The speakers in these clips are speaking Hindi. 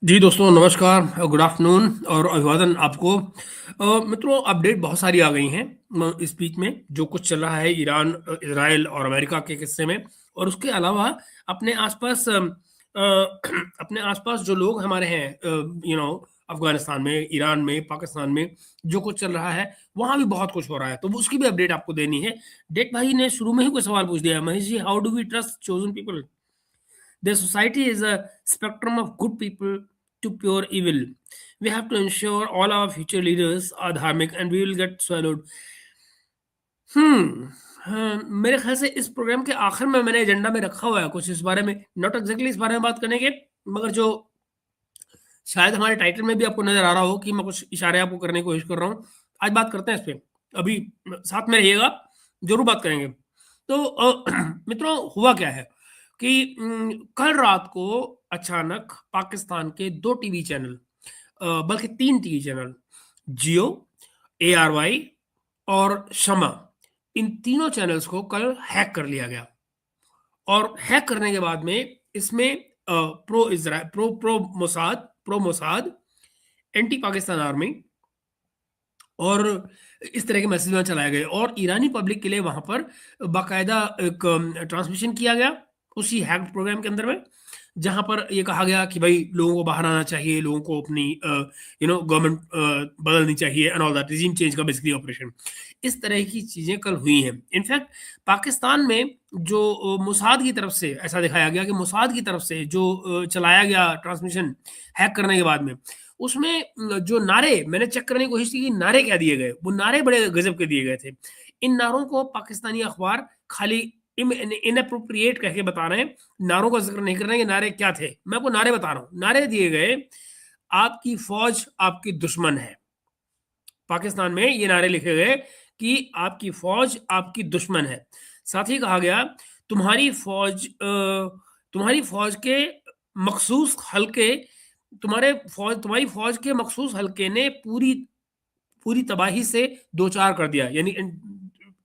जी दोस्तों नमस्कार, गुड आफ्टरनून और अभिवादन आपको। मित्रों, अपडेट बहुत सारी आ गई हैं इस बीच में जो कुछ चल रहा है ईरान, इजराइल और अमेरिका के किस्से में। और उसके अलावा अपने आसपास अपने आसपास जो लोग हमारे हैं, अफगानिस्तान में, ईरान में, पाकिस्तान में जो कुछ चल रहा है, वहाँ भी बहुत कुछ हो रहा है, तो उसकी भी अपडेट आपको देनी है। डेक भाई ने शुरू में ही कोई सवाल पूछ दिया, Mahesh ji, how do we trust chosen people? The society is a spectrum of good people to pure evil. We have to ensure all our future leaders are dharmic and we will get swallowed. हाँ, मेरे ख्याल से इस प्रोग्राम के आखिर में मैंने एजेंडा में रखा हुआ है कुछ इस बारे में, नॉट एग्जैक्टली इस बारे में बात करने के, मगर जो शायद हमारे टाइटल में भी आपको नजर आ रहा हो कि मैं कुछ इशारे आपको करने की कोशिश कर रहा हूँ। आज बात करते हैं इस पे, अभी साथ में रहिएगा, जरूर बात करेंगे। तो मित्रों, हुआ क्या है कि कल रात को अचानक पाकिस्तान के दो टीवी चैनल, बल्कि तीन टीवी चैनल, जियो, ARY और शमा, इन तीनों चैनल्स को कल हैक कर लिया गया। और हैक करने के बाद में इसमें pro Israel, pro Mossad, anti Pakistan army और इस तरह के मैसेज वहाँ चलाए गए और ईरानी पब्लिक के लिए वहाँ पर बाकायदा एक ट्रांसमिशन किया गया उसी हैक्ड प्रोग्राम के अंदर में, जहाँ पर ये कहा गया कि भाई लोगों को बाहर आना चाहिए, लोगों को अपनी गवर्नमेंट बदलनी चाहिए and all that, regime change का बेसिकली ऑपरेशन। इस तरह की चीज़ें कल हुई हैं। इनफैक्ट पाकिस्तान में जो मोसाद की तरफ से ऐसा दिखाया गया कि मोसाद की तरफ से जो चलाया गया ट्रांसमिशन हैक करने के बाद में, उसमें जो नारे मैंने चेक करने की कोशिश की कि नारे क्या दिए गए, वो नारे बड़े गजब के दिए गए थे। इन नारों को पाकिस्तानी अखबार खाली इनअप्रोप्रिएट कह के बता रहे हैं, नारों का जिक्र नहीं कर रहे हैं कि नारे क्या थे। मैं आपको नारे बता रहा हूँ। नारे दिए गए, आपकी फौज आपकी दुश्मन है। पाकिस्तान में ये नारे लिखे गए कि आपकी फौज आपकी दुश्मन है। साथ ही कहा गया, तुम्हारी फौज के मखसूस हल्के, तुम्हारी फौज के मखसूस हल्के ने पूरी पूरी तबाही से दो चार कर दिया, यानी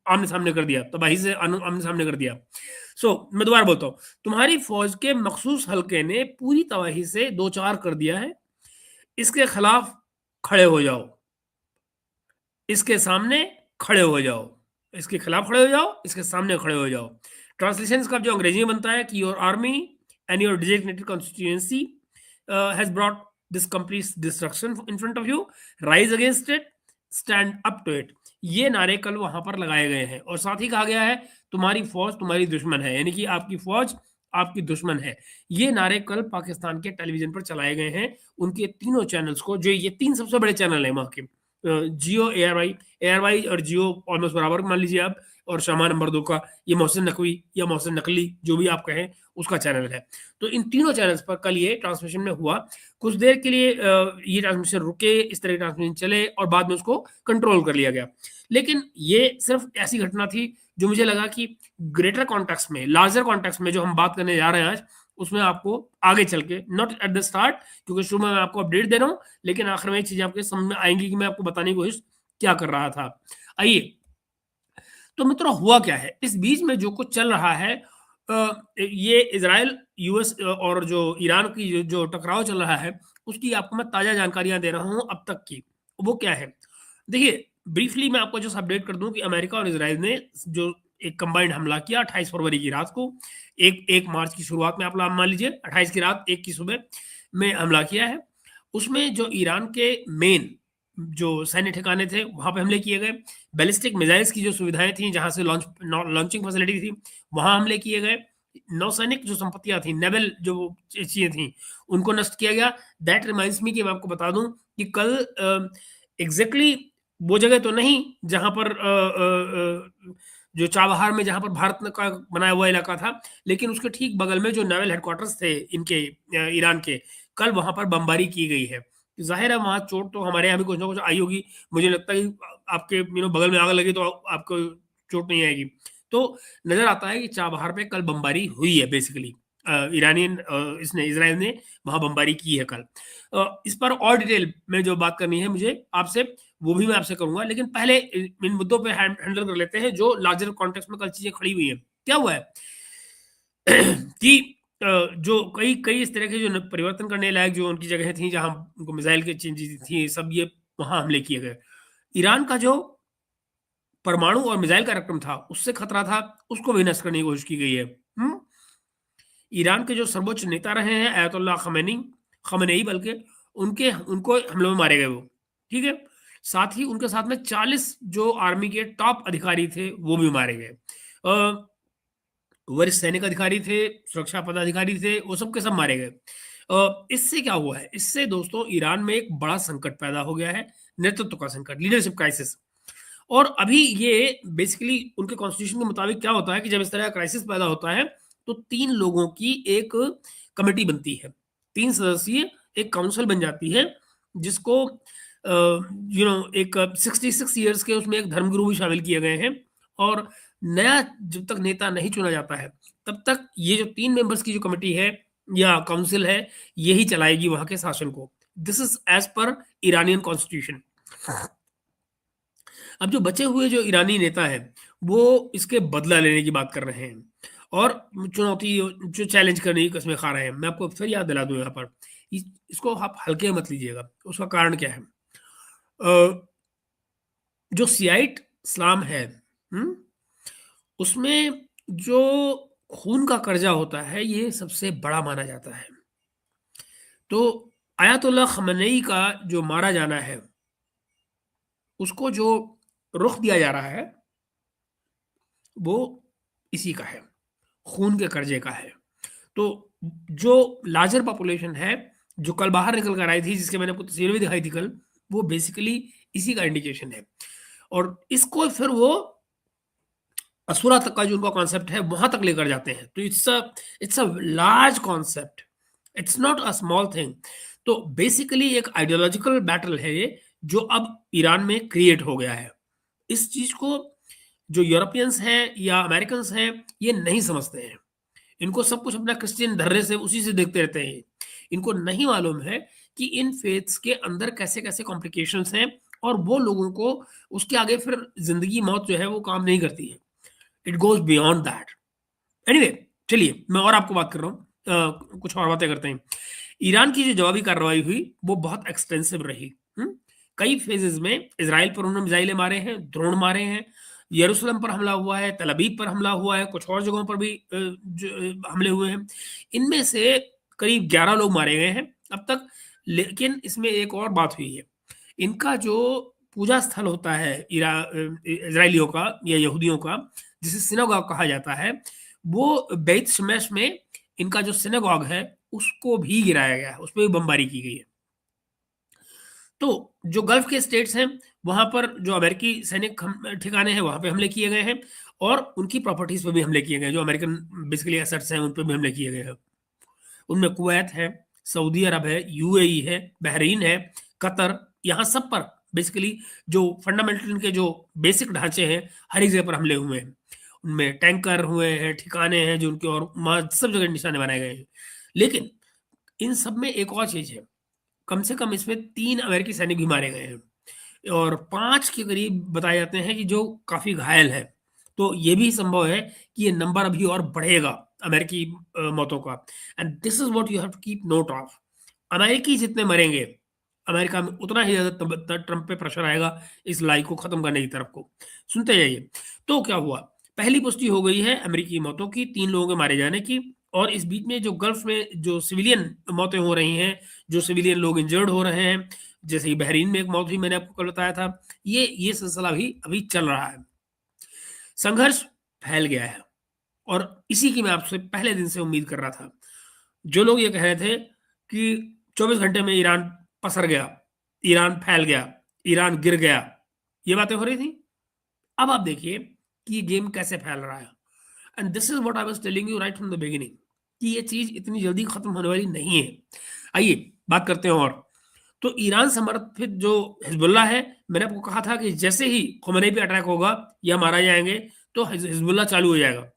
आमने सामने कर दिया, तबाही से आमने सामने कर दिया। मैं दोबारा बोलता हूँ, तुम्हारी फौज के मखसूस हल्के ने पूरी तबाही से दो चार कर दिया है, इसके खिलाफ खड़े हो जाओ, इसके सामने खड़े हो जाओ, इसके खिलाफ खड़े हो जाओ, इसके सामने खड़े हो जाओ। ट्रांसलेशन इसका जो अंग्रेजी में बनता है कि your army and your designated constituency has brought this complete destruction in front of you, rise against it, stand up to it. ये नारे कल वहां पर लगाए गए हैं। और साथ ही कहा गया है, तुम्हारी फौज तुम्हारी दुश्मन है, यानी कि आपकी फौज आपकी दुश्मन है। ये नारे कल पाकिस्तान के टेलीविजन पर चलाए गए हैं, उनके तीनों चैनल्स को, जो ये तीन सबसे बड़े चैनल हैं वहां के, जियो, ARY और जियो ऑलमोस्ट बराबर मान लीजिए आप, और शमा नंबर 2 का ये मोहसिन नकवी या मोहसिन नकली जो भी आप कहें उसका चैनल है। तो इन तीनों चैनल्स पर कल ये ट्रांसमिशन में हुआ। कुछ देर के लिए ये ट्रांसमिशन रुके, इस तरह के ट्रांसमिशन चले और बाद में उसको कंट्रोल कर लिया गया। लेकिन ये सिर्फ ऐसी घटना थी जो मुझे लगा कि ग्रेटर कॉन्टेक्स्ट में, लार्जर कॉन्टेक्स्ट में जो हम बात करने जा रहे हैं आज, उसमें आपको आगे चल के, नॉट एट द स्टार्ट, क्योंकि शुरू में मैं आपको अपडेट दे रहा हूँ, लेकिन आखिर में चीजें आपके समझ में आएंगी कि मैं आपको बताने की कोशिश क्या कर रहा था। आइए, तो मित्रों, हुआ क्या है इस बीच में जो कुछ चल रहा है। ये इजराइल यूएस और जो ईरान की जो टकराव चल रहा है, उसकी आपको मैं ताजा जानकारियां दे रहा हूं अब तक की। वो क्या है, देखिए, ब्रीफली मैं आपको जो अपडेट कर दूं कि अमेरिका और इजराइल ने जो एक कंबाइंड हमला किया 28 फरवरी की रात को, एक मार्च की शुरुआत में आप लोग मान लीजिए, 28 की रात 1 की सुबह में हमला किया है। उसमें जो ईरान के मेन जो सैन्य ठिकाने थे वहां पे हमले किए गए, बैलिस्टिक मिसाइल्स की जो सुविधाएं थी, जहां से लॉन्चिंग फैसिलिटी थी, वहां हमले किए गए। नौसैनिक जो संपत्तियां थी, नेवल जो चीजें थी, उनको नष्ट किया गया। दैट रिमाइंड्स मी कि मैं आपको बता दूं कि कल एग्जैक्टली वो जगह तो नहीं जहां पर जो चाबहार में, जहां पर भारत का बनाया हुआ इलाका था, लेकिन उसके ठीक बगल में जो नेवल हेडक्वार्टर्स थे इनके, ईरान के, कल वहां पर बमबारी की गई है। जाहिर है वहां चोट तो हमारे यहाँ भी कुछ ना कुछ आई होगी। मुझे लगता है कि आपके बगल में आग लगी तो आपको चोट नहीं आएगी। तो नजर आता है कि चाबहार पे कल बमबारी हुई है बेसिकली, ईरानियन इसने इजराइल ने वहां बमबारी की है कल। इस पर और डिटेल में जो बात करनी है मुझे आपसे, वो भी मैं आपसे करूंगा, लेकिन पहले इन मुद्दों पे हैंडल कर लेते हैं जो लार्जर कॉन्टेक्स्ट में कल चीजें खड़ी हुई हैं। क्या हुआ है कि जो कई कई इस तरह के जो परिवर्तन करने लायक जो उनकी जगह थी जहां उनको मिसाइल के चेंजेस थी, सब ये वहां हमले किए गए। ईरान का जो परमाणु और मिसाइल कार्यक्रम था, उससे खतरा था, उसको भी नष्ट करने की कोशिश की गई है। ईरान के जो सर्वोच्च नेता रहे हैं अयतुल्ला खमेनी, खमेनेई बल्कि, उनके उनको हमलों में मारे गए वो, ठीक है? साथ ही उनके साथ में 40 जो आर्मी के टॉप अधिकारी थे, वो भी मारे गए। वरिष्ठ सैनिक अधिकारी थे, सुरक्षा पदाधिकारी थे, वो सब के सब मारे गए। इससे क्या हुआ है? इससे दोस्तों ईरान में एक बड़ा संकट पैदा हो गया है, नेतृत्व का संकट, लीडरशिप क्राइसिस। और अभी ये बेसिकली उनके कॉन्स्टिट्यूशन के मुताबिक क्या होता है कि जब इस तरह का क्राइसिस पैदा होता है, तो 3 लोगों की एक कमिटी बनती है। 3 सदस्यीय एक काउंसिल बन जाती है, जिसको एक 66 ईयर्स के उसमें एक धर्मगुरु भी शामिल किए गए हैं। और नया जब तक नेता नहीं चुना जाता है, तब तक ये जो 3 मेंबर्स की जो कमिटी है या काउंसिल है, यही चलाएगी वहाँ के शासन को। This is as per Iranian constitution. अब जो बचे हुए जो ईरानी नेता हैं, वो इसके बदला लेने की बात कर रहे हैं और चुनौती जो चैलेंज करने की कस्में खा रहे हैं। मैं आपको फिर याद दिला दूँ यहाँ पर, इसको आप हल्के में मत लीजिएगा। उसका कारण क्या है? जो शियाइट इस्लाम है, हुँ? उसमें जो खून का कर्जा होता है, ये सबसे बड़ा माना जाता है। तो आयतुल्ला खमेनेई का जो मारा जाना है, उसको जो रुख दिया जा रहा है, वो इसी का है, खून के कर्जे का है। तो जो लार्जर पॉपुलेशन है, जो कल बाहर निकल कर आई थी, जिसके मैंने आपको तस्वीर भी दिखाई थी कल, वो बेसिकली इसी का इंडिकेशन है। और इसको फिर वो असुरा तक का जो उनका कॉन्सेप्ट है, वहां तक लेकर जाते हैं। तो it's a large concept, it's not a small thing. तो बेसिकली एक आइडियोलॉजिकल बैटल है ये, जो अब ईरान में क्रिएट हो गया है। इस चीज को जो यूरोपियंस हैं या अमेरिकन्स हैं, ये नहीं समझते हैं। इनको सब कुछ अपना क्रिश्चियन धर्रे से उसी से देखते रहते हैं। इनको नहीं मालूम है कि इन फेथ्स के अंदर कैसे-कैसे कॉम्प्लिकेशंस हैं और वो लोगों को उसके आगे फिर ज़िंदगी मौत जो है वो काम नहीं करती है। It goes beyond that. Anyway, चलिए मैं और आपको बात कर रहा हूँ। कुछ और बातें करते हैं। ईरान की जो जवाबी कार्रवाई हुई, वो बहुत एक्सटेंसिव रही। कई फेजेज़ में इज़राइल पर उन्होंने मिसाइलें मारे हैं, ड्रोन मारे हैं, यरूशलेम पर हमला हुआ है, तल अबीब पर हमला हुआ है, कुछ और जगहों पर भी हमले हुए हैं। इनमें से करीब 11 लोग मारे गए हैं अब तक। लेकिन इसमें एक और बात हुई है। इनका जो पूजा स्थल होता है इज़राइलियों का या यहूदियों का, जिसे सिनागॉग कहा जाता है, वो बेत शमेश में इनका जो सिनागॉग है, उसको भी गिराया गया है, उसपे भी बमबारी की गई है। तो जो गल्फ के स्टेट्स हैं, वहाँ पर जो अमेरिकी सैनिक ठिकाने हैं, वहाँ पे हमले किए गए हैं और उनकी प्रॉपर्टीज़ पे भी हमले किए गए हैं। जो अमेरिकन बेसिकली एसेट्स हैं, उन पे भी हमले किए गए हैं। उनमें कुवैत है, सऊदी अरब है, यूएई है, बहरीन है, कतर, यहाँ सब पर बेसिकली जो फंडामेंटल इनके जो बेसिक ढांचे हैं, हर एक जगह पर हमले हुए हैं। उनमें टैंकर हुए हैं, ठिकाने हैं जो उनके, और सब जगह निशाने बनाए गए हैं। लेकिन इन सब में एक और चीज़ है, कम से कम इसमें 3 अमेरिकी सैनिक भी मारे गए हैं और 5 के करीब बताए जाते हैं कि जो काफ़ी घायल हैं। तो ये भी संभव है कि ये नंबर अभी और बढ़ेगा अमेरिकी मौतों का। And this is what you have to keep note of. अमेरिकी जितने मरेंगे, अमेरिका में उतना ही ज़्यादा ट्रंप पे प्रेशर आएगा इस लड़ाई को ख़त्म करने की तरफ को। सुनते जाइए। तो क्या हुआ? पहली पुष्टि हो गई है अमेरिकी मौतों की, 3 लोगों के मारे जाने की। और इस बीच में जो गल्फ में जो सिविलियन मौतें हो रही हैं, जो सिविलियन लोग इंजर्ड हो रहे हैं, जैसे कि बहरीन में एक मौत हुई, मैंने आपको कल बताया था। ये सिलसिला भी अभी चल रहा है। संघर्ष फैल गया है और इसी की मैं आपसे पहले दिन से उम्मीद कर रहा था। जो लोग ये कह रहे थे कि 24 घंटे में ईरान पसर गया, ईरान फैल गया, ईरान गिर गया, ये बातें हो रही थी। अब आप देखिए कि ये गेम कैसे फैल रहा है। And this is what I was telling you right from the beginning कि ये चीज़ इतनी जल्दी खत्म होने वाली नहीं है। आइए बात करते हैं और। तो ईरान समर्थित जो हिजबुल्लाह है, मैंने आपको कहा था कि जैसे ही ख़ुमैनी पे अटैक होगा या मारा जाएँगे, तो हिजबुल्लाह चालू हो जाएगा।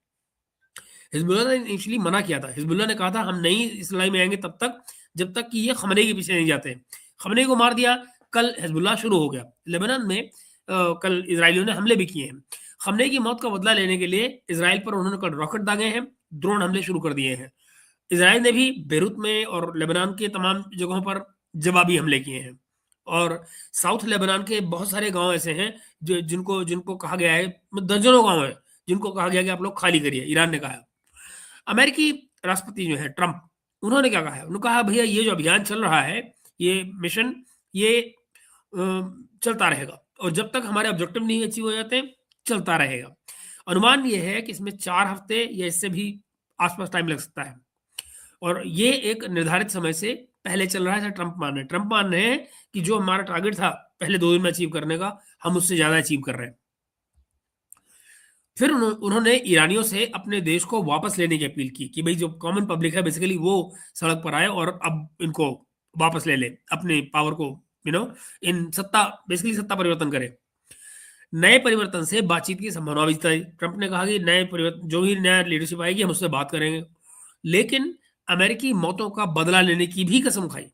हिजबुल्लाह ने इनिशियली मना किया था। हिजबुल्लाह ने कहा था हम नहीं इस लड़ाई में आएँगे तब तक, जब तक कि ये ख़मनेई के पीछे नहीं जाते। ख़मनेई को मार दिया, कल हिजबुल्लाह शुरू हो गया। लेबनान में कल इज़राइलियों ने हमले भी किए हैं। ख़मनेई की मौत का बदला लेने के लिए इज़राइल पर उन्होंने कल रॉकेट दागे हैं, ड्रोन हमले शुरू कर दिए हैं। इज़राइल ने भी बेरूत में और लेबनान के तमाम जगहों पर जवाबी हमले किए हैं। और साउथ लेबनान के बहुत सारे गाँव ऐसे हैं जो जिनको जिनको कहा गया है, दर्जनों गाँव हैं, जिनको कहा गया कि आप लोग खाली करिए, ईरान ने कहा है। अमेरिकी राष्ट्रपति जो है ट्रम्प, उन्होंने क्या कहा है? उन्होंने कहा भैया ये जो अभियान चल रहा है, ये मिशन ये अ, चलता रहेगा और जब तक हमारे ऑब्जेक्टिव नहीं अचीव हो जाते, चलता रहेगा। अनुमान ये है कि इसमें 4 हफ्ते या इससे भी आस-पास टाइम लग सकता है और ये एक निर्धारित समय से पहले चल रहा है, ऐसा ट्रम्प मान रहे हैं कि जो हमारा टारगेट था पहले 2 दिन में अचीव करने का, हम उससे ज़्यादा अचीव कर रहे हैं। फिर उन्होंने ईरानियों से अपने देश को वापस लेने की अपील की कि भई जो कॉमन पब्लिक है बेसिकली वो सड़क पर आए और अब इनको वापस ले ले, अपनी पावर को यू नो इन सत्ता बेसिकली सत्ता परिवर्तन करे। नए परिवर्तन से बातचीत की संभावना भी जताई। ट्रंप ने कहा कि नए परिवर्तन जो भी नया लीडरशिप आएगी हम उससे बात करेंगे। लेकिन अमेरिकी मौतों का बदला लेने की भी कसम खाई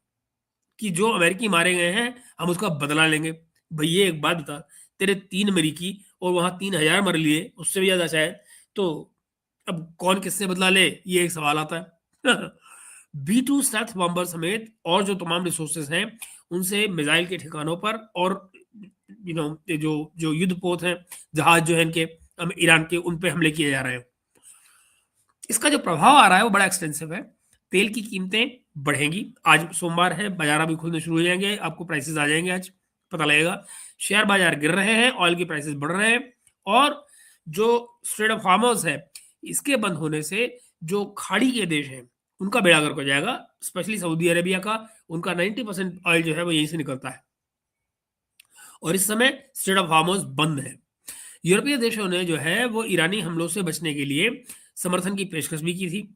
कि जो अमेरिकी मारे गए हैं हम उसका बदला लेंगे। भैया एक बात बता, तेरे 3 अमेरिकी और वहाँ 3000 मर लिए, उससे भी ज़्यादा शायद, तो अब कौन किससे बदला ले, ये एक सवाल आता है। बी-2 स्टेल्थ बॉम्बर समेत और जो तमाम रिसोर्सेज़ हैं, उनसे मिसाइल के ठिकानों पर और ये जो जो युद्धपोत हैं, जहाज़ जो हैं इनके ईरान के, उन पे हमले किए जा रहे हैं। इसका जो प्रभाव आ रहा है वो बड़ा एक्सटेंसिव है। तेल की कीमतें बढ़ेंगी। आज सोमवार है, बाज़ार अभी खुलने शुरू हो जाएँगे, आपको प्राइसेज़ आ जाएँगे आज, पता लगेगा। शेयर बाज़ार गिर रहे हैं, ऑयल की प्राइसेज़ बढ़ रहे हैं और जो स्ट्रेट ऑफ हार्मज़ है, इसके बंद होने से जो खाड़ी के देश हैं, उनका बेड़ा गर्क हो जाएगा। स्पेशली सऊदी अरेबिया का, उनका 90% ऑयल जो है वो यहीं से निकलता है और इस समय स्ट्रेट ऑफ हार्मज़ बंद है। यूरोपीय देशों ने जो है वो ईरानी हमलों से बचने के लिए समर्थन की पेशकश भी की थी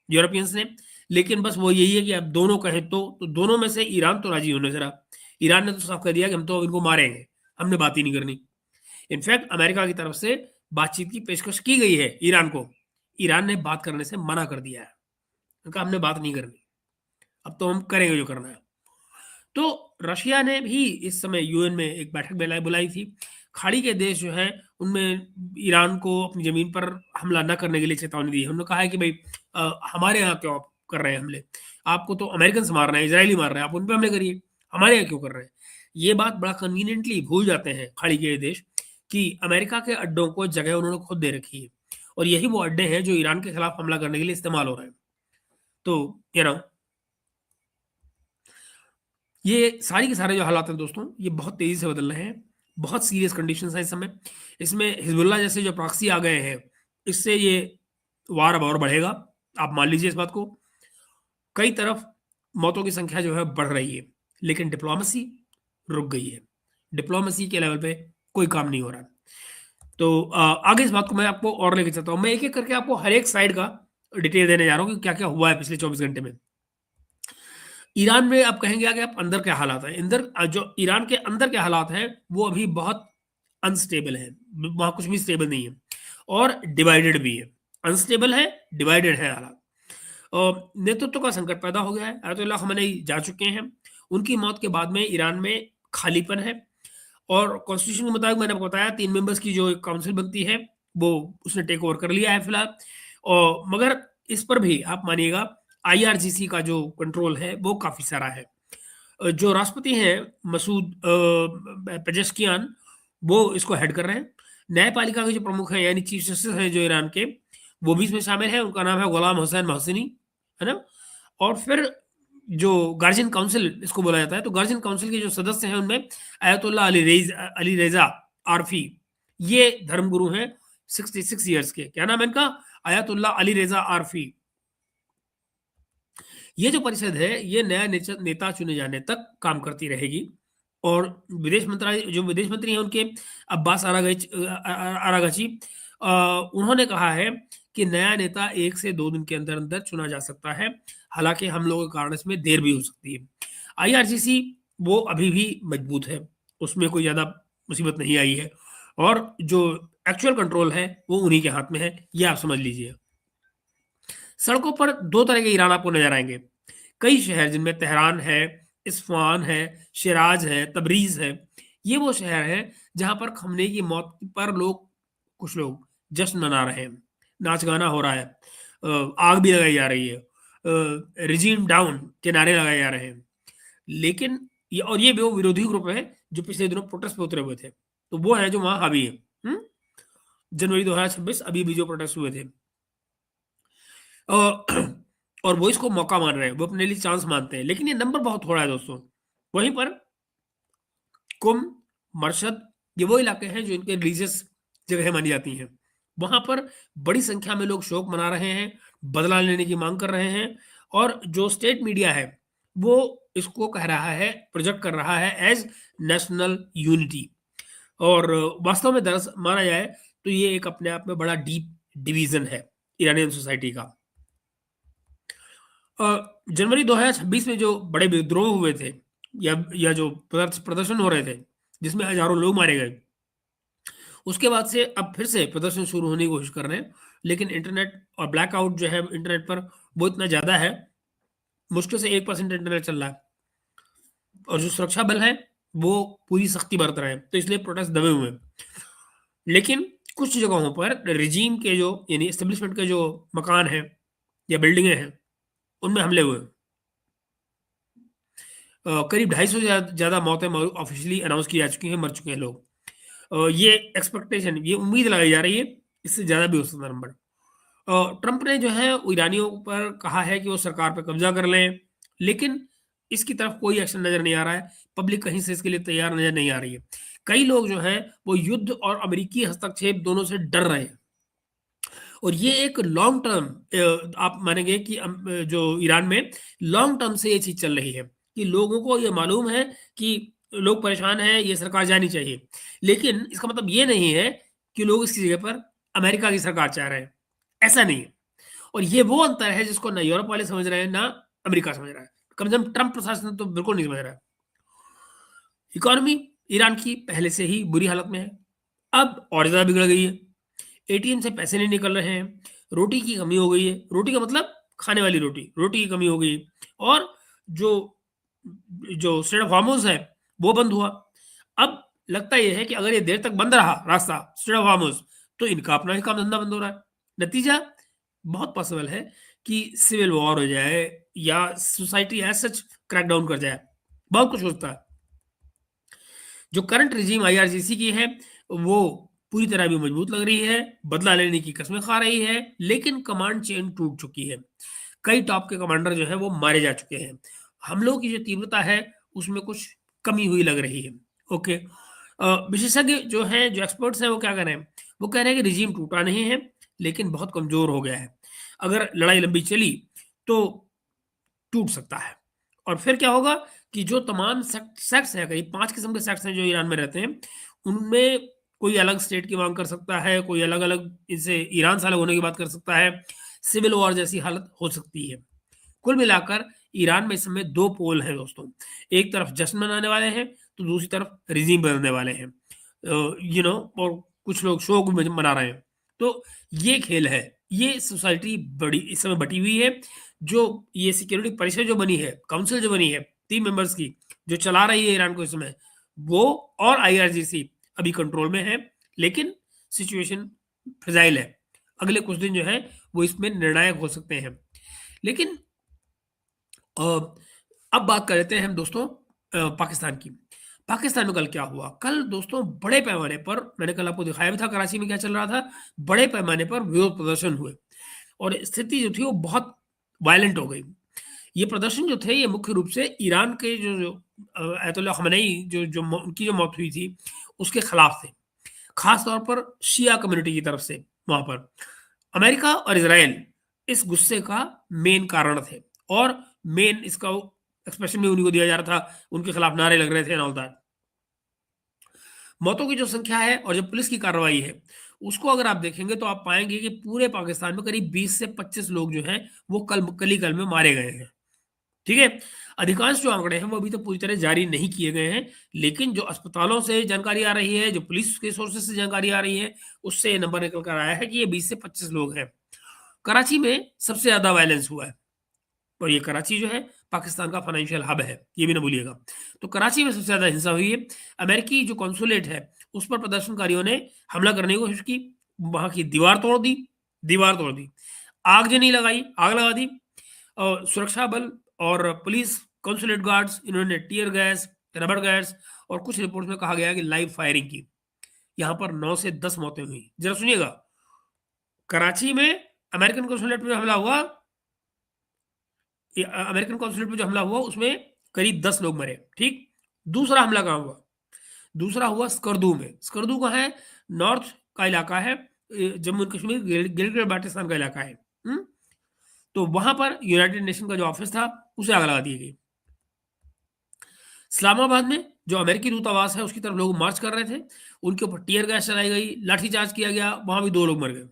यूरोपियंस ने, लेकिन बस वो यही है कि अब दोनों कहें तो दोनों में से ईरान तो राजी होने से रहा। ईरान ने तो साफ कह दिया कि हम तो इनको मारेंगे, हमने बात ही नहीं करनी। इनफैक्ट अमेरिका की तरफ से बातचीत की पेशकश की गई है ईरान को, ईरान ने बात करने से मना कर दिया है, कहा हमने बात नहीं करनी, अब तो हम करेंगे जो करना है। तो रशिया ने भी इस समय यूएन में एक बैठक बुलाई थी। खाड़ी के देश जो हैं, उनमें ईरान को अपनी ज़मीन पर हमला न करने के लिए चेतावनी दी है। उन्होंने कहा है कि भई हमारे यहाँ क्यों आप कर रहे हैं हमले? आपको तो अमेरिकन्स मार रहे हैं, इज़राइली मार रहे हैं, आप उन पे हमले करिए, हमारे यहाँ क्यों कर रहे हैं? ये बात बड़ा कन्वीनिएंटली भूल जाते हैं खाड़ी के ये देश कि अमेरिका के अड्डों को जगह उन्होंने खुद दे रखी है और यही वो अड्डे हैं जो ईरान के खिलाफ हमला करने के लिए इस्तेमाल हो रहे हैं। तो यू नो ये सारी के सारे जो हालात हैं दोस्तों, ये बहुत तेज़ी से बदल रहे हैं। बहुत सीरियस कंडीशंस हैं इस समय। इसमें हिज़्बुल्लाह जैसे जो प्रॉक्सी आ गए हैं, इससे ये वार अब और बढ़ेगा। आप मान लीजिए इस बात को। कई तरफ मौतों की संख्या जो है बढ़ रही है, लेकिन डिप्लोमेसी रुक गई है। डिप्लोमेसी के लेवल पे कोई काम नहीं हो रहा। तो आगे इस बात को मैं आपको और लेके चलता हूँ। मैं एक-एक करके आपको हर एक साइड का डिटेल देने जा रहा हूँ कि क्या-क्या हुआ है पिछले 24 घंटे में। ईरान में आप कहेंगे आगे आप अंदर क्या हालात हैं? जो ईरान के अंदर के हालात हैं, वो अभी बहुत अनस्टेबल हैं। वहाँ कुछ भी स्टेबल नहीं है और डिवाइडेड भी है। अनस्टेबल है, डिवाइडेड है हालात। नेतृत्व का संकट पैदा हो गया है। अयतुल्लाह ख़amenei जा चुके हैं। उनकी मौत के बाद में ईरान में खालीपन है और कॉन्स्टिट्यूशन के मुताबिक मैंने आपको बताया 3 मेंबर्स की जो एक काउंसिल बनती है, वो उसने टेक ओवर कर लिया है फिलहाल। मगर इस पर भी आप मानिएगा आईआरजीसी का जो कंट्रोल है वो काफ़ी सारा है। जो राष्ट्रपति हैं मसूद पेजेश्कियान, वो इसको हेड कर रहे हैं। न्यायपालिका के जो प्रमुख हैं यानी चीफ जस्टिस हैं जो ईरान के, वो भी इसमें शामिल हैं। उनका नाम है गुलाम हुसैन मोहसिनी, है ना? और फिर जो गार्जियन काउंसिल इसको बोला जाता है, तो गार्जियन काउंसिल के जो सदस्य हैं उनमें अयतुल्लाह अली रेज़ा आरफी, ये धर्मगुरु हैं 66 ईयर्स के। क्या नाम है इनका? Ayatollah Ali Reza Arafi. ये जो परिषद है, ये नया नेता चुने जाने तक काम करती रहेगी और विदेश मंत्री हैं उनके अब्बास अरागची, उन्होंने कहा है कि नया नेता 1 से 2 दिन के अंदर-अंदर चुना जा सकता है। हालाँकि हम लोगों के कारण इसमें देर भी हो सकती है। आईआरसीसी वो अभी भी मजबूत है, उसमें कोई ज़्यादा मुसीबत नहीं आई है और जो एक्चुअल कंट्रोल है, वो उन्हीं के हाथ में है, ये आप समझ लीजिए। सड़कों पर 2 तरह के ईरान आपको नज़र आएँगे। कई शहर जिनमें तेहरान है, इस्फ़ान है, शिराज़ है, तबरीज़ है, ये वो शहर हैं जहाँ पर ख़amenei की मौत पर कुछ लोग जश्न मना रहे हैं, नाच-गाना हो रहा है, आग भी लगाई जा रही है। रिजीम डाउन के नारे लगाए जा रहे हैं। लेकिन ये वो विरोधी ग्रुप है जो पिछले दिनों प्रोटेस्ट पे उतरे हुए थे, तो वो है जो वहां हावी है। जनवरी 2026 अभी भी जो प्रोटेस्ट हुए थे, अ, और वो इसको मौका मान रहे हैं, वो अपने लिए चांस मानते हैं, लेकिन ये नंबर बहुत थोड़ा है दोस्तों। वहीं पर कुम, मरशद, ये वो इलाके हैं जो इनके रिलीजियस जगह मानी जाती हैं। वहां पर बड़ी संख्या में लोग शोक मना रहे हैं, बदला लेने की मांग कर रहे हैं, और जो स्टेट मीडिया है वो इसको कह रहा है, प्रोजेक्ट कर रहा है एज नेशनल यूनिटी। और वास्तव में दरअसल माना जाए तो ये एक अपने आप में बड़ा डीप डिवीजन है ईरानियन सोसाइटी का। जनवरी 2026 में जो बड़े विद्रोह हुए थे, या जो प्रदर्शन हो रहे थे जिसमें हजारों लोग मारे गए, उसके बाद से अब फिर से प्रदर्शन शुरू होने की कोशिश कर रहे हैं, लेकिन इंटरनेट और ब्लैकआउट जो है इंटरनेट पर वो इतना ज़्यादा है, मुश्किल से 1% इंटरनेट चल रहा है, और जो सुरक्षा बल है वो पूरी सख्ती बरत रहे हैं, तो इसलिए प्रोटेस्ट दबे हुए हैं। लेकिन कुछ जगहों पर रिजीम के जो यानी एस्टेब्लिशमेंट के जो मकान हैं या बिल्डिंगें हैं उनमें हमले हुए। करीब 250 से ज़्यादा मौतें ऑफिशियली अनाउंस की जा चुकी हैं, मर चुके हैं लोग। ये एक्सपेक्टेशन, ये उम्मीद लगाई जा रही है इससे ज़्यादा भी हो सकता है नंबर। ट्रंप ने जो है वो ईरानियों पर कहा है कि वो सरकार पर कब्जा कर लें, लेकिन इसकी तरफ कोई एक्शन नज़र नहीं आ रहा है। पब्लिक कहीं से इसके लिए तैयार नज़र नहीं आ रही है। कई लोग जो हैं वो युद्ध और अमेरिकी हस्तक्षेप दोनों से डर रहे हैं, और ये एक लॉन्ग टर्म, आप मानेंगे कि जो ईरान में लॉन्ग टर्म से ये चीज़ चल रही है कि लोगों को ये मालूम है कि लोग परेशान हैं, ये सरकार जानी चाहिए। लेकिन इसका मतलब ये नहीं है कि लोग इसकी जगह पर अमेरिका की सरकार चाह रहे हैं, ऐसा नहीं है। और ये वो अंतर है जिसको ना यूरोप वाले समझ रहे हैं, ना अमेरिका समझ रहा है। कम से कम ट्रंप प्रशासन तो बिल्कुल नहीं समझ रहा है। इकोनॉमी ईरान की पहले से ही बुरी हालत में है, अब और ज़्यादा बिगड़ गई है। एटीएम से पैसे नहीं निकल रहे हैं, रोटी की कमी हो गई है, रोटी का मतलब खाने वाली रोटी, रोटी की कमी हो गई, और जो जो स्ट्रेट ऑफ हॉर्मुज़ है, वो बंद हुआ। अब लगता ये है कि अगर ये देर तक बंद रहा रास्ता स्ट्रेट ऑफ हॉर्मुज़, तो इनका अपना ही काम-धंधा बंद हो रहा है। नतीजा बहुत पॉसिबल है कि सिविल वॉर हो जाए या society as such crack down कर जाए, बहुत कुछ हो सकता है। जो करंट रेजिम आईआरजीसी की है, वो पूरी तरह भी मजबूत लग रही है, बदला लेने की कस्में खा रही है, लेकिन कमांड चेन टूट चुकी है। कई टॉप के कमांडर जो है वो मारे जा चुके हैं। हमलों की जो तीव्रता है उसमें कुछ कमी हुई लग रही है। ओके, विशेषज्ञ जो हैं, जो एक्सपर्ट्स हैं, वो क्या कह रहे हैं? वो कह रहे हैं कि रिजीम टूटा नहीं है, लेकिन बहुत कमजोर हो गया है। अगर लड़ाई लंबी चली तो टूट सकता है। और फिर क्या होगा कि जो तमाम सेक्ट्स हैं, करीब 5 किस्म के सेक्ट्स हैं जो ईरान में रहते हैं, उनमें कोई अलग स्टेट की मांग कर सकता है, कोई अलग-अलग इससे ईरान से अलग होने की बात कर सकता है, सिविल वॉर जैसी हालत हो सकती है। कुल मिलाकर ईरान में इस समय 2 पोल हैं दोस्तों। एक तरफ जश्न मनाने वाले हैं, तो दूसरी तरफ रिजीम बदलने वाले हैं। और कुछ लोग शोक में मना रहे हैं। तो ये खेल है, ये सोसाइटी बड़ी इस समय बटी हुई है। जो ये सिक्योरिटी परिषद जो बनी है, काउंसिल जो बनी है 3 मेंबर्स की, जो चला रही है ईरान को इस समय, वो और आईआरजीसी अभी कंट्रोल में है, लेकिन सिचुएशन फ्रेजाइल है। अगले कुछ दिन जो है वो इसमें निर्णायक हो सकते हैं। लेकिन अ, अब बात कर लेते हैं हम दोस्तों पाकिस्तान की। पाकिस्तान में कल क्या हुआ? कल दोस्तों बड़े पैमाने पर, मैंने कल आपको दिखाया भी था कराची में क्या चल रहा था, बड़े पैमाने पर विरोध प्रदर्शन हुए, और स्थिति जो थी वो बहुत वायलेंट हो गई। ये प्रदर्शन जो थे ये मुख्य रूप से ईरान के जो अयतुल्लाह खamenei उनकी जो मौत हुई थी उसके खिलाफ थे। खास तौर पर शिया कम्युनिटी की तरफ से वहाँ पर। अमेरिका और इज़राइल इस गुस्से का मेन कारण थे, और मेन इसका एक्सप्रेशन भी उन्हीं को दिया जा रहा था, उनके खिलाफ नारे लग रहे थे एंड ऑल दैट। मौतों की जो संख्या है और जो पुलिस की कार्रवाई है, उसको अगर आप देखेंगे तो आप पाएँगे कि पूरे पाकिस्तान में करीब 20 से 25 लोग जो हैं, वो कल में मारे गए हैं। ठीक है? अधिकांश जो आंकड़े हैं वो अभी तो पूरी तरह जारी नहीं किए गए हैं, लेकिन जो अस्पतालों से जानकारी आ रही है, जो पुलिस के सोर्सेज़ से जानकारी आ रही है, उससे ये नंबर निकल कर आया है कि ये 20 से 25 लोग हैं। कराची में सबसे ज़्यादा वायलेंस हुआ है, और ये कराची जो है पाकिस्तान का फाइनेंशियल हब है, ये भी ना भूलिएगा। तो कराची में सबसे ज़्यादा हिंसा हुई है। अमेरिकी जो कॉन्सुलेट है, उस पर प्रदर्शनकारियों ने हमला करने की कोशिश की, वहाँ की दीवार तोड़ दी, आगजनी लगाई, आग लगा दी। सुरक्षा बल और पुलिस, कंसुलेट गार्ड्स, इन्होंने टियर गैस, रबड़ गैस और कुछ रिपोर्ट में कहा गया है कि लाइव फायरिंग की। यहाँ पर 9 से 10 मौतें हुई। जरा सुनिएगा, कराची में अमेरिकन कंसुलेट पे हमला हुआ, अमेरिकन कॉन्सुलेट पे जो हमला हुआ उसमें करीब 10 लोग मरे, ठीक। दूसरा हमला कहाँ हुआ? दूसरा हुआ स्कर्दू में। स्कर्दू कहाँ है? नॉर्थ का इलाका है, जम्मू एंड कश्मीर, गिलगित बाल्टिस्तान का इलाका है। तो वहां पर यूनाइटेड नेशन का जो ऑफिस था उसे आग लगा दी गई। इस्लामाबाद में जो अमेरिकी दूतावास है उसकी तरफ लोग मार्च कर रहे थे, उनके ऊपर टीयर गैस चलाई गई, लाठीचार्ज किया गया, वहां भी 2 लोग मर गए।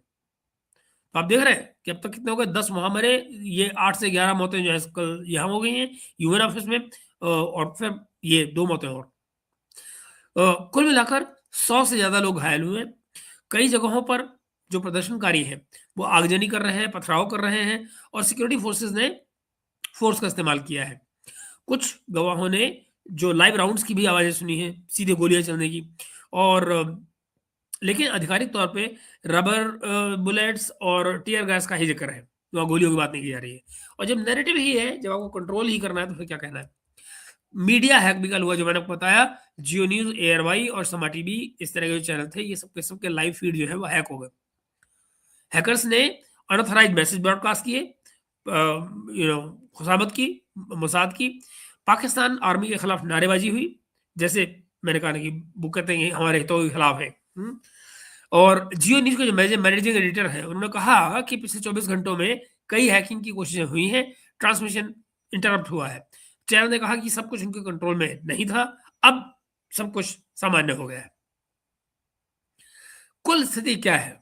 तो आप देख रहे हैं कि अब तक कितने हो गए? 10 वहां मरे, ये 8 से 11 मौतें जो है कल यहाँ हो गई हैं यूएन ऑफिस में, और फिर ये 2 मौतें और। कुल मिलाकर 100 से ज्यादा लोग घायल हुए। कई जगहों पर जो प्रदर्शनकारी हैं वो आगजनी कर रहे हैं, पथराव कर रहे हैं, और सिक्योरिटी फोर्सेस ने फोर्स का इस्तेमाल किया है। कुछ गवाहों ने जो लाइव राउंड्स की भी आवाजें सुनी हैं, सीधे गोलियां चलने की, और लेकिन आधिकारिक तौर पे रबर बुलेट्स और टीयर गैस का ही जिक्र है, वहाँ गोलियों की बात नहीं की जा रही है। और जब नैरेटिव ही है, जब आपको कंट्रोल ही करना है, तो फिर क्या कहना है? मीडिया हैक भी कल हुआ, जो मैंने आपको बताया। जियो न्यूज, एयर वाई और समा टीवी, इस तरह के जो चैनल थे, ये सबके लाइव फीड जो है वो हैक हो गए। हैकर्स ने अनऑथराइज मैसेज ब्रॉडकास्ट किए, खुशामद की, मोसाद की। पाकिस्तान आर्मी के खिलाफ नारेबाजी हुई, जैसे मैंने कहा ना कि वो कहते हैं हमारे हितों के खिलाफ है। और जियो न्यूज के जो मैनेजिंग एडिटर है, उन्होंने कहा कि पिछले 24 घंटों में कई हैकिंग की कोशिशें हुई हैं, ट्रांसमिशन इंटरप्ट हुआ है। चैनल ने कहा कि सब कुछ उनके कंट्रोल में नहीं था, अब सब कुछ सामान्य हो गया है। कुल स्थिति क्या है?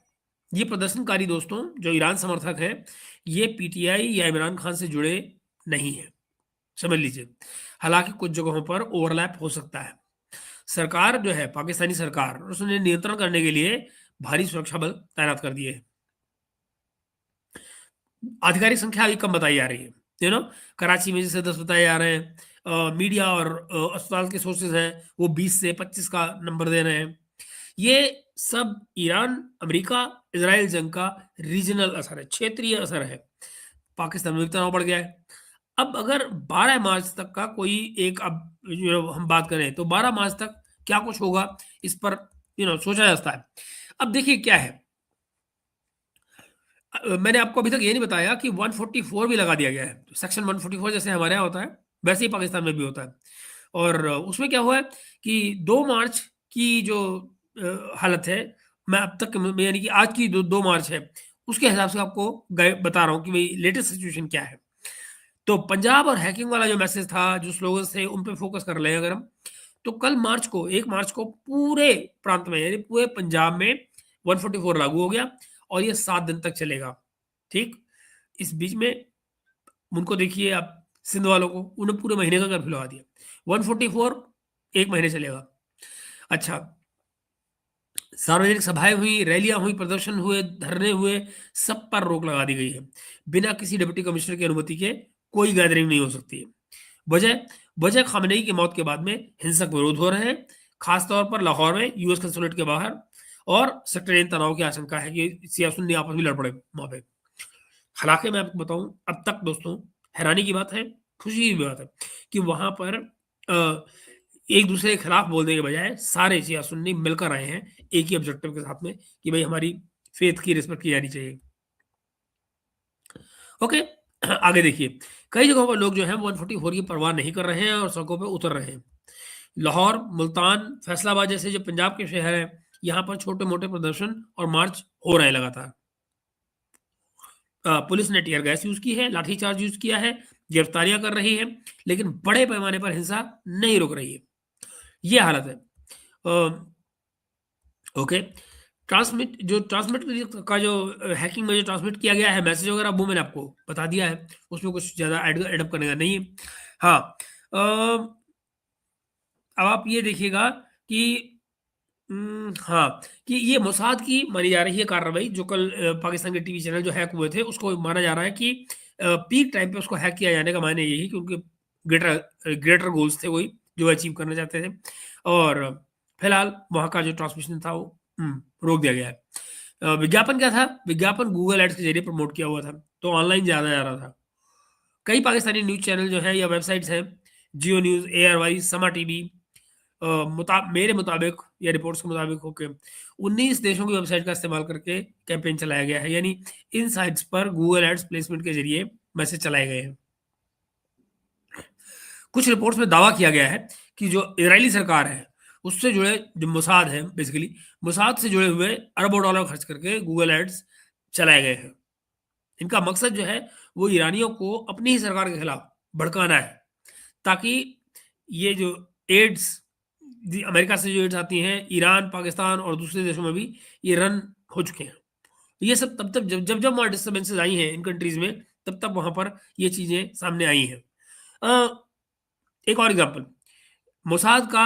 ये प्रदर्शनकारी दोस्तों जो ईरान समर्थक हैं, ये पीटीआई या इमरान खान से जुड़े नहीं है, समझ लीजिए। हालांकि कुछ जगहों पर ओवरलैप हो सकता है। सरकार जो है, पाकिस्तानी सरकार, उसने नियंत्रण करने के लिए भारी सुरक्षा बल तैनात कर दिए हैं। आधिकारिक संख्या अभी कम बताई जा रही है, कराची में जैसे 10 बताए जा रहे हैं, मीडिया और अस्पताल के सोर्सेज हैं वो 20 से 25 का नंबर दे रहे हैं। ये सब ईरान, अमेरिका, इजराइल जंग का रीजनल असर है, क्षेत्रीय असर है। पाकिस्तान में भी तनाव बढ़ गया है। अब अगर 12 मार्च तक का कोई एक, अब हम बात करें तो 12 मार्च तक क्या कुछ होगा, इस पर सोचा जा सकता है। अब देखिए क्या है, मैंने आपको अभी तक ये नहीं बताया कि 144 भी लगा दिया गया है। सेक्शन 144 जैसे हमारे यहाँ होता है, वैसे ही पाकिस्तान में भी होता है। और उसमें क्या हुआ है कि 2 मार्च की जो हालत है, मैं अब तक, यानी कि आज की 2 मार्च है, उसके हिसाब से आपको बता रहा हूँ कि भाई लेटेस्ट सिचुएशन क्या है। तो पंजाब और हैकिंग वाला जो मैसेज था, जो स्लोगन थे, उन पे फोकस कर रहे हैं अगर हम, तो कल मार्च को, 1 मार्च को पूरे प्रांत में, यानी पूरे पंजाब में 144 लागू हो गया, और ये 7 दिन तक चलेगा, ठीक। इस बीच में उनको देखिए आप, सिंध वालों को, उन्हें पूरे महीने का कर्फ्यू लगा दिया। 144 1 महीने चलेगा। अच्छा, सार्वजनिक सभाएं हुई, रैलियां हुई, प्रदर्शन हुए, धरने हुए, सब पर रोक लगा दी गई है। बिना किसी डिप्टी कमिश्नर की अनुमति के कोई गैदरिंग नहीं हो सकती है। वजह वजह खामनेई की मौत के बाद में हिंसक विरोध हो रहे हैं, खासतौर पर लाहौर में यूएस कंसुलेट के बाहर, और सेक्टरियन तनाव की आशंका है कि सिया सुन्नी आपस में लड़ पड़े वहां पे। हालांकि मैं आपको बताऊं, अब तक दोस्तों, हैरानी की बात है, खुशी की बात है कि वहां पर एक दूसरे के खिलाफ बोलने के बजाय सारे शिया सुन्नी मिलकर आए हैं एक ही ऑब्जेक्टिव के साथ में, कि भाई हमारी फेथ की रिस्पेक्ट की जानी चाहिए। ओके, आगे देखिए, कई जगहों पर लोग जो है 144 की परवाह नहीं कर रहे हैं और सड़कों पर उतर रहे हैं। लाहौर, मुल्तान, फैसलाबाद जैसे जो पंजाब के शहर हैं, यहाँ पर छोटे मोटे प्रदर्शन और मार्च हो रहे हैं लगातार। पुलिस ने टीयर गैस यूज की है, लाठीचार्ज यूज किया है, गिरफ्तारियां कर रही है, लेकिन बड़े पैमाने पर हिंसा नहीं रुक रही है। ये हालत है। ओके, ट्रांसमिट का जो हैकिंग में जो ट्रांसमिट किया गया है मैसेज वगैरह, वो मैंने आपको बता दिया है, उसमें कुछ ज़्यादा एडअप करने का नहीं है। हाँ, अब आप ये देखिएगा कि हाँ, कि ये मोसाद की मानी जा रही है कार्रवाई, जो कल पाकिस्तान के टीवी चैनल जो हैक हुए थे, उसको माना जा रहा है कि पीक टाइम पे उसको हैक किया जाने का मायने यही कि उनके ग्रेटर गोल्स थे वही जो अचीव करना चाहते थे, और फिलहाल वहाँ का जो ट्रांसमिशन था वो रोक दिया गया है। विज्ञापन क्या था? विज्ञापन गूगल एड्स के जरिए प्रमोट किया हुआ था, तो ऑनलाइन ज़्यादा जा रहा था। कई पाकिस्तानी न्यूज़ चैनल जो हैं या वेबसाइट्स हैं, जियो न्यूज़, एआरवाई, समा टीवी, मेरे मुताबिक या रिपोर्ट्स के मुताबिक होके 19 देशों की वेबसाइट का इस्तेमाल करके कैंपेन चलाया गया है। यानी इन साइट्स पर गूगल एड्स प्लेसमेंट के ज़रिए मैसेज चलाए गए हैं। कुछ रिपोर्ट्स में दावा किया गया है कि जो इजरायली सरकार है, उससे जुड़े जो मोसाद है, बेसिकली मोसाद से जुड़े हुए अरबों डॉलर खर्च करके गूगल एड्स चलाए गए हैं। इनका मकसद जो है वो ईरानियों को अपनी ही सरकार के खिलाफ भड़काना है, ताकि ये जो एड्स अमेरिका से जो एड्स आती हैं, ईरान, पाकिस्तान और दूसरे देशों में भी ये रन हो चुके हैं। ये सब तब तक जब वहाँ डिस्टर्बेंसेस आई हैं इन कंट्रीज में, तब तक वहाँ पर ये चीज़ें सामने आई हैं। एक और एग्जांपल, मोसाद का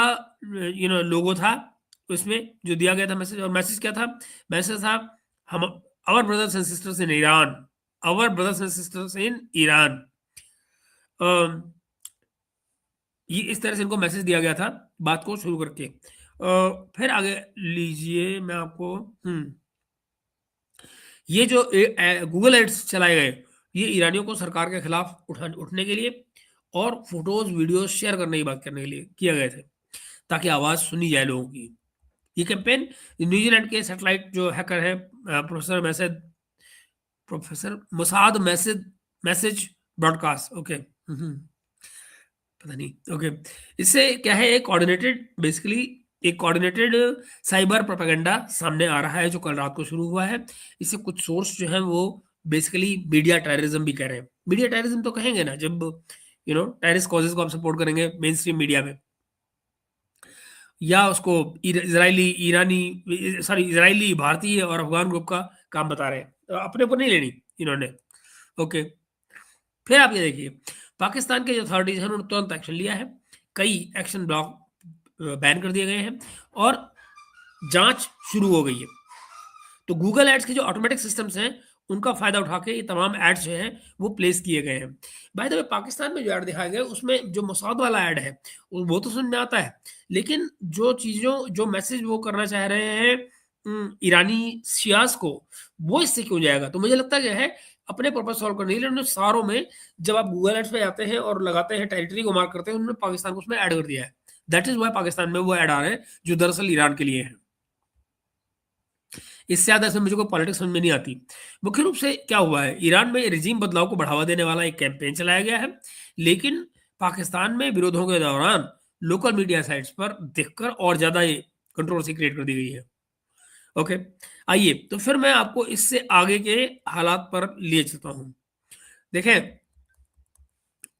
लोगो था उसमें जो दिया गया था मैसेज, और मैसेज क्या था? मैसेज था, हम our brothers and sisters in Iran, our brothers and sisters in Iran. ये इस तरह से इनको मैसेज दिया गया था बात को शुरू करके। फिर आगे लीजिए, मैं आपको ये जो गूगल एड्स चलाए गए, ये ईरानियों को सरकार के खिलाफ उठने के लिए और फोटोज वीडियोज शेयर करने की बात करने के लिए किए गए थे, ताकि आवाज़ सुनी जाए लोगों की। ये कैंपेन न्यूजीलैंड के सैटेलाइट जो हैकर हैं, professor Mossad message broadcast, okay, पता नहीं, ओके। इससे क्या है, एक कोऑर्डिनेटेड साइबर प्रोपेगेंडा सामने आ रहा है जो कल रात को शुरू हुआ है। इससे कुछ सोर्स जो हैं वो बेसिकली मीडिया टेररिज्म भी कह रहे हैं। मीडिया टेररिज्म तो कहेंगे ना जब टेररिस्ट कॉजेज को हम सपोर्ट करेंगे मेन स्ट्रीम मीडिया में, या उसको इजरायली, भारतीय और अफगान ग्रुप का काम बता रहे हैं, तो अपने को नहीं लेनी इन्होंने, ओके। फिर आप ये देखिए, पाकिस्तान के जो अथॉरिटीज हैं उन्होंने तुरंत एक्शन लिया है। कई एक्शन ब्लॉक बैन कर दिए गए हैं और जांच शुरू हो गई है। तो गूगल एड्स के जो ऑटोमेटिक सिस्टम्स हैं उनका फायदा उठा के ये तमाम एड्स जो हैं वो प्लेस किए गए हैं। बाय द वे, पाकिस्तान में जो ऐड दिखाया गया उसमें जो मोसाद वाला ऐड है वो तो समझ में आता है, लेकिन जो मैसेज वो करना चाह रहे हैं ईरानी शियास को, वो इससे क्यों जाएगा? तो मुझे लगता है अपने पर्पज सॉल्व करने के लिए उन्होंने सारों में, जब आप गूगल एड्स पे जाते हैं और लगाते हैं, टेरिटरी को मार्क करते हैं, उन्होंने पाकिस्तान को उसमें ऐड कर दिया है। दैट इज वाई पाकिस्तान में वो ऐड आ रहे हैं जो दरअसल ईरान के लिए है। इससे ज़्यादा इसमें मुझे कोई पॉलिटिक्स समझ में नहीं आती। मुख्य रूप से क्या हुआ है, ईरान में रिजीम बदलाव को बढ़ावा देने वाला एक कैंपेन चलाया गया है, लेकिन पाकिस्तान में विरोधों के दौरान लोकल मीडिया साइट्स पर देखकर और ज़्यादा ये कंट्रोवर्सी क्रिएट कर दी गई है। ओके, आइए तो फिर मैं आपको इससे आगे के हालात पर लिए चलता हूँ। देखें,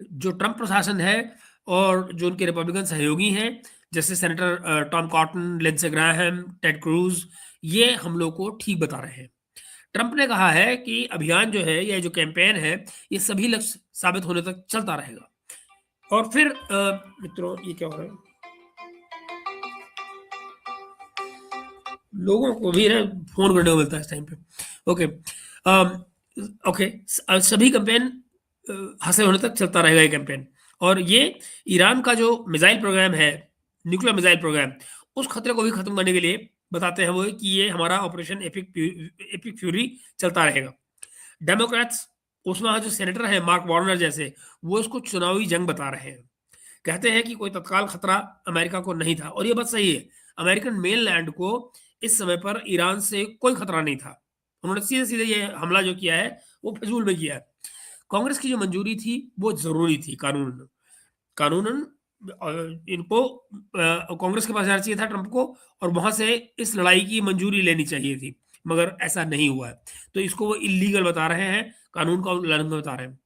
जो ट्रंप प्रशासन है और जो उनके रिपब्लिकन सहयोगी हैं, जैसे senator Tom Cotton, Lindsey Graham, Ted Cruz, ये हम लोग को ठीक बता रहे हैं। ट्रंप ने कहा है कि अभियान जो है, या जो कैंपेन है, ये सभी लक्ष्य साबित होने तक चलता रहेगा। और फिर मित्रों, ये क्या हो रहा है? लोगों को भी ना फोन करने को मिलता है इस टाइम पे। ओके, ओके, सभी कैंपेन हासिल होने तक चलता रहेगा ये कैंपेन। और ये ईरान का जो मिसाइल प्रोग्राम है, न्यूक्लियर मिसाइल प्रोग्राम, उस खतरे को भी खत्म करने के लिए बताते हैं वो कि ये हमारा ऑपरेशन एपिक फ्यूरी चलता रहेगा। डेमोक्रेट्स, उसमें जो सेनेटर है मार्क वार्नर जैसे, वो इसको चुनावी जंग बता रहे हैं। कहते हैं कि कोई तत्काल खतरा अमेरिका को नहीं था, और ये बात सही है। अमेरिकन मेनलैंड को इस समय पर ईरान से कोई खतरा नहीं था। उन्होंने सीधे सीधे ये हमला जो किया है वो फजूल में किया है। कांग्रेस की जो मंजूरी थी वो जरूरी थी कानूनन इनको कांग्रेस के पास जाना चाहिए था ट्रंप को, और वहां से इस लड़ाई की मंजूरी लेनी चाहिए थी, मगर ऐसा नहीं हुआ है। तो इसको वो इलीगल बता रहे हैं, कानून का उल्लंघन बता रहे हैं।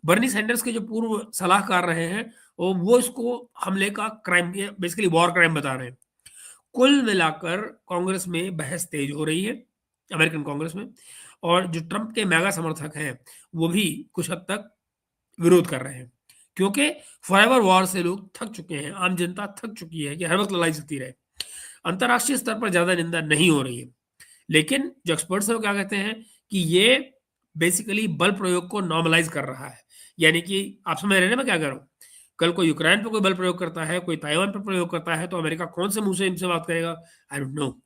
बर्नी सैंडर्स के जो पूर्व सलाहकार रहे हैं वो इसको हमले का क्राइम, बेसिकली वॉर क्राइम बता रहे हैं। कुल मिलाकर कांग्रेस में बहस तेज हो रही है, अमेरिकन कांग्रेस में, और जो ट्रंप के मेगा समर्थक हैं वो भी कुछ हद तक विरोध कर रहे हैं, क्योंकि फॉरएवर वॉर से लोग थक चुके हैं, आम जनता थक चुकी है कि हर वक्त लड़ाई चलती रहे। अंतर्राष्ट्रीय स्तर पर ज्यादा निंदा नहीं हो रही है, लेकिन जो एक्सपर्ट्स हैं वो क्या कहते हैं कि ये बेसिकली बल प्रयोग को नॉर्मलाइज कर रहा है। यानी कि आप समझ रहे हैं मैं क्या कर रहा हूँ? कल कोई यूक्रेन पर कोई बल प्रयोग करता है, कोई ताइवान पर प्रयोग करता है, तो अमेरिका कौन से मुंह से इनसे बात करेगा? I don't know.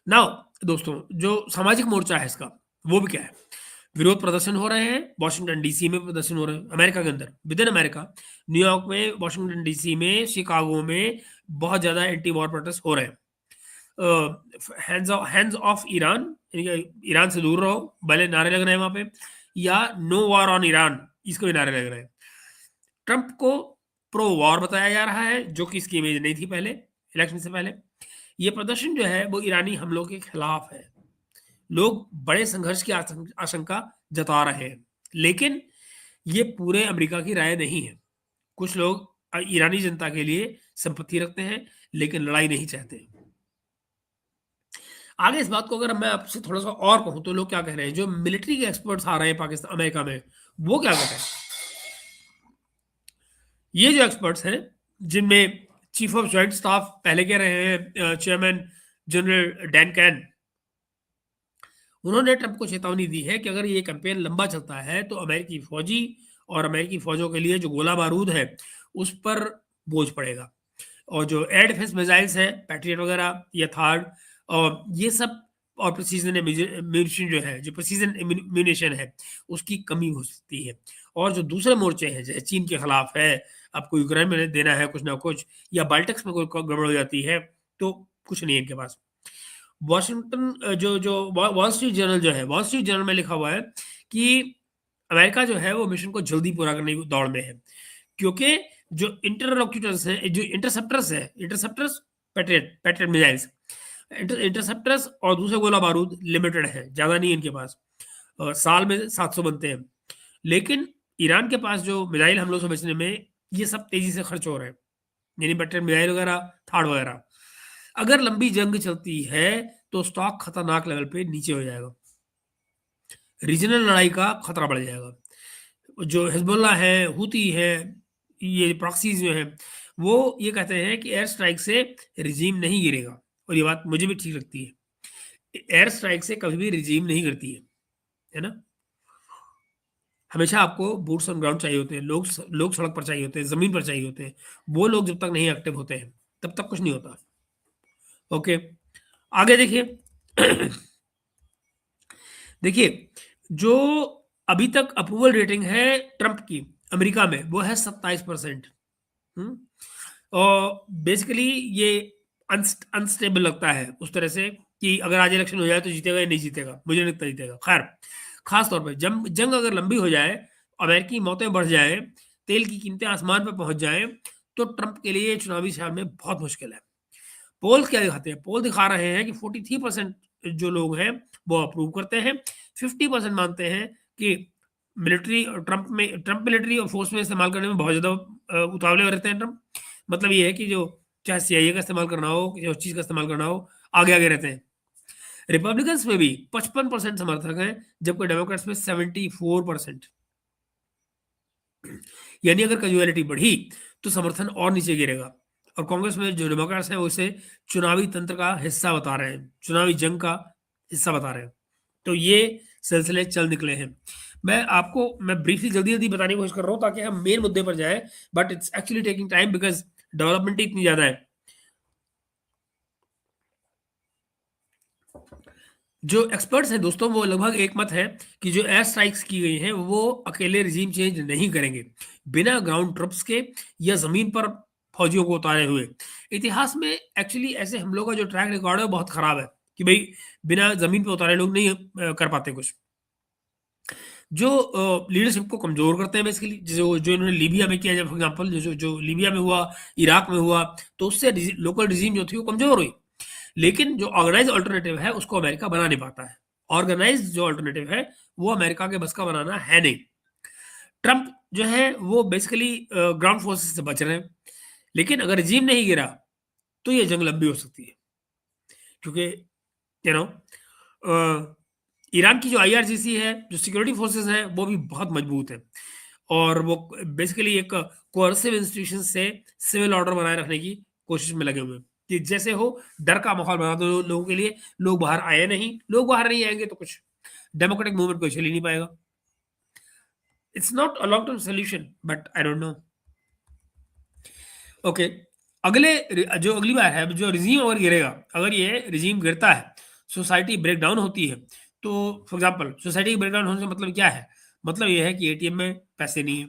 नाउ दोस्तों, जो सामाजिक मोर्चा है इसका, वो भी क्या है? विरोध प्रदर्शन हो रहे हैं, वॉशिंगटन डीसी में प्रदर्शन हो रहे हैं, अमेरिका के अंदर, विद इन अमेरिका, न्यूयॉर्क में, वॉशिंगटन डीसी में, शिकागो में बहुत ज्यादा एंटी वॉर प्रोटेस्ट हो रहे हैं। हैंड्स ऑफ ईरान, ईरान से दूर रहो, भले नारे लग रहे हैं वहां पे, या नो वॉर ऑन ईरान, इसको भी नारे लग रहे हैं। ट्रंप को प्रो वॉर बताया जा रहा है, जो कि इसकी इमेज नहीं थी पहले, इलेक्शन से पहले। ये प्रदर्शन जो है वो ईरानी हमलों के खिलाफ है। लोग बड़े संघर्ष की आशंका जता रहे हैं, लेकिन ये पूरे अमेरिका की राय नहीं है। कुछ लोग ईरानी जनता के लिए संपत्ति रखते हैं, लेकिन लड़ाई नहीं चाहते। आगे इस बात को अगर मैं आपसे थोड़ा सा और कहूं तो लोग क्या कह रहे हैं, जो मिलिट्री के एक्सपर्ट्स आ रहे हैं पाकिस्तान अमेरिका में, वो क्या कह रहे हैं। ये जो एक्सपर्ट्स हैं, जिनमें चीफ ऑफ जॉइंट स्टाफ पहले कह रहे हैं चेयरमैन जनरल डैन कैन, उन्होंने ट्रंप को चेतावनी दी है कि अगर ये कैंपेन लंबा चलता है तो अमेरिकी फौजी और अमेरिकी फौजों के लिए जो गोला बारूद है उस पर बोझ पड़ेगा। और जो एयर डिफेंस मिसाइल्स हैं, पैट्रियट वगैरह या थार्ड, और ये सब, और प्रिसीजन म्यूनिशन जो है, जो प्रिसीजन म्यूनिशन है, उसकी कमी हो सकती है। और जो दूसरे मोर्चे हैं, जैसे चीन के खिलाफ है, आपको यूक्रेन में देना है कुछ ना कुछ, या बाल्टिक्स में कोई गड़बड़ हो जाती है, तो कुछ नहीं है इनके पास। वॉशिंगटन जो जो वॉल स्ट्रीट जर्नल जो है, वॉल स्ट्रीट जर्नल में लिखा हुआ है कि अमेरिका जो है वो मिशन को जल्दी पूरा करने की दौड़ में है, क्योंकि जो इंटरलोक्यूटर्स हैं, जो interceptors, patriot patriot missiles, interceptors और दूसरे गोला बारूद लिमिटेड है, ज्यादा नहीं है इनके पास, साल में 700 बनते हैं। लेकिन ईरान के पास जो मिसाइल हमलों से बचने में ये सब तेजी से खर्च हो रहे हैं, यानी पैट्रियट मिसाइल वगैरह, थार्ड वगैरह। अगर लंबी जंग चलती है तो स्टॉक खतरनाक लेवल पे नीचे हो जाएगा, रीजनल लड़ाई का खतरा बढ़ जाएगा। जो हिजबुल्लाह है, हुती है, ये प्रॉक्सीज जो है, वो ये कहते हैं कि एयर स्ट्राइक से रिजीम नहीं गिरेगा, और ये बात मुझे भी ठीक लगती है। एयर स्ट्राइक से कभी भी रिजीम नहीं गिरती है ना। हमेशा आपको बूट्स ऑन ग्राउंड चाहिए होते हैं, लोग सड़क पर चाहिए होते हैं, जमीन पर चाहिए होते हैं। वो लोग जब तक नहीं एक्टिव होते हैं तब तक कुछ नहीं होता। ओके, आगे देखिए। देखिए, जो अभी तक अप्रूवल रेटिंग है ट्रंप की अमेरिका में, वो है 27%। और बेसिकली ये अनस्टेबल लगता है उस तरह से कि अगर आज इलेक्शन हो जाए तो जीतेगा या नहीं जीतेगा, मुझे नहीं लगता जीतेगा। खैर, खास तौर पर जंग अगर लंबी हो जाए, अमेरिकी मौतें बढ़ जाए, तेल की कीमतें आसमान पर पहुंच जाए, तो ट्रंप के लिए चुनावी साल में बहुत मुश्किल है। पोल्स क्या दिखाते हैं? पोल दिखा रहे हैं कि 43% जो लोग हैं वो अप्रूव करते हैं, 50% मानते हैं कि मिलिट्री ट्रंप मिलिट्री और फोर्स में इस्तेमाल करने में बहुत ज़्यादा उतावले रहते हैं ट्रंप। मतलब ये है कि जो चाहे सीआईए का इस्तेमाल करना हो, किसी और चीज़ का इस्तेमाल करना हो, आगे आगे रहते हैं। रिपब्लिकन्स में भी 55% समर्थक हैं, जबकि डेमोक्रेट्स में 74%। यानी अगर कैजुअलिटी बढ़ी तो समर्थन और नीचे गिरेगा। और कांग्रेस में जो डेमोक्रेट्स हैं वो इसे चुनावी तंत्र का हिस्सा बता रहे हैं, चुनावी जंग का हिस्सा बता रहे हैं। तो ये सिलसिले चल निकले हैं। मैं ब्रीफली जल्दी जल्दी बताने की कोशिश कर रहा हूँ ताकि हम मेन मुद्दे पर जाए, but it's actually taking time because development इतनी ज्यादा है। जो एक्सपर्ट्स हैं दोस्तों, वो लगभग एक मत है कि जो एयर स्ट्राइक्स की गई हैं वो अकेले रिजीम चेंज नहीं करेंगे, बिना ग्राउंड ट्रुप्स के या जमीन पर फौजियों को उतारे हुए। इतिहास में एक्चुअली ऐसे हमलों का जो ट्रैक रिकॉर्ड है वो बहुत खराब है कि भाई बिना जमीन पर उतारे लोग नहीं कर पाते कुछ। जो लीडरशिप को कमजोर करते हैं बेसिकली, जो जो इन्होंने लीबिया में किया, फॉर एग्जाम्पल जो जो लीबिया में हुआ, इराक में हुआ, तो उससे लोकल रिजीम जो थी वो कमजोर हुई। लेकिन जो ऑर्गेनाइज अल्टरनेटिव है उसको अमेरिका बना नहीं पाता है। ऑर्गेनाइज जो अल्टरनेटिव है वो अमेरिका के बस का बनाना है नहीं। ट्रंप जो है वो बेसिकली ग्राउंड फोर्सेस से बच रहे हैं, लेकिन अगर रिजीम नहीं गिरा तो ये जंग लंबी हो सकती है, क्योंकि यू नो ईरान की जो आईआरजीसी है, जो सिक्योरिटी फोर्सेस हैं, वो भी बहुत मजबूत है, और वो बेसिकली एक कोअर्सिव इंस्टीट्यूशन से सिविल ऑर्डर बनाए रखने की कोशिश में लगे हुए हैं कि जैसे हो डर का माहौल बना दो लोगों के लिए। लोग बाहर आए नहीं, लोग बाहर नहीं आएंगे तो कुछ डेमोक्रेटिक मूवमेंट कोई चल ही नहीं पाएगा। It's not a long term solution, but I don't know. Okay, जो अगली बार है, जो रिजीम अगर गिरेगा, अगर ये रिजीम गिरता है, सोसाइटी ब्रेक डाउन होती है, तो फॉर एग्जांपल सोसाइटी का ब्रेकडाउन होने से मतलब क्या है? मतलब ये है कि एटीएम में पैसे नहीं है,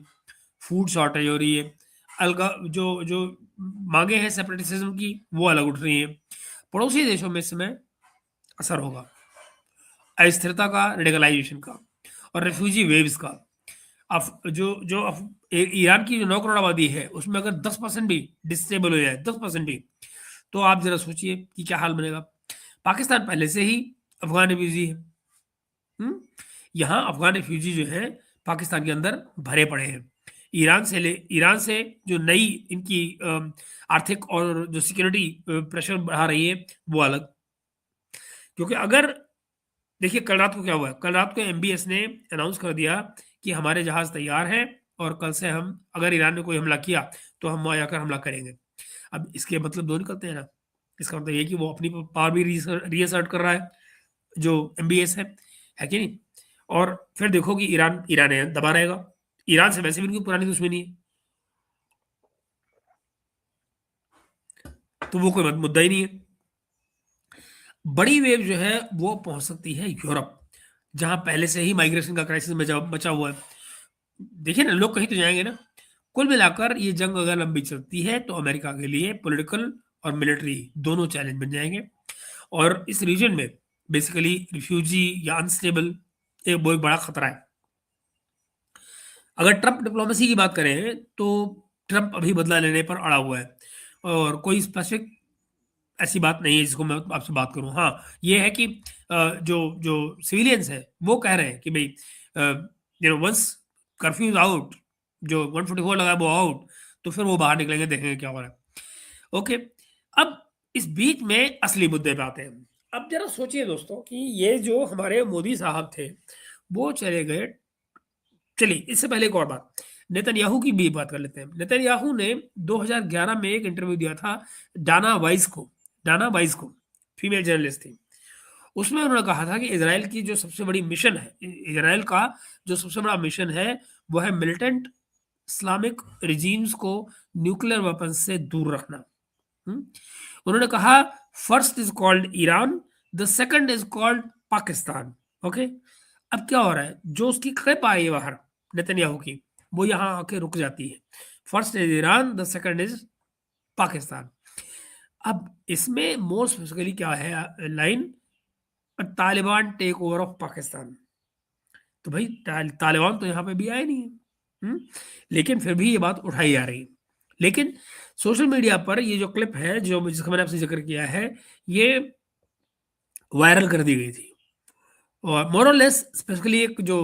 फूड शॉर्टेज हो रही है, अलगा जो जो मांगे हैं सेपरेटिज्म की वो अलग उठ रही हैं। पड़ोसी देशों में इस समय असर होगा अस्थिरता का, रेडिकलाइजेशन का और रेफ्यूजी वेव्स का। ईरान की जो 9 करोड़ आबादी है उसमें अगर 10% भी डिस्टेबल हो जाए, 10% भी, तो आप जरा सोचिए कि क्या हाल बनेगा। पाकिस्तान पहले से ही अफगान रिफ्यूजी है। यहाँ अफगान रिफ्यूजी जो है पाकिस्तान के अंदर भरे पड़े हैं। ईरान से जो नई इनकी आर्थिक और जो सिक्योरिटी प्रेशर बढ़ा रही है वो अलग। क्योंकि अगर देखिए कल रात को क्या हुआ, कल रात को एमबीएस ने अनाउंस कर दिया कि हमारे जहाज तैयार हैं और कल से हम अगर ईरान ने कोई हमला किया तो हम वहां जाकर हमला करेंगे। अब इसके मतलब दो निकलते हैं ना, इसका मतलब ये कि वो अपनी पावर भी रीअसर्ट कर रहा है जो एमबीएस है कि नहीं। और फिर देखो कि ईरान ईरान है दबा रहेगा। ईरान से वैसे भी उनकी पुरानी दुश्मनी है, तो वो कोई मुद्दा ही नहीं है। बड़ी वेव जो है वो पहुंच सकती है यूरोप, जहां पहले से ही माइग्रेशन का क्राइसिस बचा हुआ है। देखिए ना, लोग कहीं तो जाएंगे ना। कुल मिलाकर ये जंग अगर लंबी चलती है तो अमेरिका के लिए पॉलिटिकल और मिलिट्री दोनों चैलेंज बन जाएंगे। और इस रीजन में बेसिकली रिफ्यूजी या अनस्टेबल एक बहुत बड़ा खतरा है। अगर ट्रंप डिप्लोमेसी की बात करें तो ट्रंप अभी बदला लेने पर अड़ा हुआ है और कोई स्पेसिफिक ऐसी बात नहीं है जिसको मैं आपसे बात करूं। हाँ, ये है कि जो जो सिविलियंस है वो कह रहे हैं कि भाई वंस कर्फ्यू इज आउट, जो 144 लगा है वो आउट, तो फिर वो बाहर निकलेंगे, देखेंगे क्या हो रहा है। ओके, अब इस बीच में असली मुद्दे पे आते हैं। अब जरा सोचिए दोस्तों कि ये जो हमारे मोदी साहब थे वो चले गए। चलिए इससे पहले एक और बात, नेतन्याहू की भी बात कर लेते हैं। नेतन्याहू ने 2011 में एक इंटरव्यू दिया था डाना वाइस को, फीमेल जर्नलिस्ट थी। उसमें उन्होंने कहा था कि इसराइल की जो सबसे बड़ी मिशन है, इसराइल का जो सबसे बड़ा मिशन है वो है मिलिटेंट इस्लामिक रिजीम्स को न्यूक्लियर वेपन से दूर रखना। हम्म? उन्होंने कहा first is called Iran, the second is called Pakistan. Okay, अब क्या हो रहा है, जो उसकी क्लिप आई है बाहर नेतन्याहू की, वो यहां आके रुक जाती है। First is Iran, the second is Pakistan. अब इसमें मोर स्पेसिफिकली क्या है line, Taliban take over of Pakistan. तो भाई तालिबान तो यहाँ पे भी आए नहीं है। लेकिन फिर भी ये बात उठाई जा रही है। लेकिन सोशल मीडिया पर ये जो क्लिप है जो जिसका मैंने आपसे जिक्र किया है, ये वायरल कर दी गई थी और मोर और लेस स्पेसिफिकली एक जो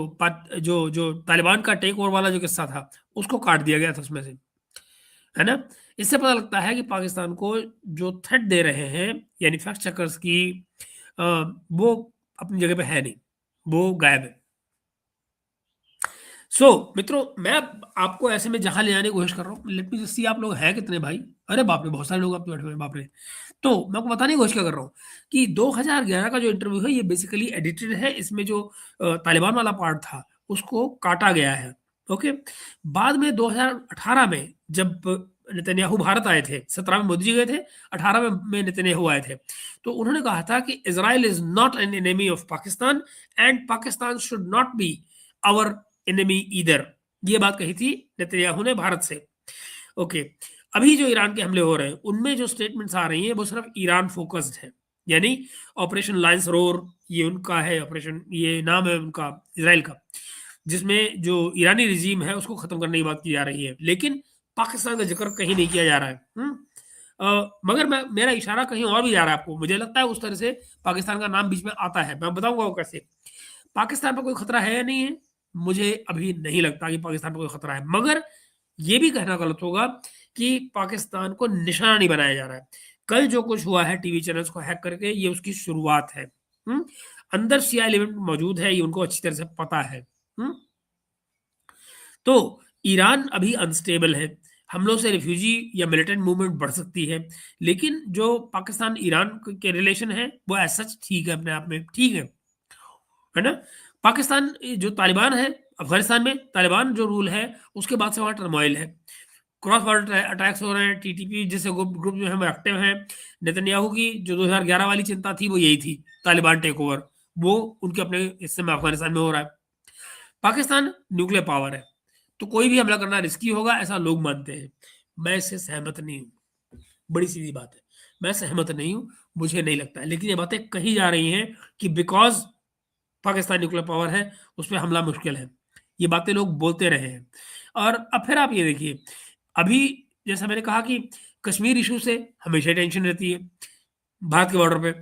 तालिबान का टेक ओवर वाला जो किस्सा था उसको काट दिया गया था उसमें से, है ना। इससे पता लगता है कि पाकिस्तान को जो थ्रेट दे रहे हैं यानी फैक्ट चेकर्स की, वो अपनी जगह पे है नहीं, वो गायब है। मित्रों, मैं आपको ऐसे में जहां ले जाने की कोशिश कर रहा हूँ, लेट मी सी आप लोग हैं कितने भाई। अरे बाप रे, बहुत सारे लोग आप तो बैठे हुए हैं, बाप रे। तो मैं आपको बताने की कोशिश क्या कर रहा हूँ कि 2011 का जो इंटरव्यू है ये बेसिकली एडिटेड है। इसमें जो तालिबान वाला पार्ट था उसको काटा गया है। ओके, बाद में 2018 में जब नेतन्याहू भारत आए थे, 17 में मोदी जी गए थे, 18 में नेतन्याहू आए थे, तो उन्होंने कहा था कि Israel is not an enemy of Pakistan and Pakistan should not be our enemy either. ये बात कही थी नेतन्याहू ने भारत से। ओके, अभी जो ईरान के हमले हो रहे हैं उनमें जो स्टेटमेंट्स आ रही हैं वो सिर्फ ईरान फोकस्ड है। यानी ऑपरेशन लायंस रोर ये उनका है, ऑपरेशन ये नाम है उनका इसराइल का, जिसमें जो ईरानी रिजीम है उसको खत्म करने की बात की जा रही है, लेकिन पाकिस्तान का जिक्र कहीं नहीं किया जा रहा है। मगर मेरा इशारा कहीं और भी जा रहा है। आपको मुझे लगता है उस तरह से पाकिस्तान का नाम बीच में आता है, मैं बताऊंगा वो कैसे। पाकिस्तान पर कोई खतरा है या नहीं है, मुझे अभी नहीं लगता कि पाकिस्तान पर कोई खतरा है, मगर ये भी कहना गलत होगा कि पाकिस्तान को निशाना नहीं बनाया जा रहा है। कल जो कुछ हुआ है टीवी चैनल्स को हैक करके, ये उसकी शुरुआत है। अंदर सिया एलिमेंट मौजूद है, ये उनको अच्छी तरह से पता है। तो ईरान अभी अनस्टेबल है, हमलों से रिफ्यूजी या मिलिटेंट मूवमेंट बढ़ सकती है, लेकिन जो पाकिस्तान ईरान के रिलेशन है वो ऐसा ठीक है, अपने आप में ठीक है ना। पाकिस्तान जो तालिबान है, अफगानिस्तान में तालिबान जो रूल है उसके बाद से वहाँ टर्मोइल है, क्रॉस बॉर्डर अटैक्स हो रहे हैं, टीटीपी जैसे ग्रुप जो है वो एक्टिव हैं। नेतन्याहू की जो 2011 वाली चिंता थी वो यही थी, तालिबान टेक ओवर, वो उनके अपने हिस्से में अफगानिस्तान में हो रहा है। पाकिस्तान न्यूक्लियर पावर है, तो कोई भी हमला करना रिस्की होगा, ऐसा लोग मानते हैं। मैं इससे सहमत नहीं हूँ, बड़ी सीधी बात है, मैं सहमत नहीं हूँ, मुझे नहीं लगता है। लेकिन ये बातें कही जा रही हैं कि बिकॉज पाकिस्तान न्यूक्लियर पावर है, उस पर हमला मुश्किल है। ये बातें लोग बोलते रहे हैं। और अब फिर आप ये देखिए, अभी जैसा मैंने कहा कि कश्मीर इशू से हमेशा टेंशन रहती है भारत के बॉर्डर पे,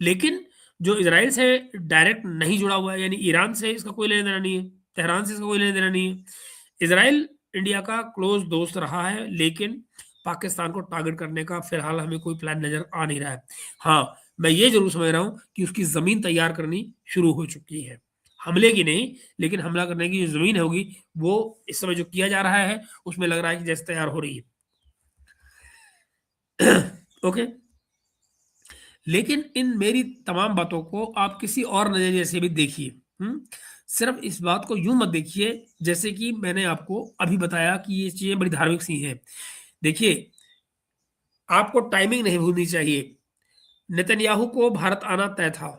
लेकिन जो इजराइल से डायरेक्ट नहीं जुड़ा हुआ है, यानी ईरान से इसका कोई लेना देना नहीं है, तेहरान से इसका कोई लेना देना नहीं है। इजराइल इंडिया का क्लोज दोस्त रहा है, लेकिन पाकिस्तान को टारगेट करने का फिलहाल हमें कोई प्लान नजर आ नहीं रहा है। हाँ, मैं ये जरूर समझ रहा हूँ कि उसकी जमीन तैयार करनी शुरू हो चुकी है, हमले की नहीं, लेकिन हमला करने की जो जमीन होगी वो इस समय जो किया जा रहा है उसमें लग रहा है कि जैसे तैयार हो रही है। ओके, लेकिन इन मेरी तमाम बातों को आप किसी और नजरिए से भी देखिए। सिर्फ इस बात को यूं मत देखिए जैसे कि मैंने आपको अभी बताया कि ये चीजें बड़ी धार्मिक सी हैं। देखिए, आपको टाइमिंग नहीं भूलनी चाहिए। नेतन्याहू को भारत आना तय था,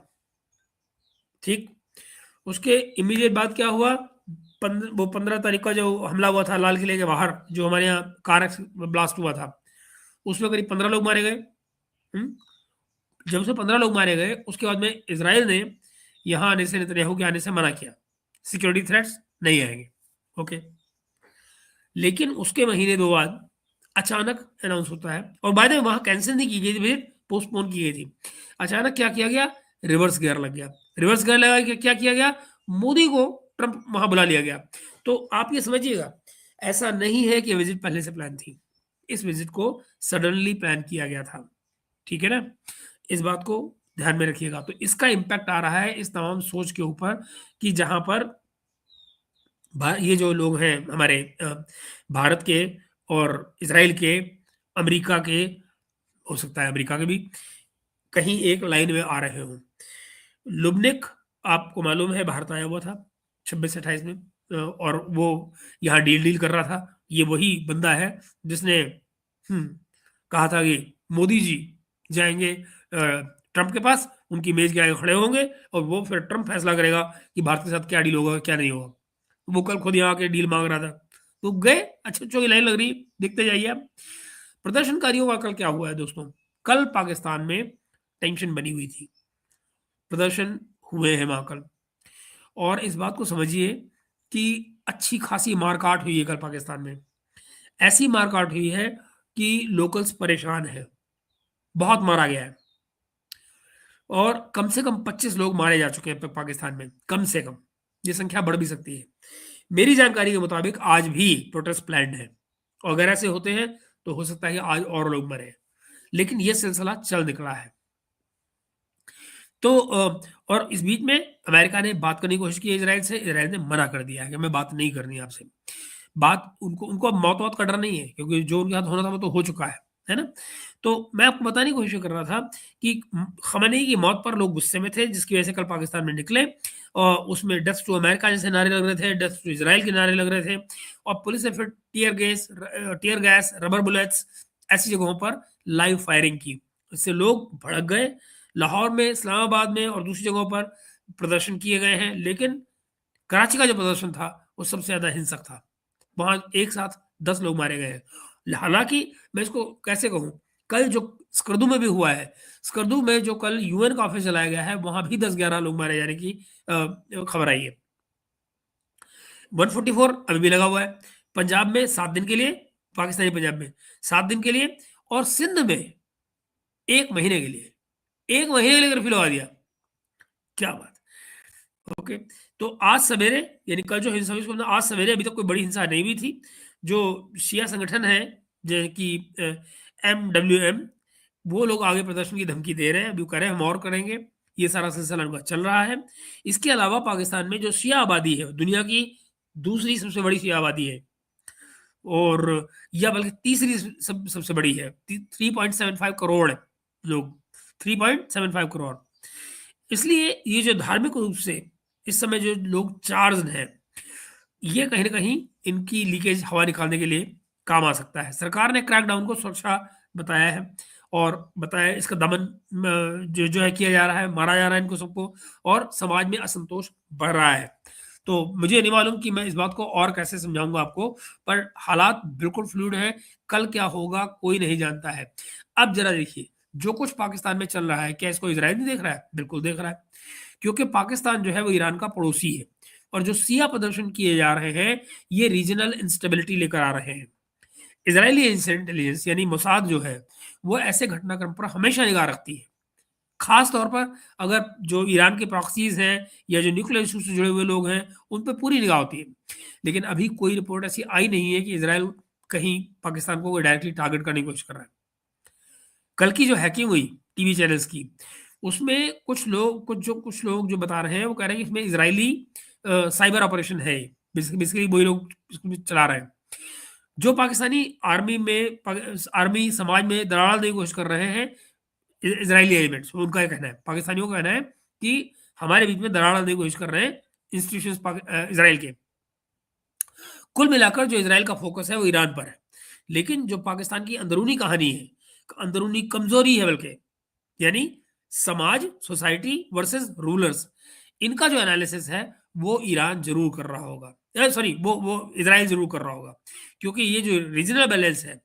ठीक। उसके इमीडिएट बाद क्या हुआ, वो 15 तारीख का जो हमला हुआ था लाल किले के बाहर, जो हमारे यहाँ कार ब्लास्ट हुआ था, उसमें करीब 15 लोग मारे गए। हम्म, जब से 15 लोग मारे गए, उसके बाद में इसराइल ने यहाँ आने से, नेतन्याहू के आने से मना किया, सिक्योरिटी थ्रेट्स नहीं आएंगे। ओके, लेकिन उसके महीने दो बाद अचानक अनाउंस होता है, और बाद में वहां कैंसिल नहीं की गई थी विजिट, पोस्टपोन की गई थी। अचानक क्या किया गया, रिवर्स गियर लग गया। रिवर्स गियर लगा के क्या किया गया, मोदी को ट्रंप वहां बुला लिया गया। तो आप ये समझिएगा, ऐसा नहीं है कि विजिट पहले से प्लान थी, इस विजिट को सडनली प्लान किया गया था, ठीक है ना। इस बात को ध्यान में रखिएगा। तो इसका इम्पैक्ट आ रहा है इस तमाम सोच के ऊपर कि जहां पर ये जो लोग हैं हमारे भारत के और इसराइल के, अमेरिका के, हो सकता है अमेरिका के भी, कहीं एक लाइन में आ रहे हों। लुबनिक आपको मालूम है भारत आया हुआ था 26 से 28 में, और वो यहाँ डील डील कर रहा था। ये वही बंदा है जिसने कहा था कि मोदी जी जाएंगे ट्रंप के पास, उनकी मेज के आगे खड़े होंगे, और वो फिर ट्रंप फैसला करेगा कि भारत के साथ क्या डील होगा क्या नहीं होगा। वो कल खुद यहाँ आके डील मांग रहा था, तो गए, अच्छे अच्छों की लाइन लग रही, देखते जाइए आप। प्रदर्शनकारियों का कल क्या हुआ है दोस्तों, कल पाकिस्तान में टेंशन बनी हुई थी, प्रदर्शन हुए हैं वहां कल, और इस बात को समझिए कि अच्छी खासी मारकाट हुई है कल पाकिस्तान में। ऐसी मारकाट हुई है कि लोकल्स परेशान है, बहुत मारा गया है, और कम से कम 25 लोग मारे जा चुके हैं पाकिस्तान में, कम से कम। ये संख्या बढ़ भी सकती है। मेरी जानकारी के मुताबिक आज भी प्रोटेस्ट प्लान्ड है, और अगर ऐसे होते हैं तो हो सकता है कि आज और लोग मरे, लेकिन ये सिलसिला चल निकला है। तो और इस बीच में अमेरिका ने बात करने की कोशिश की इसराइल से, इसराइल ने मना कर दिया है कि मैं बात नहीं करनी आपसे। बात उनको उनको अब मौत वौत का डर नहीं है, क्योंकि जो उनके साथ होना था वो तो हो चुका है ना। तो मैं आपको बताने की कोशिश कर रहा था कि खamenei की मौत पर लोग गुस्से में थे, जिसकी वजह से कल पाकिस्तान में निकले, और उसमें डेथ टू अमेरिका जैसे नारे लग रहे थे, डेथ टू इसराइल के नारे लग रहे थे, और पुलिस ने फिर टीयर गैस, रबर बुलेट्स ऐसी जगहों पर लाइव फायरिंग की। इससे लोग भड़क गए। लाहौर में, इस्लामाबाद में और दूसरी जगहों पर प्रदर्शन किए गए हैं, लेकिन कराची का जो प्रदर्शन था वो सबसे ज्यादा हिंसक था। वहां एक साथ 10 लोग मारे गए हैं। हालांकि मैं इसको कैसे कहूं, कल जो स्कर्दू में भी हुआ है, स्कर्दू में जो कल यूएन का ऑफिस जलाया गया है, वहां भी 10-11 लोग मारे जाने की खबर आई है। 144 अभी भी लगा हुआ है पंजाब में 7 दिन के लिए, पाकिस्तानी पंजाब में 7 दिन के लिए, और सिंध में 1 महीने के लिए, 1 महीने के लिए कर्फ्यू लगा दिया। क्या बात। ओके, तो आज सवेरे, यानी कल जो हिंसा हुई, आज सवेरे अभी तक कोई बड़ी हिंसा नहीं हुई थी। जो शिया संगठन है, जो कि MWM, वो लोग आगे प्रदर्शन की धमकी दे रहे हैं, अभी वो कह रहे हैं हम और करेंगे। ये सारा सिलसिला उनका चल रहा है। इसके अलावा पाकिस्तान में जो शिया आबादी है, दुनिया की दूसरी सबसे बड़ी शिया आबादी है, और या बल्कि तीसरी सबसे बड़ी है, 3.75 करोड़ लोग, 3.75 करोड़। इसलिए ये जो धार्मिक रूप से इस समय जो लोग चार्ज हैं, ये कहीं ना कहीं इनकी लीकेज हवा निकालने के लिए काम आ सकता है। सरकार ने क्रैकडाउन को सुरक्षा बताया है, और बताया इसका दमन जो जो है किया जा रहा है, मारा जा रहा है इनको सबको, और समाज में असंतोष बढ़ रहा है। तो मुझे नहीं मालूम कि मैं इस बात को और कैसे समझाऊंगा आपको, पर हालात बिल्कुल फ्लूइड है। कल क्या होगा कोई नहीं जानता है। अब जरा देखिए, जो कुछ पाकिस्तान में चल रहा है, क्या इसको इजराइल नहीं देख रहा है? बिल्कुल देख रहा है, क्योंकि पाकिस्तान जो है वो ईरान का पड़ोसी है। और जो सिया प्रदर्शन किए जा रहे हैं, ये रीजनल इंस्टेबिलिटी लेकर आ रहे हैं। इजरायली इंटेलिजेंस यानी मोसाद जो है, वो ऐसे घटनाक्रम पर हमेशा निगाह रखती है, खास तौर पर अगर जो ईरान के प्रॉक्सीज हैं या जो न्यूक्लियर इशू से जुड़े हुए लोग हैं, उन पर पूरी निगाह होती है। लेकिन अभी कोई रिपोर्ट ऐसी आई नहीं है कि इसराइल कहीं पाकिस्तान को डायरेक्टली टारगेट करने की कोशिश कर रहा है। कल की जो हैकिंग हुई टीवी चैनल्स की, उसमें कुछ लोग जो बता रहे हैं, वो कह रहे हैं कि इसमें इजरायली साइबर ऑपरेशन है। बेसिकली वही लोग इसको चला रहे हैं। जो पाकिस्तानी आर्मी समाज में दरार डालने की कोशिश कर रहे हैं, इजरायली एलिमेंट्स, उनका ये कहना है, पाकिस्तानियों का कहना है कि हमारे बीच में दरार डालने की कोशिश कर रहे हैं इंस्टीट्यूशन इसराइल के। कुल मिलाकर जो इसराइल का फोकस है वो ईरान पर है। लेकिन जो पाकिस्तान की अंदरूनी कहानी है, अंदरूनी कमजोरी है बल्कि, यानी समाज, सोसाइटी वर्सेस रूलर्स, इनका जो एनालिसिस है वो ईरान जरूर कर रहा होगा, सॉरी वो इसराइल जरूर कर रहा होगा। क्योंकि ये जो रीजनल बैलेंस है,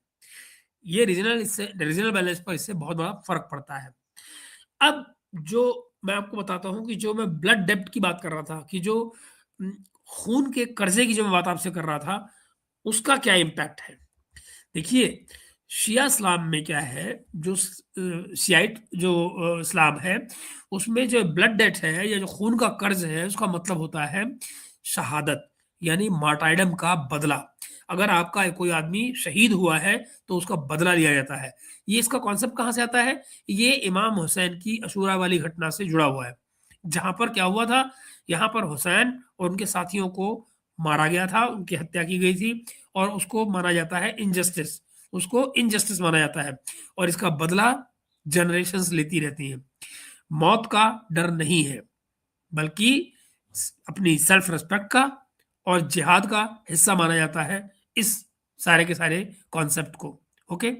ये रीजनल बैलेंस पर इससे बहुत बड़ा फर्क पड़ता है। अब जो मैं आपको बताता हूं कि जो मैं ब्लड डेब्ट की बात कर रहा था, कि जो उम, खून के कर्जे की जो मैं बात आपसे कर रहा था, उसका क्या इम्पैक्ट है। देखिए, शिया इस्लाम में क्या है, जो शियाइट जो इस्लाम है, उसमें जो ब्लड डेट है या जो खून का कर्ज है, उसका मतलब होता है शहादत, यानी मार्टाइडम का बदला। अगर आपका कोई आदमी शहीद हुआ है तो उसका बदला लिया जाता है। ये इसका कॉन्सेप्ट कहाँ से आता है? ये इमाम हुसैन की अशूरा वाली घटना से जुड़ा हुआ है, जहां पर क्या हुआ था, यहाँ पर हुसैन और उनके साथियों को मारा गया था, उनकी हत्या की गई थी, और उसको माना जाता है इनजस्टिस, उसको इनजस्टिस माना जाता है। और इसका बदला जनरेशंस लेती रहती हैं। मौत का डर नहीं है, बल्कि अपनी सेल्फ रिस्पेक्ट का और जिहाद का हिस्सा माना जाता है इस सारे के सारे कॉन्सेप्ट को। ओके,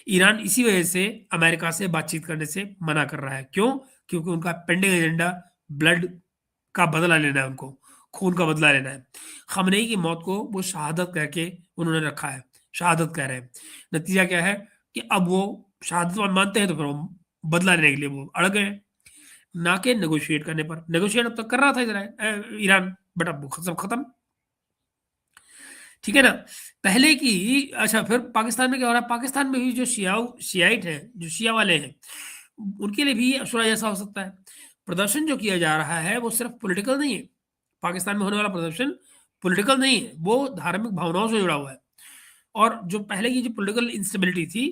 ईरान इसी वजह से अमेरिका से बातचीत करने से मना कर रहा है। क्यों? क्योंकि उनका पेंडिंग एजेंडा ब्लड का बदला लेना है, उनको खून का बदला लेना है। खमनेई की मौत को वो शहादत कह के उन्होंने रखा है, शहादत कह रहे हैं। नतीजा क्या है कि अब वो शहादत मानते हैं तो फिर वो बदला लेने के लिए वो अड़ गए हैं, ना कि नेगोशिएट करने पर। नेगोशिएट अब तक कर रहा था ईरान, बट अब वो सब खत्म। ठीक है ना? पहले की, अच्छा, फिर पाकिस्तान में क्या हो रहा है? पाकिस्तान में भी जो शियाइट है, जो शिया वाले हैं, उनके लिए भी अशुरा जैसा हो सकता है। प्रदर्शन जो किया जा रहा है वो सिर्फ पॉलिटिकल नहीं है। पाकिस्तान में होने वाला प्रदर्शन पॉलिटिकल नहीं है, वो धार्मिक भावनाओं से जुड़ा हुआ है। और जो पहले की जो पॉलिटिकल इंस्टेबिलिटी थी,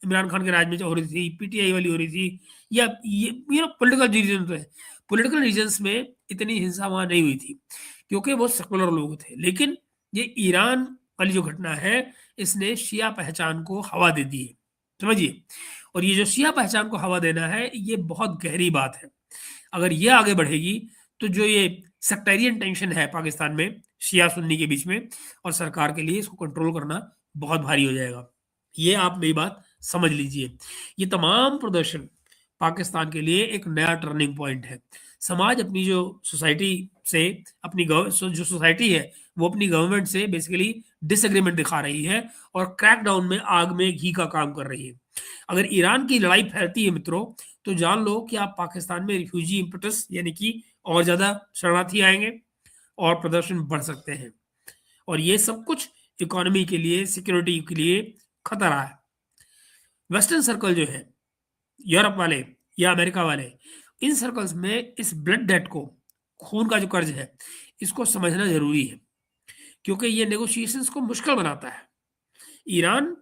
इमरान खान के राज में जो हो रही थी, पीटीआई वाली हो रही थी, या ये पॉलिटिकल रीजन तो है, पॉलिटिकल रीजन्स में इतनी हिंसा वहां नहीं हुई थी, क्योंकि वो सेकुलर लोग थे। लेकिन ये ईरान वाली जो घटना है, इसने शिया पहचान को हवा दे दी है, समझिए। और ये जो शिया पहचान को हवा देना है, ये बहुत गहरी बात है। अगर ये आगे बढ़ेगी तो जो ये सेक्टेरियन टेंशन है पाकिस्तान में शिया सुन्नी के बीच में, और सरकार के लिए इसको कंट्रोल करना बहुत भारी हो जाएगा। ये आप मेरी बात समझ लीजिए। ये तमाम प्रदर्शन पाकिस्तान के लिए एक नया टर्निंग पॉइंट है। समाज अपनी जो सोसाइटी से, जो सोसाइटी है, वो अपनी गवर्नमेंट से बेसिकली डिसएग्रीमेंट दिखा रही है, और क्रैकडाउन में आग में घी का काम कर रही है। अगर ईरान की लड़ाई फैलती है मित्रों, तो जान लो कि आप पाकिस्तान में रिफ्यूजी इम्पटस, यानी कि और ज्यादा शरणार्थी आएंगे और प्रदर्शन बढ़ सकते हैं। और ये सब कुछ इकोनॉमी के लिए, सिक्योरिटी के लिए खतरा है। वेस्टर्न सर्कल जो है, यूरोप वाले या अमेरिका वाले, इन सर्कल्स में इस ब्लड डेट को, खून का जो कर्ज है, इसको समझना जरूरी है, क्योंकि ये नेगोशिएशंस को मुश्किल बनाता है। ईरान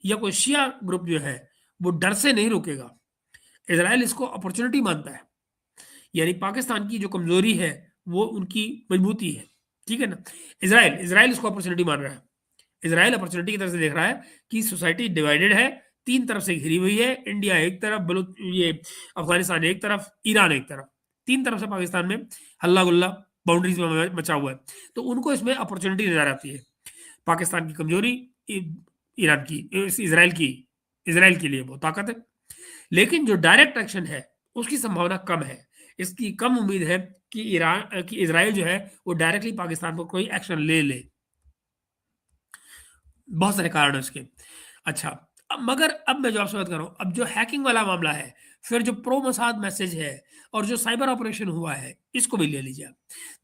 या कोई शिया ग्रुप जो है, वो डर से नहीं रुकेगा। इसराइल इसको अपॉर्चुनिटी मानता है, यानी पाकिस्तान की जो कमजोरी है वो उनकी मजबूती है। ठीक है ना? इसराइल इसराइल इसको अपॉर्चुनिटी मान रहा है। इसराइल अपॉर्चुनिटी की तरफ से देख रहा है कि सोसाइटी डिवाइडेड है, तीन तरफ से घिरी हुई है, इंडिया एक तरफ, ये अफगानिस्तान एक तरफ, ईरान एक तरफ, तीन तरफ से पाकिस्तान में हल्ला गुल्ला बाउंड्रीज में मचा हुआ है। तो उनको इसमें अपॉर्चुनिटी नजर आती है। पाकिस्तान की कमजोरी, ईरान की, इसराइल की, इसराइल के लिए वो ताकत है। लेकिन जो डायरेक्ट एक्शन है उसकी संभावना कम है। इसकी कम उम्मीद है कि इजराइल जो है वो डायरेक्टली पाकिस्तान पर कोई एक्शन ले ले। बहुत सारे कारण है उसके। अच्छा, मगर अब मैं जो आपसे बात कर रहा हूँ, अब जो हैकिंग वाला मामला है, फिर जो प्रो मोसाद मैसेज है और जो साइबर ऑपरेशन हुआ है, इसको भी ले लीजिए आप।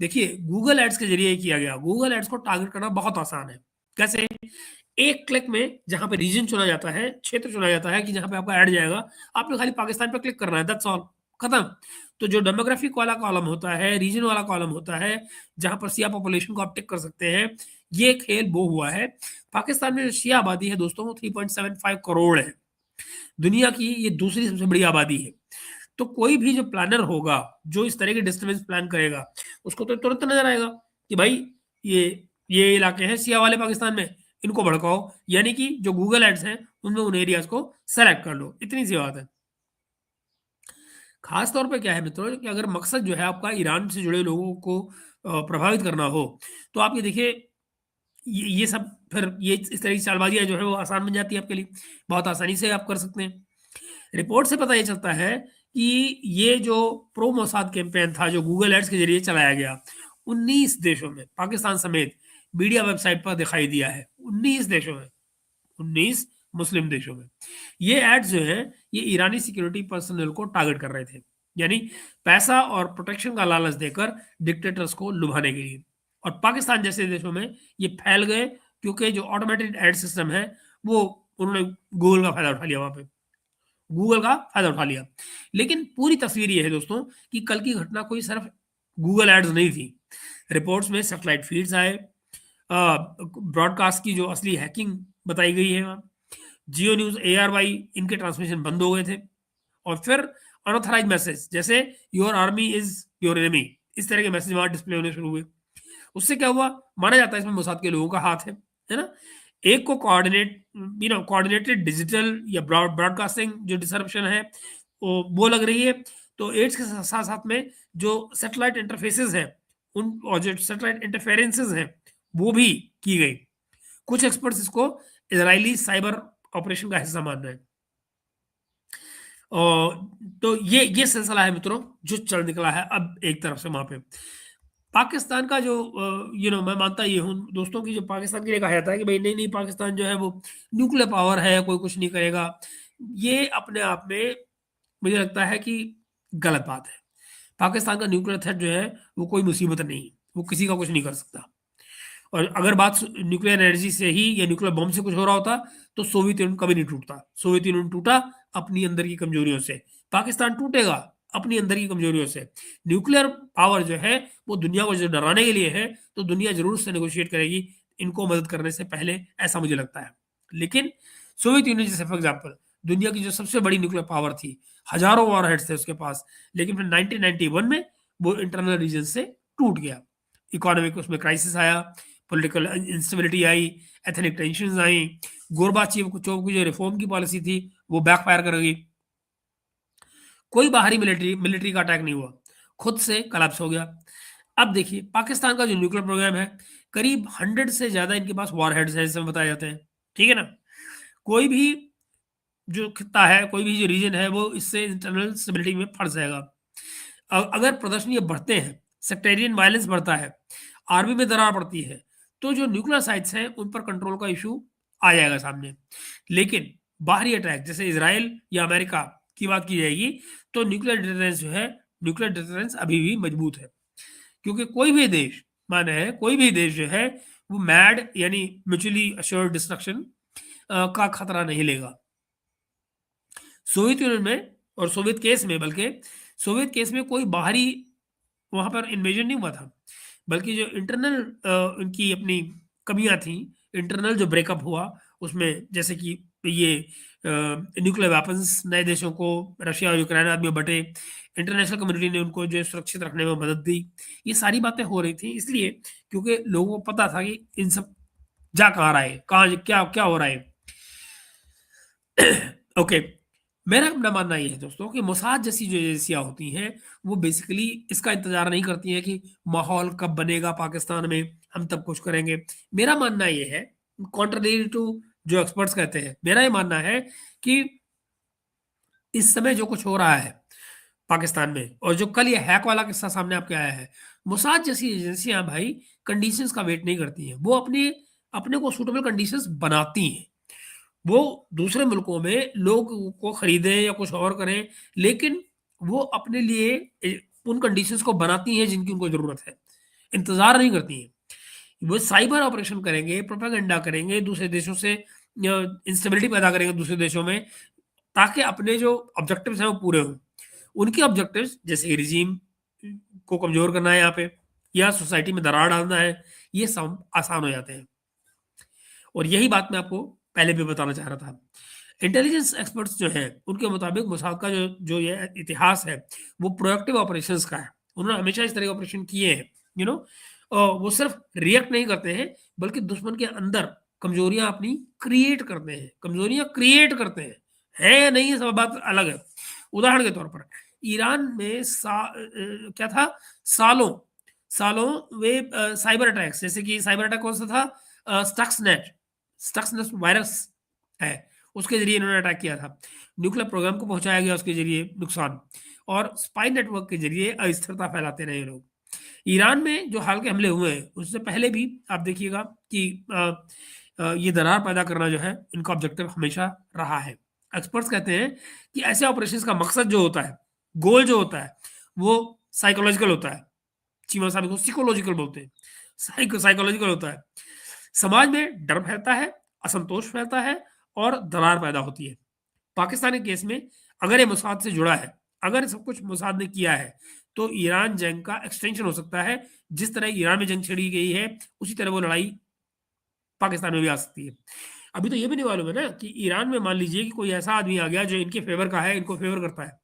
देखिए, गूगल एड्स के जरिए किया गया। गूगल एड्स को टारगेट करना बहुत आसान है। कैसे? एक क्लिक में जहां पे रीजन चुना जाता है, क्षेत्र चुना जाता है कि जहां पे आपका ऐड जाएगा, आपने खाली पाकिस्तान पे क्लिक करना है, दैट्स ऑल, खत्म। तो जो डेमोग्राफिक वाला कॉलम होता है, रीजन वाला कॉलम होता है, जहां पर शिया पॉपुलेशन को आप टिक कर सकते हैं, ये खेल वो हुआ है। पाकिस्तान में जो शिया आबादी है दोस्तों, वो 3.75 करोड़ है। दुनिया की ये दूसरी सबसे बड़ी आबादी है। तो कोई भी जो प्लानर होगा, जो इस तरह के डिस्टर्बेंस प्लान करेगा, उसको तो तुरंत नजर आएगा कि भाई ये ये इलाके हैं शिया वाले पाकिस्तान में, इनको भड़काओ। यानी कि जो गूगल एड्स हैं उनमें उन एरियाज को सेलेक्ट कर लो, इतनी सी बात है। खास तौर पे क्या है मित्रों कि अगर मकसद जो है आपका ईरान से जुड़े लोगों को प्रभावित करना हो, तो आप ये देखिए, ये सब फिर ये इस तरह की चालबाजियां जो है वो आसान बन जाती है आपके लिए। बहुत आसानी से आप कर सकते हैं। रिपोर्ट से पता ये चलता है कि ये जो प्रो मोसाद कैंपेन था जो गूगल एड्स के जरिए चलाया गया, 19 देशों में, पाकिस्तान समेत, मीडिया वेबसाइट पर दिखाई दिया है। 19 देशों में, 19 मुस्लिम देशों में। ये एड्स जो है ये ईरानी सिक्योरिटी पर्सनल को टारगेट कर रहे थे, यानी पैसा और प्रोटेक्शन का लालच देकर डिक्टेटर्स को लुभाने के लिए। और पाकिस्तान जैसे देशों में ये फैल गए क्योंकि जो ऑटोमेटेड एड सिस्टम है वो उन्होंने गूगल का फायदा उठा लिया, वहां पे गूगल का फायदा उठा लिया। लेकिन पूरी तस्वीर ये है दोस्तों कि कल की घटना कोई सिर्फ गूगल एड्स नहीं थी। रिपोर्ट्स में सैटेलाइट फीड्स आए, ब्रॉडकास्ट की जो असली हैकिंग बताई गई है, जियो न्यूज, ARY, इनके ट्रांसमिशन बंद हो गए थे। और फिर अनऑथराइज मैसेज जैसे your army is your enemy, इस तरह के मैसेज वहां डिस्प्ले होने शुरू हुए। उससे क्या हुआ? माना जाता है इसमें मोसाद के लोगों का हाथ है ना। एक को कोऑर्डिनेटेड डिजिटल या ब्रॉडकास्टिंग जो डिसरप्शन है वो लग रही है। तो एड्स के साथ साथ में जो सैटेलाइट इंटरफेसेस हैं उन और जो सैटेलाइट इंटरफेरेंसेस हैं वो भी की गई। कुछ एक्सपर्ट्स इसको इजरायली साइबर ऑपरेशन का हिस्सा मान रहे हैं। और तो ये सिलसिला है मित्रों जो चल निकला है अब एक तरफ से वहां पे। पाकिस्तान का जो मैं मानता ये हूँ दोस्तों की, जो पाकिस्तान के लिए कहा जाता है कि भाई नहीं नहीं पाकिस्तान जो है वो न्यूक्लियर पावर है, कोई कुछ नहीं करेगा, ये अपने आप में मुझे लगता है कि गलत बात है। पाकिस्तान का न्यूक्लियर थ्रेट जो है वो कोई मुसीबत नहीं, वो किसी का कुछ नहीं कर सकता। और अगर बात न्यूक्लियर एनर्जी से ही या न्यूक्लियर बम से कुछ हो रहा होता तो सोवियत यूनियन कभी नहीं टूटता। सोवियत यूनियन टूटा अपनी अंदर की कमजोरियों से, पाकिस्तान टूटेगा अपनी अंदर की कमजोरियों से। न्यूक्लियर पावर जो है वो दुनिया को जो डराने के लिए है, तो दुनिया जरूर से नेगोशिएट करेगी इनको मदद करने से पहले, ऐसा मुझे लगता है। लेकिन सोवियत यूनियन जैसे फॉर एग्जाम्पल दुनिया की जो सबसे बड़ी न्यूक्लियर पावर थी, हजारों वॉरहेड्स थे उसके पास, लेकिन फिर 1991 में वो इंटरनल रीजन से टूट गया। इकोनॉमिक उसमें क्राइसिस आया, पॉलिटिकल इंस्टेबिलिटी आई, एथनिक टेंशन आई, गोरबाचीव की जो रिफॉर्म की पॉलिसी थी वो बैकफायर कर गई। कोई बाहरी मिलिट्री मिलिट्री का अटैक नहीं हुआ, खुद से कलेप्स हो गया। अब देखिए पाकिस्तान का जो न्यूक्लियर प्रोग्राम है, करीब 100 से ज्यादा इनके पास वॉरहेड्स है, जैसे बताए जाते हैं, ठीक है ना। कोई भी जो खिता है, कोई भी जो रीजन है, वो इससे इंटरनल स्टेबिलिटी में फंस जाएगा। अगर प्रदर्शन ये बढ़ते हैं, सेक्टेरियन वायलेंस बढ़ता है, आर्मी में दरार पड़ती है, तो जो न्यूक्लियर साइट्स हैं उन पर कंट्रोल का इशू आ जाएगा सामने। लेकिन बाहरी अटैक जैसे इसराइल या अमेरिका की बात की जाएगी, तो न्यूक्लियर डिटरेंस जो है, न्यूक्लियर डिटरेंस अभी भी मजबूत है। क्योंकि कोई भी देश, माने है कोई भी देश जो है वो मैड यानी म्यूचुअली अश्योर्ड डिस्ट्रक्शन का खतरा नहीं लेगा। सोवियत यूनियन में और सोवियत केस में, बल्कि सोवियत केस में कोई बाहरी वहां पर इन्वेजन नहीं हुआ था, बल्कि जो इंटरनल उनकी अपनी कमियां थी, इंटरनल जो ब्रेकअप हुआ उसमें, जैसे कि ये न्यूक्लियर वेपन्स नए देशों को, रशिया और यूक्रेन आदमी बटे, इंटरनेशनल कम्युनिटी ने उनको जो सुरक्षित रखने में मदद दी, ये सारी बातें हो रही थी इसलिए क्योंकि लोगों को पता था कि इन सब जा कहाँ रहा है, कहाँ क्या क्या हो रहा है। ओके, मेरा अपना मानना ये है दोस्तों कि मोसाद जैसी जो एजेंसियां होती हैं वो बेसिकली इसका इंतजार नहीं करती हैं कि माहौल कब बनेगा पाकिस्तान में, हम तब कुछ करेंगे। मेरा मानना ये है, कॉन्ट्ररी टू जो एक्सपर्ट्स कहते हैं, मेरा ये मानना है कि इस समय जो कुछ हो रहा है पाकिस्तान में, और जो कल ये हैक वाला किस्सा सामने आपके आया है, मोसाद जैसी एजेंसियां भाई कंडीशंस का वेट नहीं करती हैं, वो अपने अपने को सूटेबल कंडीशंस बनाती हैं। वो दूसरे मुल्कों में लोग को खरीदें या कुछ और करें, लेकिन वो अपने लिए उन कंडीशंस को बनाती हैं जिनकी उनको जरूरत है, इंतजार नहीं करती हैं। वो साइबर ऑपरेशन करेंगे, प्रोपेगेंडा करेंगे, दूसरे देशों से इंस्टेबिलिटी पैदा करेंगे दूसरे देशों में, ताकि अपने जो ऑब्जेक्टिव्स हैं वो पूरे हों। उनके ऑब्जेक्टिव्स जैसे रिजीम को कमजोर करना है यहाँ पे, या सोसाइटी में दरार डालना है, ये सब आसान हो जाते हैं। और यही बात मैं आपको पहले भी बताना चाह रहा था। इंटेलिजेंस एक्सपर्ट्स जो हैं उनके मुताबिक मोसाद का जो जो ये इतिहास है वो प्रोएक्टिव ऑपरेशंस का है। उन्होंने हमेशा इस तरह के ऑपरेशन किए हैं, यू नो। वो सिर्फ रिएक्ट नहीं करते हैं, बल्कि दुश्मन के अंदर कमजोरियां अपनी क्रिएट करते हैं, कमजोरियां क्रिएट करते हैं। है या नहीं, ये सब बात अलग है। उदाहरण के तौर पर ईरान में क्या था, सालों सालों वे साइबर अटैक्स, जैसे कि साइबर अटैक कौन सा था, स्टक्सनेट वायरस है, उसके जरिए इन्होंने अटैक किया था। न्यूक्लियर प्रोग्राम को पहुंचाया गया उसके जरिए नुकसान, और स्पाई नेटवर्क के जरिए अस्थिरता फैलाते रहे लोग। ईरान में जो हाल के हमले हुए हैं उससे पहले भी आप देखिएगा कि ये दरार पैदा करना जो है इनका ऑब्जेक्टिव हमेशा रहा है। एक्सपर्ट्स कहते हैं कि ऐसे ऑपरेशंस का मकसद जो होता है, गोल जो होता है, वो साइकोलॉजिकल होता है। चीमा साहब को साइकोलॉजिकल बोलते हैं, साइकोलॉजिकल होता है। समाज में डर फैलता है, असंतोष फैलता है, और दरार पैदा होती है। पाकिस्तान के केस में अगर ये मोसाद से जुड़ा है, अगर सब कुछ मोसाद ने किया है, तो ईरान जंग का एक्सटेंशन हो सकता है। जिस तरह ईरान में जंग छिड़ी गई है, उसी तरह वो लड़ाई पाकिस्तान में भी आ सकती है। अभी तो ये भी नहीं मालूम है ना कि ईरान में मान लीजिए कि कोई ऐसा आदमी आ गया जो इनके फेवर का है, इनको फेवर करता है,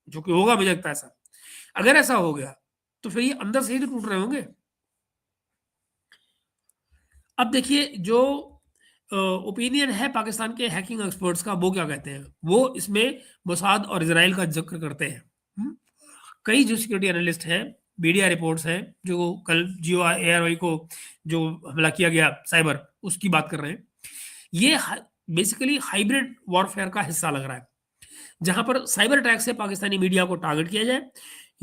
जो कि होगा मुझे लगता है ऐसा। अगर ऐसा हो गया तो फिर ये अंदर से ही तो टूट रहे होंगे। अब देखिए जो ओपिनियन है पाकिस्तान के हैकिंग एक्सपर्ट्स का, वो क्या कहते हैं, वो इसमें मोसाद और इसराइल का जिक्र करते हैं। कई जो सिक्योरिटी एनालिस्ट हैं, मीडिया रिपोर्ट्स हैं, जो कल जियो एयरवाई को जो हमला किया गया साइबर, उसकी बात कर रहे हैं। ये बेसिकली हाइब्रिड वॉरफेयर का हिस्सा लग रहा है, जहां पर साइबर अटैक से पाकिस्तानी मीडिया को टारगेट किया जाए,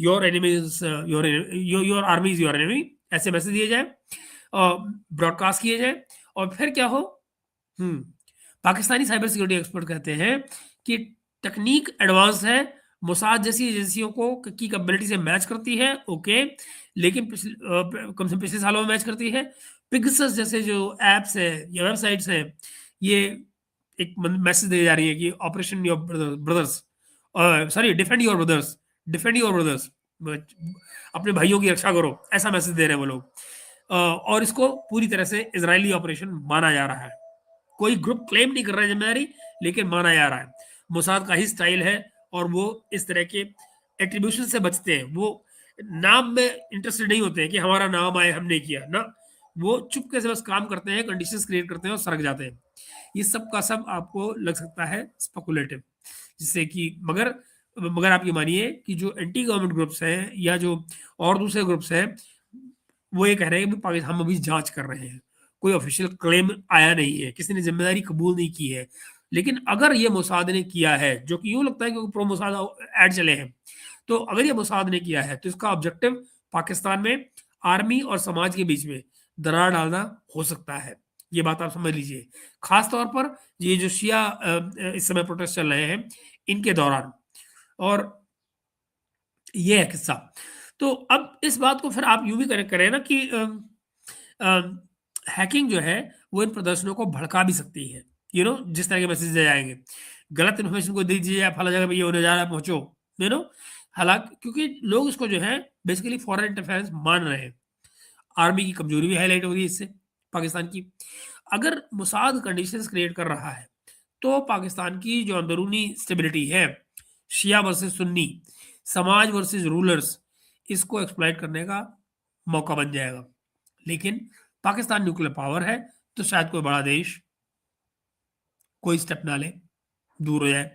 your enemies your army is your enemy, ऐसे मैसेज दिए जाए, ब्रॉडकास्ट किए जाए, और फिर क्या हो। हम्म पाकिस्तानी साइबर सिक्योरिटी एक्सपर्ट कहते हैं कि टेक्निक एडवांस है, मोसाद जैसी एजेंसियों को की कैपेबिलिटी से मैच करती है, ओके, लेकिन कम से कम पिछले सालों में मैच करती है। पिगसस जैसे जो एप्स है या वेबसाइट्स हैं, ये एक मैसेज दे जा रही है कि operation your brothers, sorry defend your brothers, defend your brothers, अपने भाइयों की रक्षा करो, ऐसा मैसेज दे रहे हैं वो लोग। और इसको पूरी तरह से इजरायली ऑपरेशन माना जा रहा है। कोई ग्रुप क्लेम नहीं कर रहा है जिम्मेदारी, लेकिन माना जा रहा है मोसाद का ही स्टाइल है, और वो इस तरह के एट्रीब्यूशन से बचते हैं। वो नाम में इंटरेस्टेड नहीं होते हैं कि हमारा नाम आए, हमने किया ना। वो चुपके से बस काम करते हैं, कंडीशंस क्रिएट करते हैं और सरक जाते हैं। ये सब का सब आपको लग सकता है स्पेकुलेटिव, जिससे कि मगर मगर आप ये मानिए कि जो एंटी गवर्नमेंट ग्रुप्स हैं या जो और दूसरे ग्रुप्स हैं, वो ये कह रहे हैं कि पाकिस्तान हम अभी जांच कर रहे हैं, कोई ऑफिशियल क्लेम आया नहीं है, किसी ने जिम्मेदारी कबूल नहीं की है। लेकिन अगर ये मोसाद ने किया है, जो कि यूं लगता है कि प्रो मोसाद ऐड चले हैं, तो अगर ये मोसाद ने किया है तो इसका ऑब्जेक्टिव पाकिस्तान में आर्मी और समाज के बीच में दरार डालना हो सकता है। ये बात आप समझ लीजिए, खास तौर पर ये जो शिया इस समय प्रोटेस्ट चल रहे हैं इनके दौरान। और ये है किस्सा। तो अब इस बात को फिर आप यूं भी करें करें ना कि हैकिंग जो है वो इन प्रदर्शनों को भड़का भी सकती है। जिस तरह के मैसेज जाएंगे, गलत इन्फॉर्मेशन को दे दीजिए, आप फला जगह पे ये होने जा रहा है, पहुंचो। हालांकि क्योंकि लोग इसको जो है बेसिकली फॉरेन इंटरफेरेंस मान रहे हैं। आर्मी की कमजोरी भी हाईलाइट हो रही है इससे, पाकिस्तान की। अगर मुसाद कंडीशंस क्रिएट कर रहा है, तो पाकिस्तान की जो अंदरूनी स्टेबिलिटी है, शिया वर्सेस सुन्नी, समाज वर्सेस रूलर्स, इसको एक्सप्लॉइट करने का मौका बन जाएगा। लेकिन पाकिस्तान न्यूक्लियर पावर है, तो शायद कोई बड़ा देश कोई स्टेप ना ले, दूर हो जाए।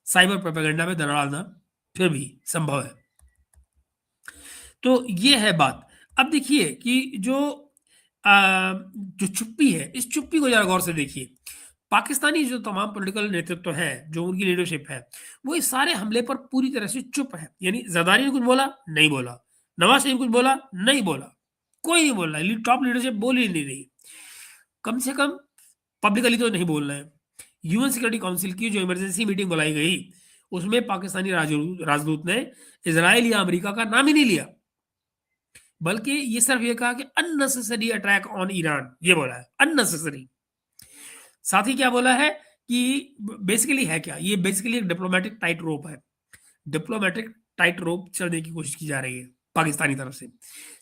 साइबर प्रोपेगेंडा में दरार डालना फिर भी संभव है। तो ये है बात। अब देखिए कि जो चुप्पी है, इस चुप्पी को जरा गौर से देखिए। पाकिस्तानी जो तमाम पॉलिटिकल नेतृत्व है, जो उनकी लीडरशिप है, वो इस सारे हमले पर पूरी तरह से चुप है। यानी ज़रदारी ने कुछ बोला, नहीं बोला। नवाज़ शरीफ ने कुछ बोला, नहीं बोला। कोई नहीं बोल रहा है, टॉप लीडरशिप बोल ही नहीं रही। कम से कम पब्लिकली तो नहीं बोल रहे हैं। यूएन सिक्योरिटी काउंसिल की जो इमरजेंसी मीटिंग बुलाई गई, उसमें पाकिस्तानी राजदूत ने इज़राइल या अमेरिका का नाम ही नहीं लिया, बल्कि ये सिर्फ ये कहा कि अननेसेसरी अटैक ऑन ईरान, ये बोला है, अननेसेसरी। साथ ही क्या बोला है कि बेसिकली है क्या, ये बेसिकली एक डिप्लोमेटिक टाइट रोप है। डिप्लोमेटिक टाइट रोप चलने की कोशिश की जा रही है पाकिस्तानी तरफ से।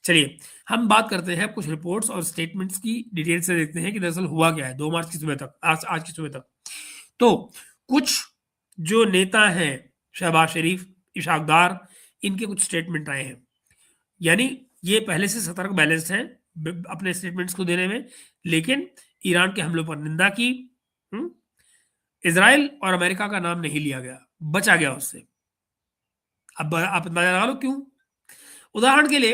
चलिए, हम बात करते हैं कुछ रिपोर्ट्स और स्टेटमेंट्स की डिटेल से, देखते हैं कि दरअसल हुआ क्या है 2 मार्च की सुबह तक, आज की सुबह तक। तो कुछ जो नेता हैं, शहबाज शरीफ, इशाक डार, इनके कुछ स्टेटमेंट आए हैं। यानी ये पहले से सतर्क बैलेंस्ड हैं अपने स्टेटमेंट्स को देने में, लेकिन ईरान के हमलों पर निंदा की। इजराइल और अमेरिका का नाम नहीं लिया गया, बचा गया उससे। अब आप अंदाजा लगा लो क्यों। उदाहरण के लिए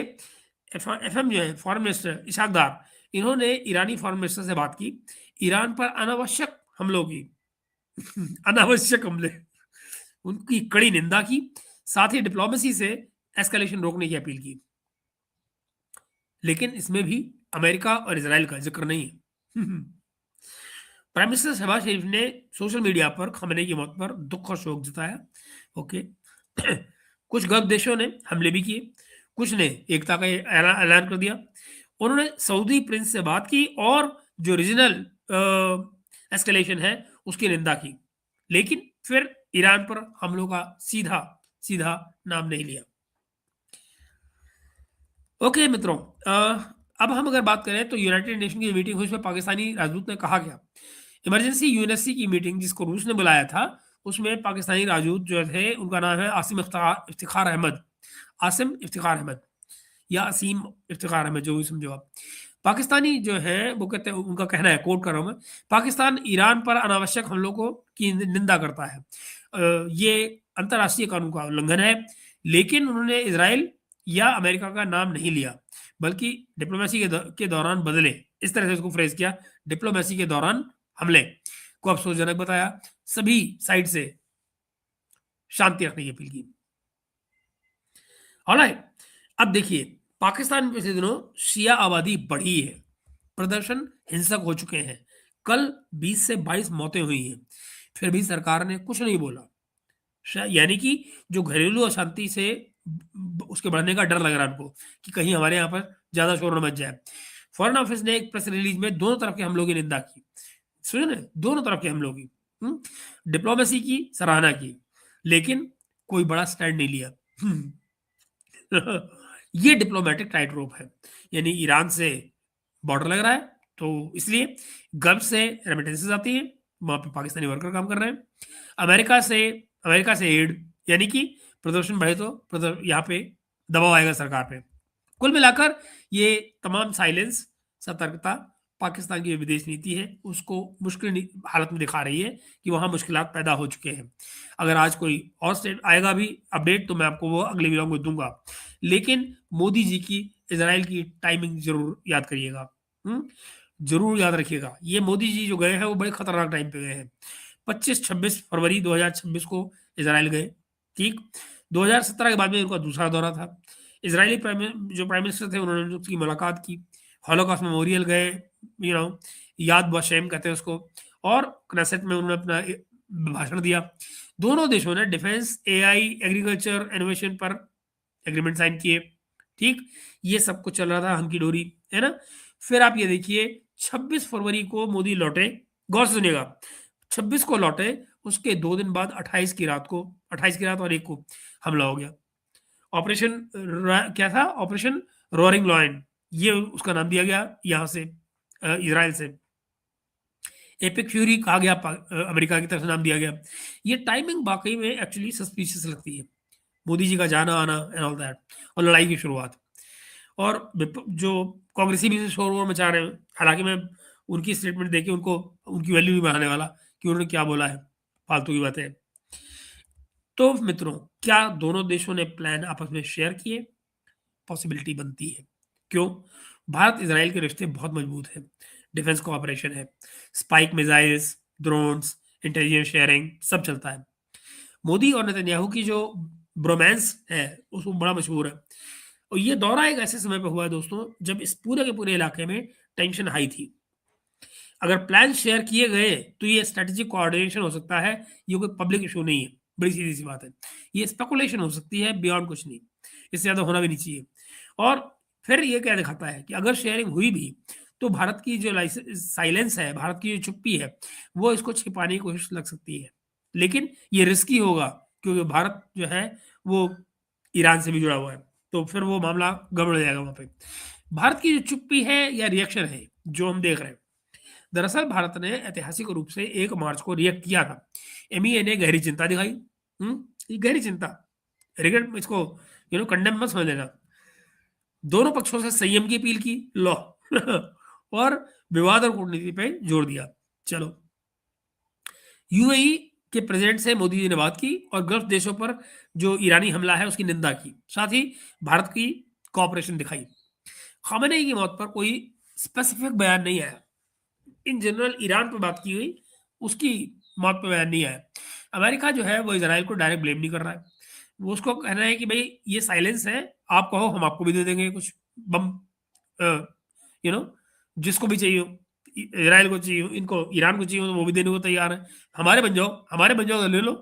एफएम जो है फॉरेन मिनिस्टर इशाक डार, इन्होंने ईरानी फॉरेन मिनिस्टर से बात की, ईरान पर अनावश्यक हमलों की अनावश्यक हमले, उनकी कड़ी निंदा की, साथ ही डिप्लोमेसी से एस्केलेशन रोकने की अपील की। लेकिन इसमें भी अमेरिका और इजराइल का जिक्र नहीं है। प्राइम मिनिस्टर शहबाज शरीफ ने सोशल मीडिया पर खमेनी की मौत पर दुख और शोक जताया। ओके। कुछ गल्फ देशों ने हमले भी किए, कुछ ने एकता का ऐलान कर दिया। उन्होंने सऊदी प्रिंस से बात की और जो रीजनल एस्केलेशन है उसकी निंदा की, लेकिन फिर ईरान पर हमलों का सीधा सीधा नाम नहीं लिया। ओके मित्रों, अब हम अगर बात करें तो यूनाइटेड नेशन की मीटिंग हुई, उसमें पाकिस्तानी राजदूत ने कहा क्या। इमरजेंसी यूएनएससी की मीटिंग जिसको रूस ने बुलाया था, उसमें पाकिस्तानी राजदूत जो थे, उनका नाम है आसिम इफ्तिखार अहमद, आसिम इफ्तिखार अहमद या असीम इफ्तिखार अहमद, जो भी समझो आप। पाकिस्तानी जो है वो कहते हैं, उनका कहना है, कोट कर रहा हूँ मैं, पाकिस्तान ईरान पर अनावश्यक हमलों को की निंदा करता है, ये अंतर्राष्ट्रीय कानून का उल्लंघन है। लेकिन उन्होंने इसराइल या अमेरिका का नाम नहीं लिया, बल्कि डिप्लोमेसी के दौरान बदले, इस तरह से उसको फ्रेज किया, डिप्लोमेसी के दौरान हमले को अफसोसजनक बताया, सभी साइड से शांति रखने की अपील की। ऑलराइट, अब देखिए, पाकिस्तान में पिछले दिनों शिया आबादी बढ़ी है, प्रदर्शन हिंसक हो चुके हैं, कल 20 से 22 मौतें हुई हैं, फिर भी सरकार ने कुछ नहीं बोला। यानी कि जो घरेलू अशांति से उसके बढ़ने का डर लग रहा है उनको कि कहीं हमारे यहाँ पर ज्यादा शोर न मच जाए। फॉरेन ऑफिस ने एक प्रेस रिलीज में दोनों तरफ के हमलों की निंदा की, सुनिए ना, दोनों तरफ के हमलों की, डिप्लोमेसी की सराहना की, लेकिन कोई बड़ा स्टैंड नहीं लिया। ये डिप्लोमेटिक टाइट रोप है। यानी ईरान से बॉर्डर लग रहा है, तो इसलिए गल्फ से रेमिटेंसेस आती हैं, वहां पे पाकिस्तानी वर्कर काम कर रहे हैं। अमेरिका से एड, यानी कि प्रदर्शन बढ़े तो यहाँ पे दबाव आएगा सरकार पे। कुल मिलाकर ये तमाम साइलेंस, सतर्कता पाकिस्तान की विदेश नीति है, उसको मुश्किल हालत में दिखा रही है कि वहाँ मुश्किलात पैदा हो चुके हैं। अगर आज कोई और स्टेट आएगा भी अपडेट, तो मैं आपको वो अगले वीडियो में दूंगा। लेकिन मोदी जी की इजराइल की टाइमिंग जरूर याद करिएगा, जरूर याद रखिएगा। ये मोदी जी जो गए हैं वो बड़े खतरनाक टाइम पे गए हैं। 25-26 फरवरी 2026 को इसराइल गए, ठीक। 2017 के बाद में उनका दूसरा दौरा था। इजरायली जो प्राइम मिनिस्टर थे, उन्होंने उसकी मुलाकात की, हॉलोकॉस्ट मेमोरियल गए, याद वशेम कहते हैं उसको, और क्नेसेट में उन्होंने अपना भाषण दिया। दोनों देशों ने डिफेंस, एआई, एग्रीकल्चर, इनोवेशन पर एग्रीमेंट साइन किए, ठीक। ये सब कुछ चल रहा था हंकी डोरी, है ना। फिर आप ये देखिए, 26 फरवरी को मोदी लौटे, गौर से सुनिएगा, 26 को लौटे, उसके 2 दिन बाद 28 की रात और 1 को हमला हो गया। ऑपरेशन क्या था, ऑपरेशन रोअरिंग लॉयन, ये उसका नाम दिया गया यहाँ से, इजराइल से। एपिक फ्यूरी कहा गया, अमेरिका की तरफ से नाम दिया गया। ये टाइमिंग वाकई में एक्चुअली सस्पिशियस लगती है, मोदी जी का जाना आना एंड ऑल दैट, और लड़ाई की शुरुआत। और जो कांग्रेसी भी शोर वोर मचा रहे हैं, हालांकि मैं उनकी स्टेटमेंट देके उनको उनकी वैल्यू नहीं बढ़ाने वाला कि उन्होंने क्या बोला है, फालतू की बातें। तो मित्रों, क्या दोनों देशों ने प्लान आपस में शेयर किए? पॉसिबिलिटी बनती है। क्यों? भारत इजराइल के रिश्ते बहुत मजबूत हैं, डिफेंस कोऑपरेशन है, spike missiles, drones, intelligence sharing सब चलता है। मोदी और नेतन्याहू की जो ब्रोमांस है उसको बड़ा मशहूर है। और ये दौरा एक ऐसे समय पे हुआ है दोस्तों जब इस पूरे के पूरे इलाके में टेंशन हाई थी। अगर प्लान शेयर किए गए तो ये स्ट्रेटेजिक कोऑर्डिनेशन हो सकता है, ये कोई पब्लिक इशू नहीं है, बड़ी सीधी सी बात है। ये स्पेकुलेशन हो सकती है, बियॉन्ड कुछ नहीं, इससे ज़्यादा होना भी नहीं चाहिए। और फिर ये क्या दिखाता है कि अगर शेयरिंग हुई भी तो भारत की जो साइलेंस है, भारत की जो चुप्पी है, वो इसको छिपाने की कोशिश लग सकती है। लेकिन ये रिस्की होगा क्योंकि भारत जो है वो ईरान से भी जुड़ा हुआ है, तो फिर वो मामला गड़बड़ हो जाएगा वहाँ पे। भारत की जो चुप्पी है या रिएक्शन है जो हम देख रहे हैं, दरअसल भारत ने ऐतिहासिक रूप से 1 मार्च को रिएक्ट किया था। एमईए ने गहरी चिंता दिखाई। ये गहरी चिंता, रिग्रेट इसको कंडेम मत समझ लेना। दोनों पक्षों से संयम की अपील की, लो और विवाद और कूटनीति पे जोर दिया। चलो, यूएई के प्रेसिडेंट से मोदी जी ने बात की और गल्फ देशों पर जो ईरानी हमला है उसकी निंदा की, साथ ही भारत की कोऑपरेशन दिखाई। खामेनेई की मौत पर कोई स्पेसिफिक बयान नहीं आया। इन जनरल ईरान पर बात की गई, उसकी मौत पर बयान नहीं आया। अमेरिका जो है वो इसराइल को डायरेक्ट ब्लेम नहीं कर रहा है। वो उसको कहना है कि भाई ये साइलेंस है, आप कहो हम आपको भी दे देंगे कुछ बम, यू नो जिसको भी चाहिए हो, इसराइल को चाहिए हो, इनको ईरान को चाहिए हो तो वो भी देने को तैयार है। हमारे बन जाओ तो ले लो।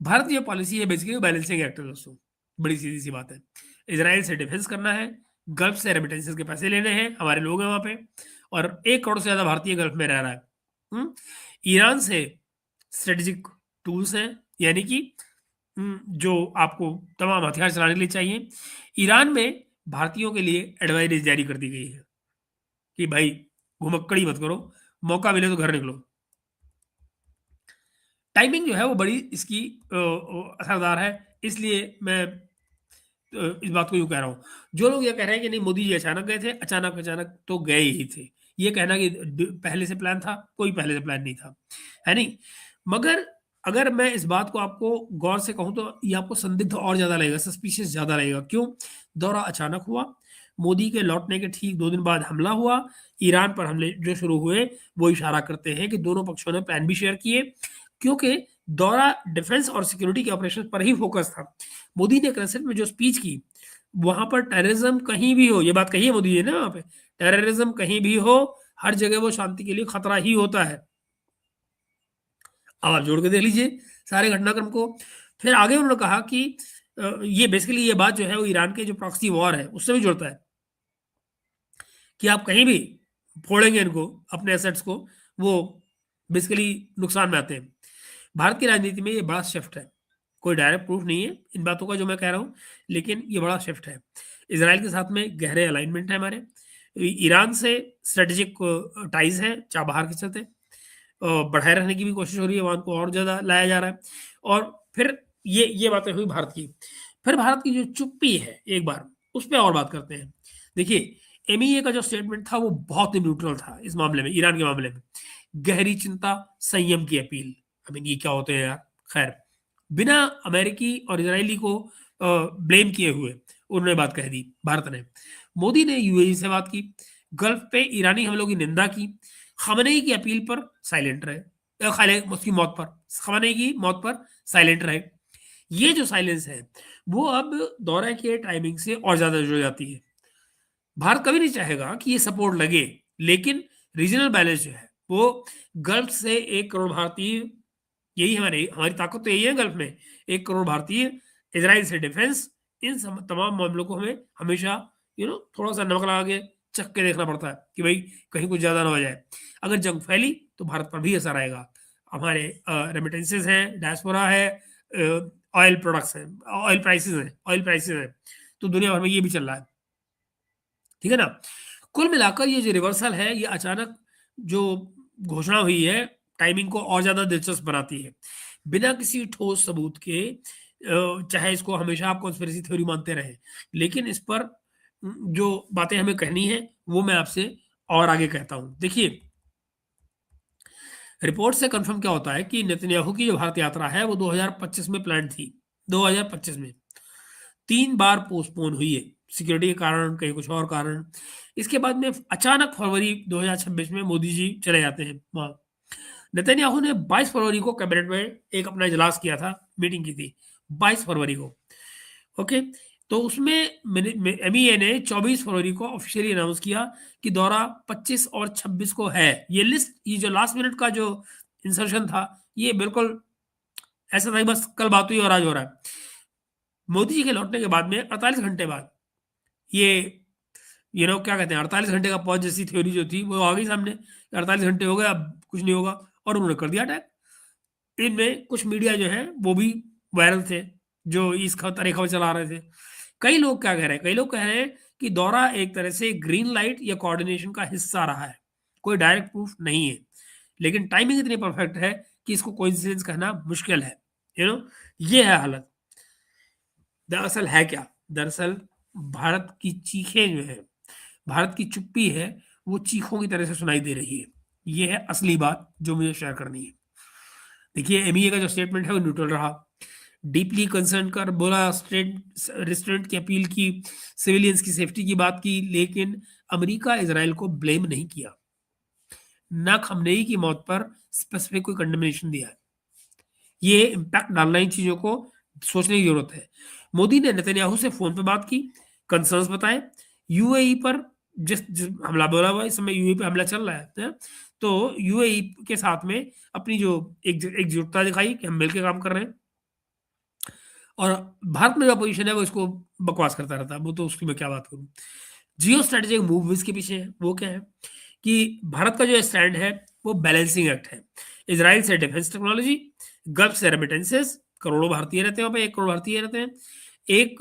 भारत की जो पॉलिसी है बेसिकली बैलेंसिंग एक्ट है दोस्तों, बड़ी सीधी सी बात है। इसराइल से डिफेंस करना है, गल्फ से रेमिटेंसेस के पैसे लेने हैं, हमारे लोग हैं वहाँ पे, और 1 करोड़ से ज़्यादा भारतीय गल्फ में रह रहा है। ईरान से स्ट्रेटेजिक टूल्स हैं, यानी कि जो आपको तमाम हथियार चलाने के लिए चाहिए। ईरान में भारतीयों के लिए एडवाइजरी जारी कर दी गई है कि भाई घुमक्कड़ी मत करो, मौका मिले तो घर निकलो। टाइमिंग जो है वो बड़ी इसकी असरदार है, इसलिए मैं इस बात को यूँ कह रहा हूँ। जो लोग ये कह रहे हैं कि नहीं मोदी जी अचानक गए थे, अचानक तो गए ही थे। ये कहना कि पहले से प्लान था, कोई पहले से प्लान नहीं था, है नहीं? मगर अगर मैं इस बात को आपको गौर से कहूँ तो ये आपको संदिग्ध और ज़्यादा लगेगा, सस्पिशियस ज़्यादा लगेगा। क्यों? दौरा अचानक हुआ, मोदी के लौटने के ठीक 2 दिन बाद हमला हुआ, ईरान पर हमले जो शुरू हुए वो इशारा करते हैं कि दोनों पक्षों ने प्लान भी शेयर किए, क्योंकि दौरा डिफेंस और सिक्योरिटी के ऑपरेशन पर ही फोकस था। मोदी ने क्रेसेंट में जो स्पीच की, वहां पर टेररिज्म कहीं भी हो, ये बात कही है मोदी जी ने वहां पे, टेररिज्म कहीं भी हो, हर जगह वो शांति के लिए खतरा ही होता है। अब आप जोड़ के देख लीजिए सारे घटनाक्रम को। फिर आगे उन्होंने कहा कि ये बेसिकली ये बात जो है वो ईरान के जो प्रॉक्सी वॉर है उससे भी जुड़ता है कि आप कहीं भी फोड़ेंगे इनको, अपने एसेट्स को, वो बेसिकली नुकसान में आते हैं। भारत की राजनीति में ये बड़ा शिफ्ट है, कोई डायरेक्ट प्रूफ नहीं है इन बातों का जो मैं कह रहा हूँ, लेकिन ये बड़ा शिफ्ट है। इसराइल के साथ में गहरे अलाइनमेंट है हमारे, ईरान से स्ट्रेटेजिक टाइज हैं, चाहे बाहर के चलते बढ़ाए रखने की भी कोशिश हो रही है, वहाँ को और ज़्यादा लाया जा रहा है। और फिर ये बातें हुई भारत की। फिर भारत की जो चुप्पी है, एक बार उस पर और बात करते हैं। देखिए, एमईए का जो स्टेटमेंट था वो बहुत ही न्यूट्रल था इस मामले में, ईरान के मामले में। गहरी चिंता, संयम की अपील। आई मीन ये क्या होते हैं यार? खैर, बिना अमेरिकी और इसराइली को ब्लेम किए हुए उन्होंने बात कह दी भारत ने। मोदी ने यूएई से बात की, गल्फ पे ईरानी हमलों की निंदा की, खamenei की अपील पर साइलेंट रहे, उसकी मौत पर, खamenei की मौत पर साइलेंट रहे। ये जो साइलेंस है वो अब दौरे के टाइमिंग से और ज्यादा जुड़ जाती है। भारत कभी नहीं चाहेगा कि ये सपोर्ट लगे, लेकिन रीजनल बैलेंस जो है वो गल्फ से 1 करोड़ भारतीय, यही हमारी ताकत तो यही है गल्फ में, 1 करोड़ भारतीय, इसराइल से डिफेंस, इन तमाम मामलों को हमें हमेशा थोड़ा सा नमक लगा के चख के देखना पड़ता है कि भाई कहीं कुछ ज़्यादा ना हो जाए। अगर जंग फैली तो भारत पर भी असर आएगा। हमारे रेमिटेंसेज हैं, डायस्पोरा है, ऑयल प्रोडक्ट्स हैं, ऑयल प्राइसेस हैं, तो दुनिया भर में ये भी चल रहा है। ठीक है ना? कुल मिलाकर ये जो रिवर्सल है, ये अचानक जो घोषणा हुई है, टाइमिंग को और ज़्यादा दिलचस्प बनाती है। बिना किसी ठोस सबूत के, चाहे इसको हमेशा आप कॉन्स्पिरेसी थ्योरी मानते रहें, लेकिन इस पर जो बातें हमें कहनी है वो मैं आपसे और आगे कहता हूं। देखिए, रिपोर्ट से कंफर्म क्या होता है कि नेतन्याहू की जो भारत यात्रा है वो 2025 में प्लान थी। 2025 में 3 बार पोस्टपोन हुई है, सिक्योरिटी के कारण, कहीं कुछ और कारण। इसके बाद में अचानक फरवरी 2026 में मोदी जी चले जाते हैं वहाँ। नेतन्याहू ने 22 फरवरी को कैबिनेट में एक अपना इजलास किया था, मीटिंग की थी 22 फरवरी को। ओके, तो उसमें एमईए ने 24 फरवरी को ऑफिशियली अनाउंस किया कि दौरा 25 और 26 को है। ये लिस्ट, ये जो लास्ट मिनट का जो इंसर्शन था, ये बिल्कुल ऐसा था बस कल बात हुई और आज हो रहा है। मोदी जी के लौटने के बाद में 48 घंटे बाद ये क्या कहते हैं, 48 घंटे का पॉज जैसी थ्योरी जो थी वो आ गई सामने। 48 घंटे हो गए, अब कुछ नहीं होगा, और उन्होंने कर दिया अटैक। इनमें कुछ मीडिया जो है वो भी वायरल थे, जो इस खबर खबर चला रहे थे। कई लोग क्या कह रहे हैं, कई लोग कह रहे हैं कि दौरा एक तरह से ग्रीन लाइट या कोऑर्डिनेशन का हिस्सा रहा है। कोई डायरेक्ट प्रूफ नहीं है, लेकिन टाइमिंग इतनी परफेक्ट है कि इसको कोइंसिडेंस कहना मुश्किल है। ये है हालत। दरअसल है क्या, दरअसल भारत की चीखें जो है, भारत की चुप्पी है, वो चीखों की तरह से सुनाई दे रही है। ये है असली बात जो मुझे शेयर करनी है। देखिए, एमईए का जो स्टेटमेंट है वो न्यूट्रल रहा, डीपली कंसर्न कर बोला, स्टेट रेस्टोरेंट की अपील की, सिविलियंस की सेफ्टी की बात की, लेकिन अमेरिका इसराइल को ब्लेम नहीं किया, ना खमनेई की मौत पर स्पेसिफिक कोई कंडेमनेशन दिया है। ये इम्पैक्ट डालना, इन चीजों को सोचने की जरूरत है। मोदी ने नेतन्याहू से फोन पे बात की, कंसर्न्स बताए, यूएई पर जिस हमला बोला हुआ, इस समय यूएई पे हमला चल रहा है, तो यूएई के साथ में अपनी जो एकजुटता दिखाई कि हम मिलकर काम कर रहे हैं। और भारत में जो पोजीशन है वो इसको बकवास करता रहता है, वो तो उसकी मैं क्या बात करूं। जियो स्ट्रेटेजिक मूव इसके पीछे है, वो क्या है कि भारत का जो स्टैंड है वो बैलेंसिंग एक्ट है। इसराइल से डिफेंस टेक्नोलॉजी, गल्फ से रेमिटेंसेस, करोड़ों भारतीय रहते हैं वहाँ पे, 1 करोड़ भारतीय रहते हैं। एक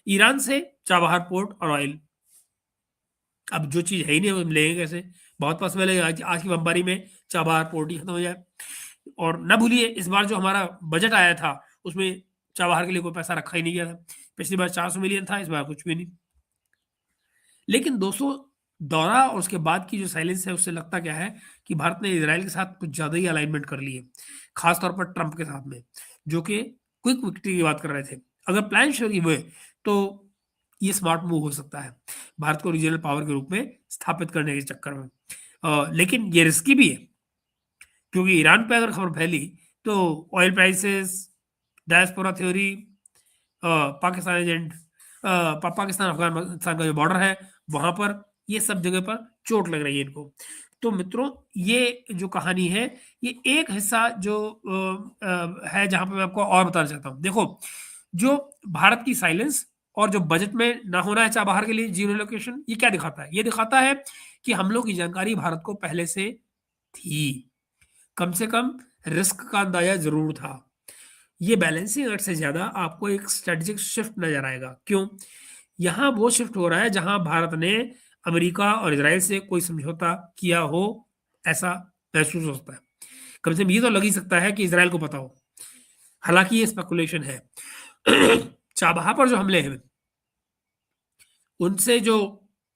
ईरान से चाबहार पोर्ट और ऑयल। अब जो चीज़ है ही नहीं वो हम लेंगे कैसे, बहुत पॉसिबल है आज की बमबारी में चाबहार पोर्ट ही खत्म हो जाए। और ना भूलिए, इस बार जो हमारा बजट आया था उसमें चाबहार के लिए कोई पैसा रखा ही नहीं गया था। पिछली बार 400 मिलियन था, इस बार कुछ भी नहीं। लेकिन दोस्तों, दौरा और उसके बाद की जो साइलेंस है, उससे लगता क्या है कि भारत ने इजराइल के साथ कुछ ज्यादा ही अलाइनमेंट कर ली है, खासतौर पर ट्रंप के साथ में, जो कि क्विक विक्ट्री की बात कर रहे थे। अगर प्लान श्योर हुए तो ये स्मार्ट मूव हो सकता है भारत को रीजनल पावर के रूप में स्थापित करने के चक्कर में। लेकिन ये रिस्की भी है, क्योंकि ईरान पे अगर खबर फैली तो oil prices, diaspora theory, Pakistan agent, Pakistan Afghanistan का जो बॉर्डर है वहां पर, ये सब जगह पर चोट लग रही है इनको। तो मित्रों, ये जो कहानी है, ये एक हिस्सा जो है जहां पे मैं आपको और बताना चाहता हूँ। देखो, जो भारत की साइलेंस और जो बजट में ना होना है चाबहार के लिए जीरो लोकेशन, ये क्या दिखाता है? ये दिखाता है कि हम लोग की जानकारी भारत को पहले से थी, कम से कम रिस्क का अंदाजा जरूर था। ये बैलेंसिंग एक्ट से ज्यादा आपको एक स्ट्रेटेजिक शिफ्ट नजर आएगा। क्यों? यहां वो शिफ्ट हो रहा है जहां भारत ने अमेरिका और इसराइल से कोई समझौता किया हो, ऐसा महसूस होता है। कम से कम ये तो लग ही सकता है कि इसराइल को पता हो, हालांकि ये स्पेकुलेशन है। चाबहार पर जो हमले हैं, उनसे जो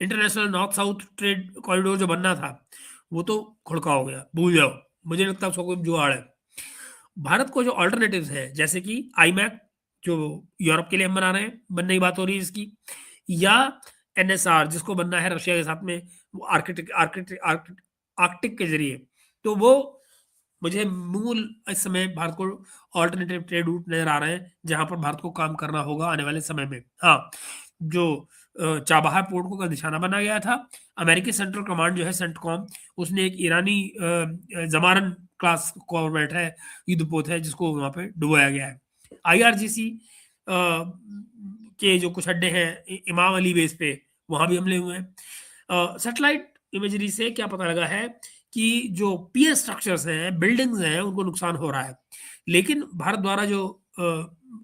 international north south trade corridor जो बनना था, वो तो खुड़का हो गया, भूल जाओ। मुझे लगता है उसका कोई जुगाड़ है। भारत को जो ऑल्टरनेटिव्स है, जैसे कि आईमैक जो यूरोप के लिए हम बना रहे हैं, बनने की बात हो रही है इसकी, या एनएसआर जिसको बनना है रशिया के साथ में, वो आर्कटिक के जरिए, तो वो मुझे मूल इस समय भारत को ऑल्टरनेटिव ट्रेड रूट नजर आ रहे हैं जहां पर भारत को काम करना होगा आने वाले समय में। हाँ, जो चाबहार पोर्ट को का निशाना बना गया था, अमेरिकी सेंट्रल कमांड जो है सेंटकॉम, उसने एक ईरानी जमारन क्लास कॉर्वेट है, युद्धपोत है, जिसको वहां पे डुबाया गया है। आईआरजीसी के जो कुछ अड्डे हैं इमाम अली बेस पे, वहां भी हमले हुए हैं। सैटेलाइट इमेजरी से क्या पता लगा है कि जो पीएस स्ट्रक्चर्स हैं, बिल्डिंग्स हैं, उनको नुकसान हो रहा है। लेकिन भारत द्वारा जो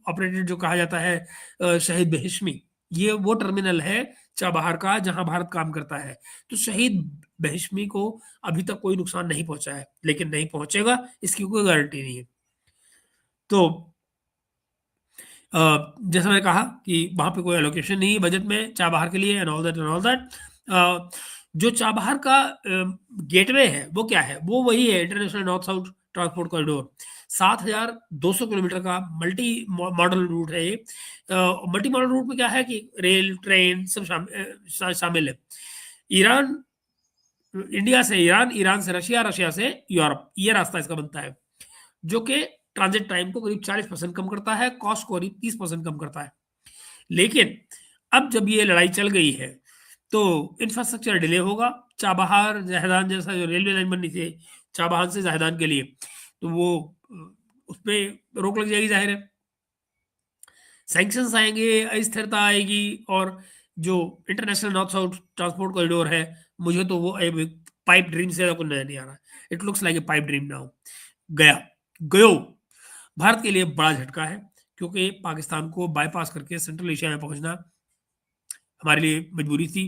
ऑपरेटेड जो कहा जाता है शहीद बेहिश्मी, ये वो टर्मिनल है चाबहार का जहां भारत काम करता है। तो शहीद बेहिश्मी को अभी तक कोई नुकसान नहीं पहुंचा है, लेकिन नहीं पहुंचेगा इसकी कोई गारंटी नहीं है। तो जैसा मैंने कहा कि वहां पे कोई एलोकेशन नहीं है बजट में चाबहार के लिए, and all that and all that. जो चाबहार का गेटवे है वो क्या है? वो वही है international north south transport corridor 7,200 kilometre का मल्टी मॉडल रूट है ये। मल्टी मॉडल रूट में क्या है कि रेल, ट्रेन सब शामिल है। ईरान इंडिया से ईरान, ईरान से रशिया, रशिया से यूरोप, ये रास्ता इसका बनता है, जो कि ट्रांजिट टाइम को करीब 40% कम करता है, कॉस्ट को करीब 30% कम करता है। लेकिन अब जब ये लड़ाई चल गई है तो इंफ्रास्ट्रक्चर डिले होगा। चाबहार जहदान जैसा जो रेलवे लाइन बननी थी चाबहार से जहदान के लिए, तो वो उस पर रोक लग जाएगी, जाहिर है। सैंक्शंस आएंगे, अस्थिरता आएगी, और जो international north south transport corridor है, मुझे तो वो पाइप ड्रीम से ज़्यादा कुछ नया नहीं आ रहा है। It looks like a pipe dream now. गयो भारत के लिए बड़ा झटका है, क्योंकि पाकिस्तान को बाईपास करके सेंट्रल एशिया में पहुंचना हमारे लिए मजबूरी थी।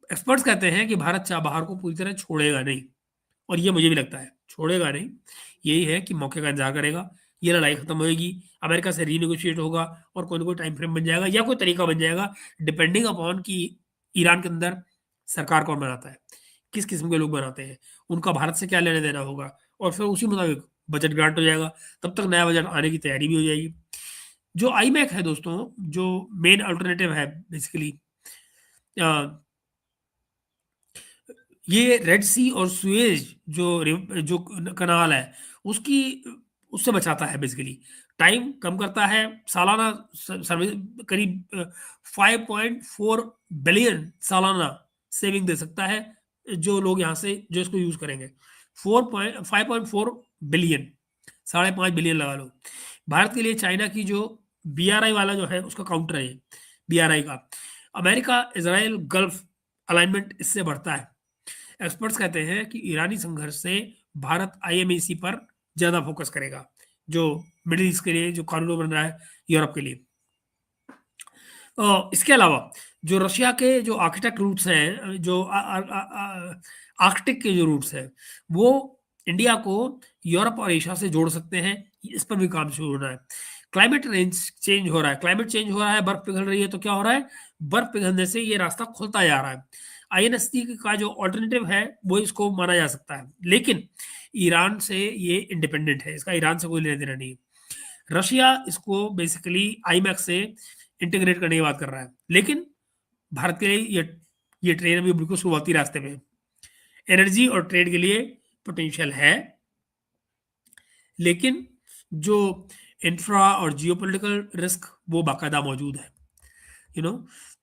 एक्सपर्ट्स कहते हैं कि भारत चाबहार को पूरी तरह छोड़ेगा नहीं, और ये मुझे भी लगता है छोड़ेगा नहीं। यही है कि मौके का इंतजार करेगा, ये लड़ाई खत्म होएगी, अमेरिका से रीनेगोशिएट होगा, और कोई ना कोई टाइम फ्रेम बन जाएगा या कोई तरीका बन जाएगा, डिपेंडिंग अपॉन कि ईरान के अंदर सरकार कौन बनाता है, किस किस्म के लोग बनाते हैं, उनका भारत से क्या लेने देना होगा, और फिर उसी मुताबिक बजट ग्रांट हो जाएगा। तब तक नया बजट आने की तैयारी भी हो जाएगी। जो आईमैक है दोस्तों, जो मेन अल्टरनेटिव है बेसिकली, ये रेड सी और सुएज जो कनाल है उसकी उससे बचाता है, बेसिकली टाइम कम करता है। सालाना करीब 5.4 बिलियन सालाना सेविंग दे सकता है जो लोग यहाँ से जो इसको यूज करेंगे। 5.4 बिलियन, 5.5 बिलियन लगा लो। भारत के लिए चाइना की जो BRI वाला जो है उसका काउंटर है BRI का। अमेरिका इजराइल गल्फ अलाइनमेंट इससे बढ़ता है। एक्सपर्ट्स कहते हैं कि ईरानी संघर्ष से भारत IMEC पर ज्यादा फोकस करेगा, जो मिडिल ईस्ट के लिए जो कॉरिडोर बन रहा है यूरोप के लिए। इसके अलावा जो रशिया के जो आर्किटेक्ट रूट्स हैं, जो आर्कटिक के जो रूट्स हैं, वो इंडिया को यूरोप और एशिया से जोड़ सकते हैं। इस पर भी काम शुरू होना है। क्लाइमेट चेंज हो रहा है, क्लाइमेट चेंज हो रहा है, बर्फ पिघल रही है, तो क्या हो रहा है, बर्फ पिघलने से ये रास्ता खुलता जा रहा है। INST का जो ऑल्टरनेटिव है वो इसको माना जा सकता है, लेकिन ईरान से ये इंडिपेंडेंट है, इसका ईरान से कोई लेना देना नहीं है। रशिया इसको बेसिकली आईमैक्स से इंटीग्रेट करने की बात कर रहा है, लेकिन भारत के लिए ये ट्रेन अभी बिल्कुल शुरुआती रास्ते पे है। एनर्जी और ट्रेड के लिए पोटेंशियल है, लेकिन जो इंफ्रा और जियोपॉलिटिकल रिस्क वो बाकायदा मौजूद है,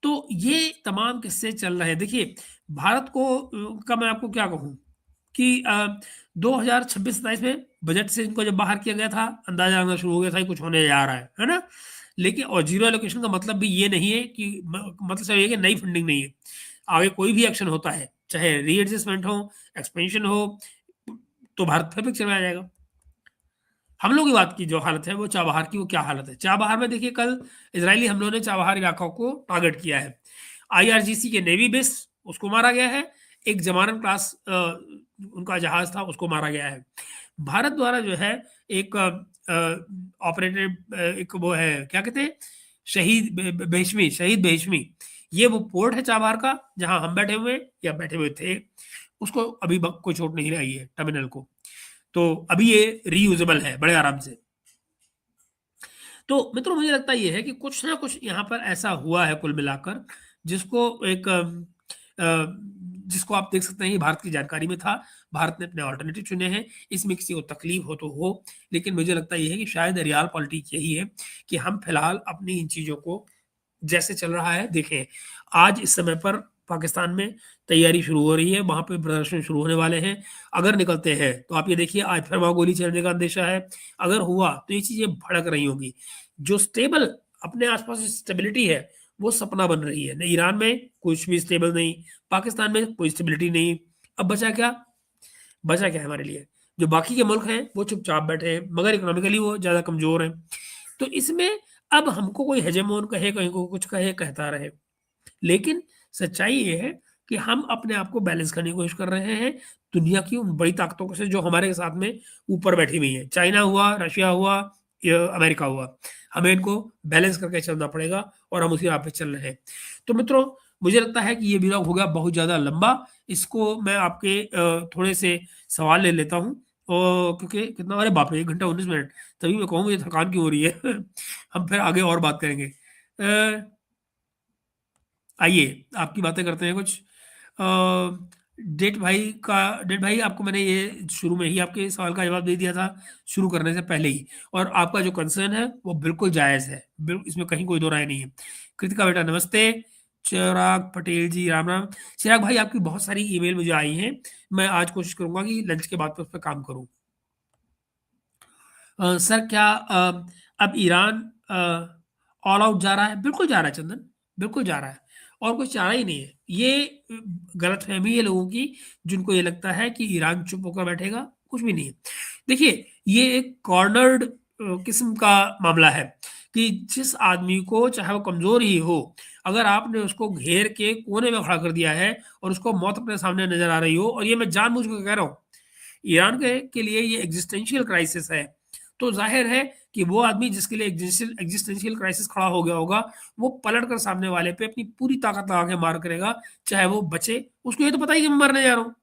तो ये तमाम किस्से चल रहे हैं। देखिए भारत को का मैं आपको क्या कहूँ कि 2026-27 में बजट से इनको जब बाहर किया गया था, अंदाजा आना शुरू हो गया था कि कुछ होने जा रहा है ना। लेकिन और जीरो एलोकेशन का मतलब भी ये नहीं है कि मतलब ये कि नई फंडिंग नहीं है। आगे कोई भी एक्शन होता है, चाहे रीएडजस्टमेंट हो, एक्सपेंशन हो, तो भारत फिर पिक्चर में आ जाएगा। हम लोग की बात की जो हालत है वो चाबहार की, वो क्या हालत है चाबहार में। देखिए कल इजरायली हमलों ने चाबहार इलाका को टारगेट किया है। IRGC के नेवी बेस उसको मारा गया है, एक जमानन क्लास उनका जहाज था उसको मारा गया है। भारत द्वारा जो है एक ऑपरेटेड एक वो है, क्या कहते हैं, शहीद बेहशमी, ये वो पोर्ट है चाबहार का जहां हम बैठे हुए या बैठे हुए थे, उसको अभी कोई चोट नहीं लगी है टर्मिनल को, तो अभी ये रीयूजेबल है बड़े आराम से। तो मित्रों मुझे लगता ये है कि कुछ ना कुछ यहाँ पर ऐसा हुआ है कुल मिलाकर, जिसको एक जिसको आप देख सकते हैं ये भारत की जानकारी में था। भारत ने अपने ऑल्टरनेटिव चुने हैं, इसमें किसी को तकलीफ हो तो हो, लेकिन मुझे लगता ये है कि शायद रियल पॉलिटिक्स यही है कि हम फिलहाल अपनी इन चीज़ों को जैसे चल रहा है देखें। आज इस समय पर पाकिस्तान में तैयारी शुरू हो रही है, वहां पे प्रदर्शन शुरू होने वाले हैं। अगर निकलते हैं तो आप ये देखिए आज फिर वहां गोली चलने का अंदेशा है। अगर हुआ तो ये चीजें भड़क रही होंगी। जो स्टेबल अपने आसपास स्टेबिलिटी है वो सपना बन रही है। ईरान में कुछ भी स्टेबल नहीं, पाकिस्तान में कोई स्टेबिलिटी नहीं। अब बचा क्या है हमारे लिए? जो बाकी के मुल्क हैं वो चुपचाप बैठे हैं, मगर इकोनॉमिकली वो ज्यादा कमजोर हैं। तो इसमें अब हमको कोई हेजेमोन कहे, कहीं को कुछ कहे, कहता रहे, लेकिन सच्चाई ये है कि हम अपने आप को बैलेंस करने की कोशिश कर रहे हैं दुनिया की उन बड़ी ताकतों से जो हमारे साथ में ऊपर बैठी हुई है। चाइना हुआ, रशिया हुआ, अमेरिका हुआ, हमें इनको बैलेंस करके चलना पड़ेगा और हम उसी राह पे चल रहे हैं। तो मित्रों मुझे लगता है कि ये वीडियो हो गया बहुत ज़्यादा लंबा। इसको मैं आपके थोड़े से सवाल ले लेता हूँ और क्योंकि कितना, अरे बाप रे, 1 घंटा 19 मिनट, तभी मैं कहूँ मुझे थकान क्यों हो रही है। हम फिर आगे और बात करेंगे। आइए आपकी बातें करते हैं कुछ। डेट भाई, आपको मैंने ये शुरू में ही आपके सवाल का जवाब दे दिया था, शुरू करने से पहले ही। और आपका जो कंसर्न है वो बिल्कुल जायज़ है, बिल्कुल, इसमें कहीं कोई दो राय नहीं है। कृतिका बेटा नमस्ते। चिराग पटेल जी राम राम। चिराग भाई, आपकी बहुत सारी ईमेल मुझे आई हैं, मैं आज कोशिश करूंगा कि लंच के बाद पर उस पर काम करूं। सर क्या अब ईरान ऑल आउट जा रहा है? बिल्कुल जा रहा है चंदन, बिल्कुल जा रहा है, और कुछ चारा ही नहीं है। ये गलतफहमी है लोगों की, जिनको ये लगता है कि ईरान चुप होकर बैठेगा। कुछ भी नहीं है। देखिए, ये एक कॉर्नर्ड किस्म का मामला है, कि जिस आदमी को, चाहे वो कमजोर ही हो, अगर आपने उसको घेर के कोने में खड़ा कर दिया है और उसको मौत अपने सामने नजर आ रही हो, और ये मैं जानबूझ कर कह रहा हूँ, ईरान के लिए ये एग्जिस्टेंशियल क्राइसिस है, तो जाहिर है कि वो आदमी जिसके लिए एग्जिस्टेंशियल क्राइसिस खड़ा हो गया होगा, वो पलट कर सामने वाले पे अपनी पूरी ताकत लगा के मार करेगा, चाहे वो बचे। उसको ये तो पता ही कि मैं मरने जा रहा हूँ,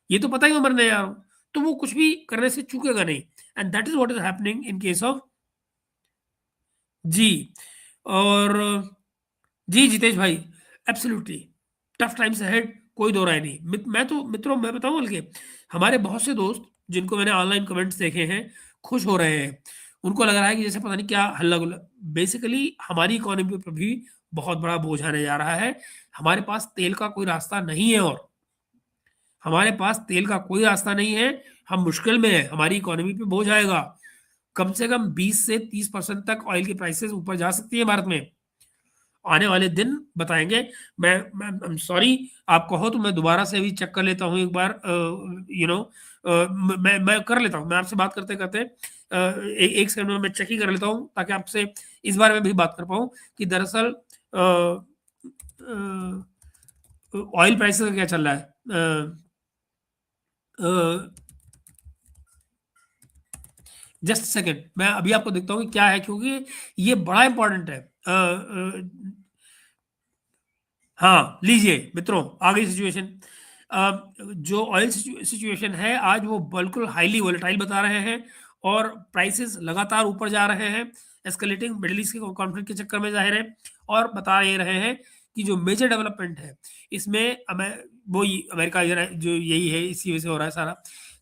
ये तो पता ही मैं मरने जा रहा हूँ, तो वो कुछ भी करने से चूकेगा नहीं। And that is what is happening in case of. जी। और जी जितेश भाई, एब्सोल्युटली टफ टाइम्स अहेड, कोई दो राय नहीं। मैं तो मित्रों, मैं बताऊं, बल्कि हमारे बहुत से दोस्त जिनको मैंने ऑनलाइन कमेंट्स देखे हैं, खुश हो रहे हैं। उनको लग रहा है कि जैसे पता नहीं क्या हल्ला गुल्ला। बेसिकली हमारी इकोनॉमी पर भी बहुत बड़ा बोझ आने जा रहा है। हमारे पास तेल का कोई रास्ता नहीं है, और हमारे पास तेल का कोई रास्ता नहीं है। हम मुश्किल में है, हमारी इकोनॉमी पे बोझ आएगा। कम से कम 20 से 30% तक ऑयल की प्राइसेस ऊपर जा सकती है भारत में। आने वाले दिन बताएंगे। मैं सॉरी, आप कहो तो मैं दोबारा से भी चेक कर लेता हूँ एक बार, यू नो, मैं कर लेता हूँ, मैं आपसे बात करते करते एक सेकंड में मैं चेक ही कर लेता हूँ, ताकि आपसे इस बारे में भी बात कर पाऊँ कि दरअसल ऑयल प्राइसेस का क्या चल रहा है। जस्ट सेकंड, मैं अभी आपको देखता हूँ कि क्या है, क्योंकि ये बड़ा इंपॉर्टेंट है। हाँ लीजिए मित्रों, आ गई सिचुएशन। जो ऑयल सिचुएशन है आज, वो बिल्कुल हाईली वोलेटाइल बता रहे हैं, और प्राइसेस लगातार ऊपर जा रहे हैं, एस्केलेटिंग मिडिल ईस्ट के कॉन्फ्लिक्ट के चक्कर में, जाहिर है। और बता ये रहे हैं कि जो मेजर डेवलपमेंट है इसमें, वो अमेरिका जो यही है, इसी वजह से हो रहा है सारा।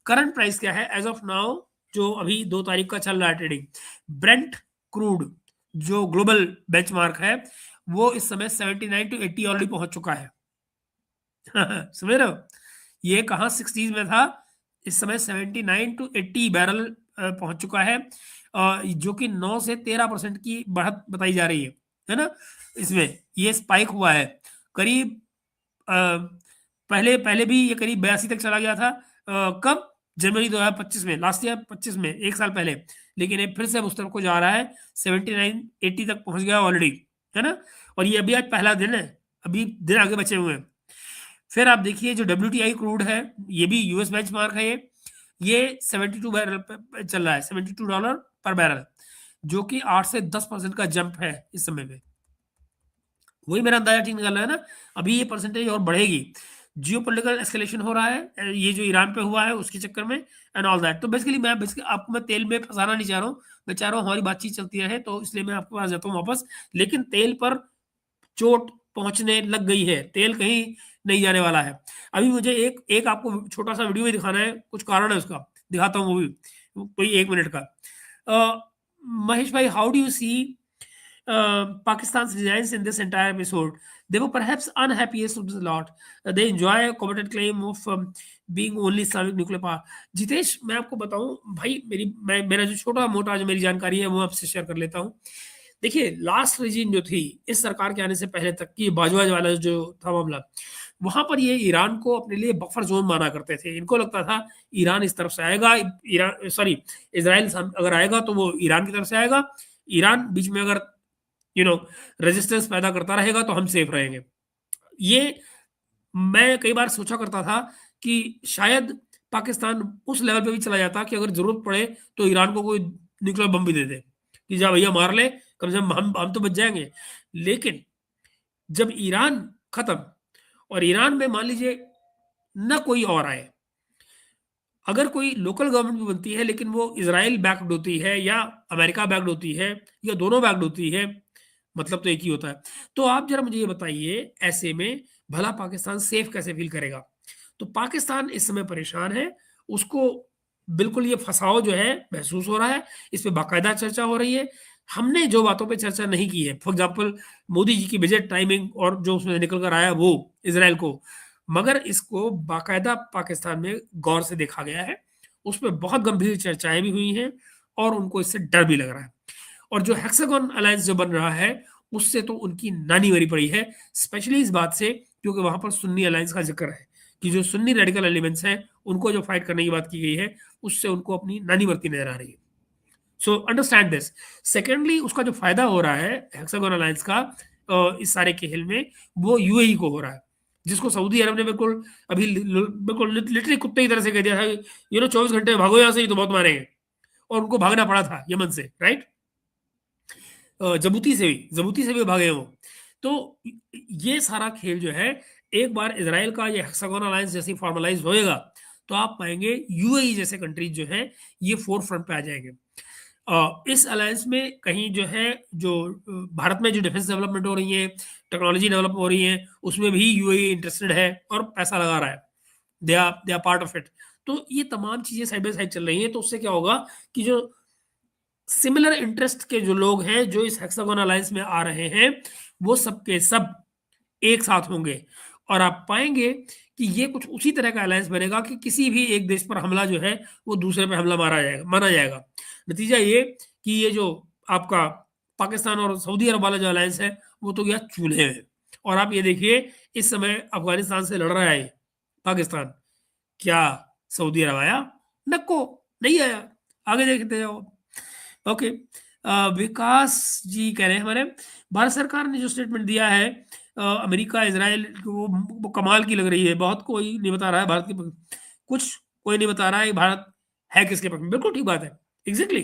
करंट प्राइस क्या है एज ऑफ नाउ, जो अभी 2 तारीख का चल रहा है ट्रेडिंग, ब्रेंट क्रूड, जो ग्लोबल बेंचमार्क है, वो इस समय 79 to 80 ऑलरेडी पहुंच चुका है। समझ रहे हो, ये कहाँ 60s में था, इस समय 79 to 80 बैरल पहुंच चुका है। जो कि 9 से 13% की बढ़त बताई जा रही है ना। इसमें ये स्पाइक हुआ है करीब, अ, पहले पहले भी ये करीब 82 तक चला गया था। कब? जनवरी 2025 में, लास्ट ईयर 25 में, एक साल पहले। लेकिन ये फिर से उस तरफ को जा रहा है, 79 80 तक पहुंच गया ऑलरेडी, है ना। और ये अभी आज पहला दिन है, अभी दिन आगे बचे हुए हैं। फिर आप देखिए जो WTI क्रूड है, ये भी यूएस बेंचमार्क है, ये 72 बैरल पे चल रहा है, $72 पर बैरल, जो कि 8 से 10% का जंप है इस समय में। वही मेरा अंदाजा ठीक निकल रहा है ना। अभी ये परसेंटेज और बढ़ेगी। जियो पोलिटिकल एस्केलेशन हो रहा है, ये जो ईरान पे हुआ है उसके चक्कर में, एंड ऑल दैट। तो बेसिकली आपको मैं तेल में फंसाना नहीं चाह रहा हूँ, मैं चाह रहा हूँ हमारी बातचीत चलती रहे, तो इसलिए मैं आपके पास जाता हूँ वापस। लेकिन तेल पर चोट पहुंचने लग गई है, तेल कहीं नहीं जाने वाला है। अभी मुझे एक एक आपको छोटा सा वीडियो भी दिखाना है, कुछ कारण है उसका, दिखाता हूँ वो भी, कोई 1 मिनट का। महेश भाई, how do you see Pakistan's resigns in this entire episode? They were perhaps unhappiest of the lot. They enjoy a coveted claim of being only Islamic nuclear power. Jitesh, मैं आपको बताऊं भाई, मेरा जो छोटा मोटा जो मेरी जानकारी है वो आपसे शेयर कर लेता हूं। देखिए, लास्ट रेजिम जो थी, इस सरकार के आने से पहले तक की, बाजवा वाला जो था मामला, वहां पर ये ईरान को अपने लिए बफर जोन माना करते थे। इनको लगता था ईरान इस तरफ से आएगा, ईरान सॉरी इसराइल अगर आएगा तो वो ईरान की तरफ से आएगा, ईरान बीच में अगर रेजिस्टेंस पैदा करता रहेगा तो हम सेफ रहेंगे। ये मैं कई बार सोचा करता था कि शायद पाकिस्तान उस लेवल पे भी चला जाता कि अगर जरूरत पड़े तो ईरान को कोई न्यूक्लियर बम भी दे दे, कि जा भैया मार ले, कम से कम हम तो बच जाएंगे। लेकिन जब ईरान खत्म, और ईरान में मान लीजिए न कोई और आए, अगर कोई लोकल गवर्नमेंट भी बनती है लेकिन वो इजराइल बैक्ड होती है या अमेरिका बैक्ड होती है या दोनों बैक्ड होती है, मतलब तो एक ही होता है। तो आप जरा मुझे ये बताइए, ऐसे में भला पाकिस्तान सेफ कैसे फील करेगा? तो पाकिस्तान इस समय परेशान है, उसको बिल्कुल ये फंसाव जो है महसूस हो रहा है, इस पे बाकायदा चर्चा हो रही है। हमने जो बातों पे चर्चा नहीं की है, फॉर एग्जाम्पल मोदी जी की बजट टाइमिंग और जो उसमें निकल कर आया वो इसराइल को, मगर इसको बाकायदा पाकिस्तान में गौर से देखा गया है, उस पर बहुत गंभीर चर्चाएं भी हुई हैं और उनको इससे डर भी लग रहा है। और जो हेक्सागन अलायंस जो बन रहा है, उससे तो उनकी नानी मरी पड़ी है, स्पेशली इस बात से क्योंकि वहां पर सुन्नी अलायंस का जिक्र है कि जो सुन्नी रेडिकल एलिमेंट्स हैं उनको जो फाइट करने की बात की गई है, उससे उनको अपनी नानी मरती नजर आ रही है। So understand this. सेकेंडली, उसका जो फायदा हो रहा है हेक्सागन अलायंस का इस सारे खेल में, वो यूएई को हो रहा है, जिसको सऊदी अरब ने बिल्कुल अभी बिल्कुल लिटरली कुत्ते की तरह से कह दिया था, 24 घंटे में भागो यहां से, ही तो बहुत मारेंगे। और उनको भागना पड़ा था यमन से, राइट? जबूती से भी भागे वो। तो ये सारा खेल जो है, एक बार इसराइल का ये हेक्सागोन अलायंस जैसे फॉर्मलाइज होएगा, तो आप पाएंगे यूएई जैसे कंट्रीज जो है ये फोर फ्रंट पे आ जाएंगे। इस अलायंस में कहीं जो है, जो भारत में जो डिफेंस डेवलपमेंट हो रही है, टेक्नोलॉजी डेवलप हो रही है, उसमें भी यूएई इंटरेस्टेड है और पैसा लगा रहा है। They are part of it. तो ये तमाम चीजें साइड बाय साइड चल रही हैं, तो उससे क्या होगा कि जो सिमिलर इंटरेस्ट के जो लोग हैं जो इस हेक्सागोन अलायंस में आ रहे हैं, वो सब के सब एक साथ होंगे, और आप पाएंगे कि ये कुछ उसी तरह का अलायंस बनेगा कि किसी भी एक देश पर हमला जो है वो दूसरे पे हमला माना जाएगा। नतीजा ये कि ये जो आपका पाकिस्तान और सऊदी अरब वाला जो अलायंस है, वो तो गया चूल्हे में। और आप ये देखिए, इस समय अफगानिस्तान से लड़ रहा है पाकिस्तान, क्या सऊदी अरब आया? नको, नहीं आया। आगे देखते जाओ। ओके। विकास जी कह रहे हैं हमारे, भारत सरकार ने जो स्टेटमेंट दिया है अमेरिका इसराइल को, वो कमाल की लग रही है। बहुत कोई नहीं बता रहा है भारत के कुछ कोई नहीं बता रहा है भारत है किसके पक्ष में। बिल्कुल ठीक बात है, एग्जैक्टली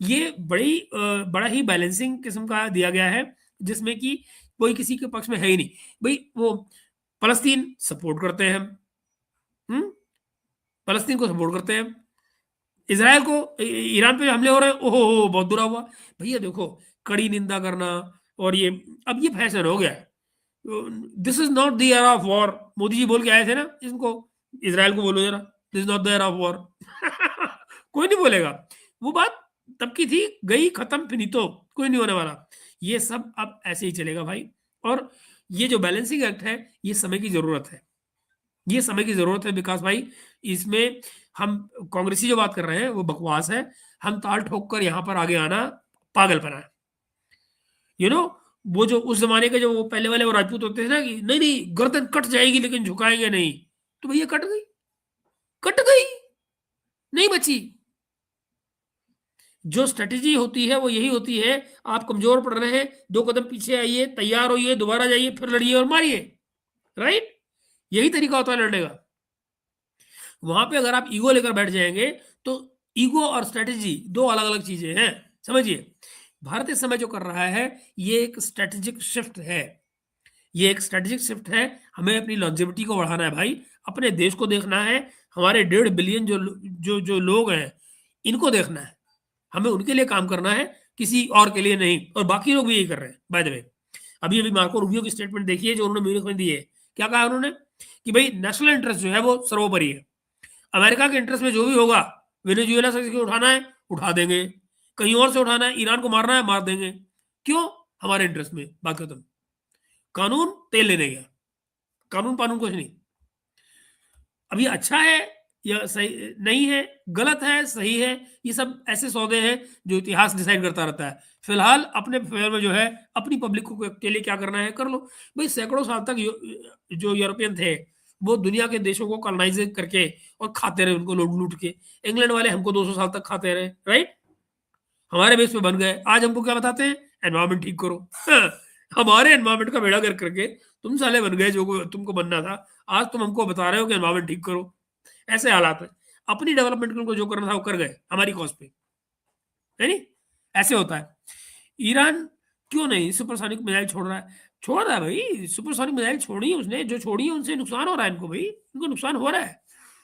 ये बड़ा ही बैलेंसिंग किस्म का दिया गया है, जिसमें कि कोई किसी के पक्ष में है ही नहीं। भाई वो फलस्तीन सपोर्ट करते हैं, हम्म फलस्तीन को सपोर्ट करते हैं, इसराइल को, ईरान पे हमले हो रहे हैं, ओहो हो बहुत बुरा हुआ। भैया देखो, कड़ी निंदा करना, और ये अब ये फैशन हो गया है। This is not the era of war. Modi ji बोल के आए थे ना इनको, इसराइल को बोलो जरा, this is not the era of war. कोई नहीं बोलेगा। वो बात तब की थी, गई, खत्म, फिनितो, कोई नहीं होने वाला। ये सब अब ऐसे ही चलेगा भाई। और ये जो बैलेंसिंग एक्ट है, ये समय की जरूरत है, ये समय की जरूरत है विकास भाई। इसमें हम कांग्रेसी जो बात कर रहे हैं वो बकवास है। हम ताल ठोक कर यहाँ पर आगे आना पागलपना है। यू नो वो जो उस जमाने के जो वो पहले वाले वो राजपूत होते थे ना कि नहीं नहीं गर्दन कट जाएगी लेकिन झुकाएंगे नहीं, तो भैया कट गई, कट गई, नहीं बची। जो स्ट्रेटेजी होती है वो यही होती है, आप कमजोर पड़ रहे हैं, 2 कदम पीछे आइए, तैयार होइए, दोबारा जाइए, फिर लड़िए और मारिए, राइट? यही तरीका होता है लड़ने का। वहां पे अगर आप ईगो लेकर बैठ जाएंगे तो ईगो और स्ट्रेटेजी दो अलग अलग चीजें हैं, समझिए। भारत इस समय जो कर रहा है ये एक स्ट्रेटेजिक शिफ्ट है, ये एक स्ट्रेटेजिक शिफ्ट है। हमें अपनी लॉन्जेविटी को बढ़ाना है भाई, अपने देश को देखना है, हमारे 1.5 बिलियन जो जो जो लोग हैं इनको देखना है, हमें उनके लिए काम करना है, किसी और के लिए नहीं। और बाकी लोग भी यही कर रहे हैं बाय द वे। अभी अभी मार्को रूबियो की स्टेटमेंट देखिए जो उन्होंने म्यूनिख में दी है। क्या कहा उन्होंने कि भाई नेशनल इंटरेस्ट जो है वो सर्वोपरि है, अमेरिका के इंटरेस्ट में जो भी होगा, वेनेजुएला से उठाना है उठा देंगे, कहीं और से उठाना है, ईरान को मारना है मार देंगे, क्यों? हमारे इंटरेस्ट में, बात खत्म। कानून तेल लेने गया, कानून कानून कुछ नहीं। अब ये अच्छा है या सही नहीं है, गलत है सही है, ये सब ऐसे सौदे हैं जो इतिहास डिसाइड करता रहता है। फिलहाल अपने फेवर में जो है, अपनी पब्लिक को के लिए क्या करना है कर लो। भाई सैकड़ों साल तक जो यूरोपियन थे वो दुनिया के देशों को कॉलोनाइज करके और खाते रहे, उनको लूट लूट के। इंग्लैंड वाले हमको 200 साल तक खाते रहे, राइट? हमारे बेस पे बन गए। आज हमको क्या बताते हैं? एनवायरमेंट ठीक करो। हमारे एनवायरमेंट का बेड़ा गर्क करके तुम साले बन गए जो तुमको बनना था। आज तुम हमको बता रहे हो कि एनवायरमेंट ठीक करो। ऐसे हालात है। अपनी डेवलपमेंट को जो करना था वो कर गए हमारी कॉज पे, है नहीं? ऐसे होता है। ईरान क्यों नहीं सुपरसोनिक मिसाइल छोड़ रहा है? छोड़ रहा है भाई, सुपरसोनिक मिसाइल छोड़ी है उसने, जो छोड़ी है उनसे नुकसान हो रहा है इनको भाई, इनको नुकसान हो रहा है।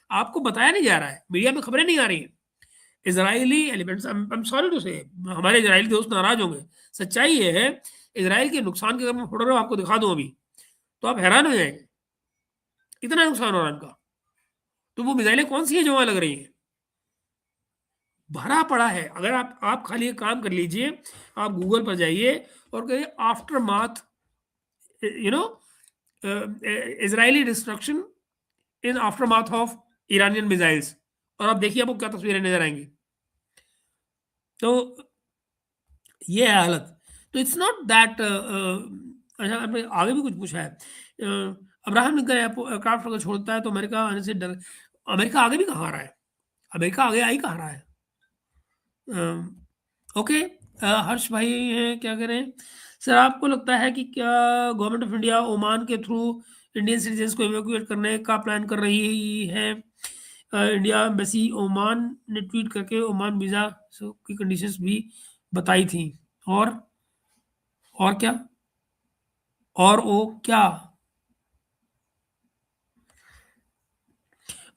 आपको बताया नहीं जा रहा है, मीडिया में खबरें नहीं आ रही हैं। Israeli elements, I am sorry to say, हमारे इजरायली दोस्त नाराज होंगे, सच्चाई ये है, इजराइल के नुकसान के अगर मैं फोटोग्राफ आपको दिखा दूं अभी, तो आप हैरान हो जाएंगे, इतना नुकसान हो रहा है इनका। तो वो मिसाइलें कौन सी है जो वहां लग रही हैं? भरा पड़ा है। अगर आप खाली एक काम कर लीजिए, आप गूगल पर जाइए और कहिए after math, you know, Israeli destruction in after math of Iranian missiles, और आप देखिए आपको क्या तस्वीरें नजर आएंगी। तो ये है हालत। तो इट्स नॉट दैट, अच्छा आपने आगे भी कुछ पूछा है, अब्राहम लिंकन एयरक्राफ्ट अगर छोड़ता है तो अमेरिका आने से डर, अमेरिका आगे भी कहाँ आ रहा है, अमेरिका आगे आ ही कहाँ रहा है। ओके, हर्ष भाई हैं, क्या करें सर, आपको लगता है कि क्या गवर्नमेंट ऑफ इंडिया ओमान के थ्रू इंडियन सिटीजन्स को इवैक्यूएट करने का प्लान कर रही है? इंडिया एम्बेसी ओमान ने ट्वीट करके ओमान वीज़ा की कंडीशंस भी बताई थी, और क्या, और वो क्या,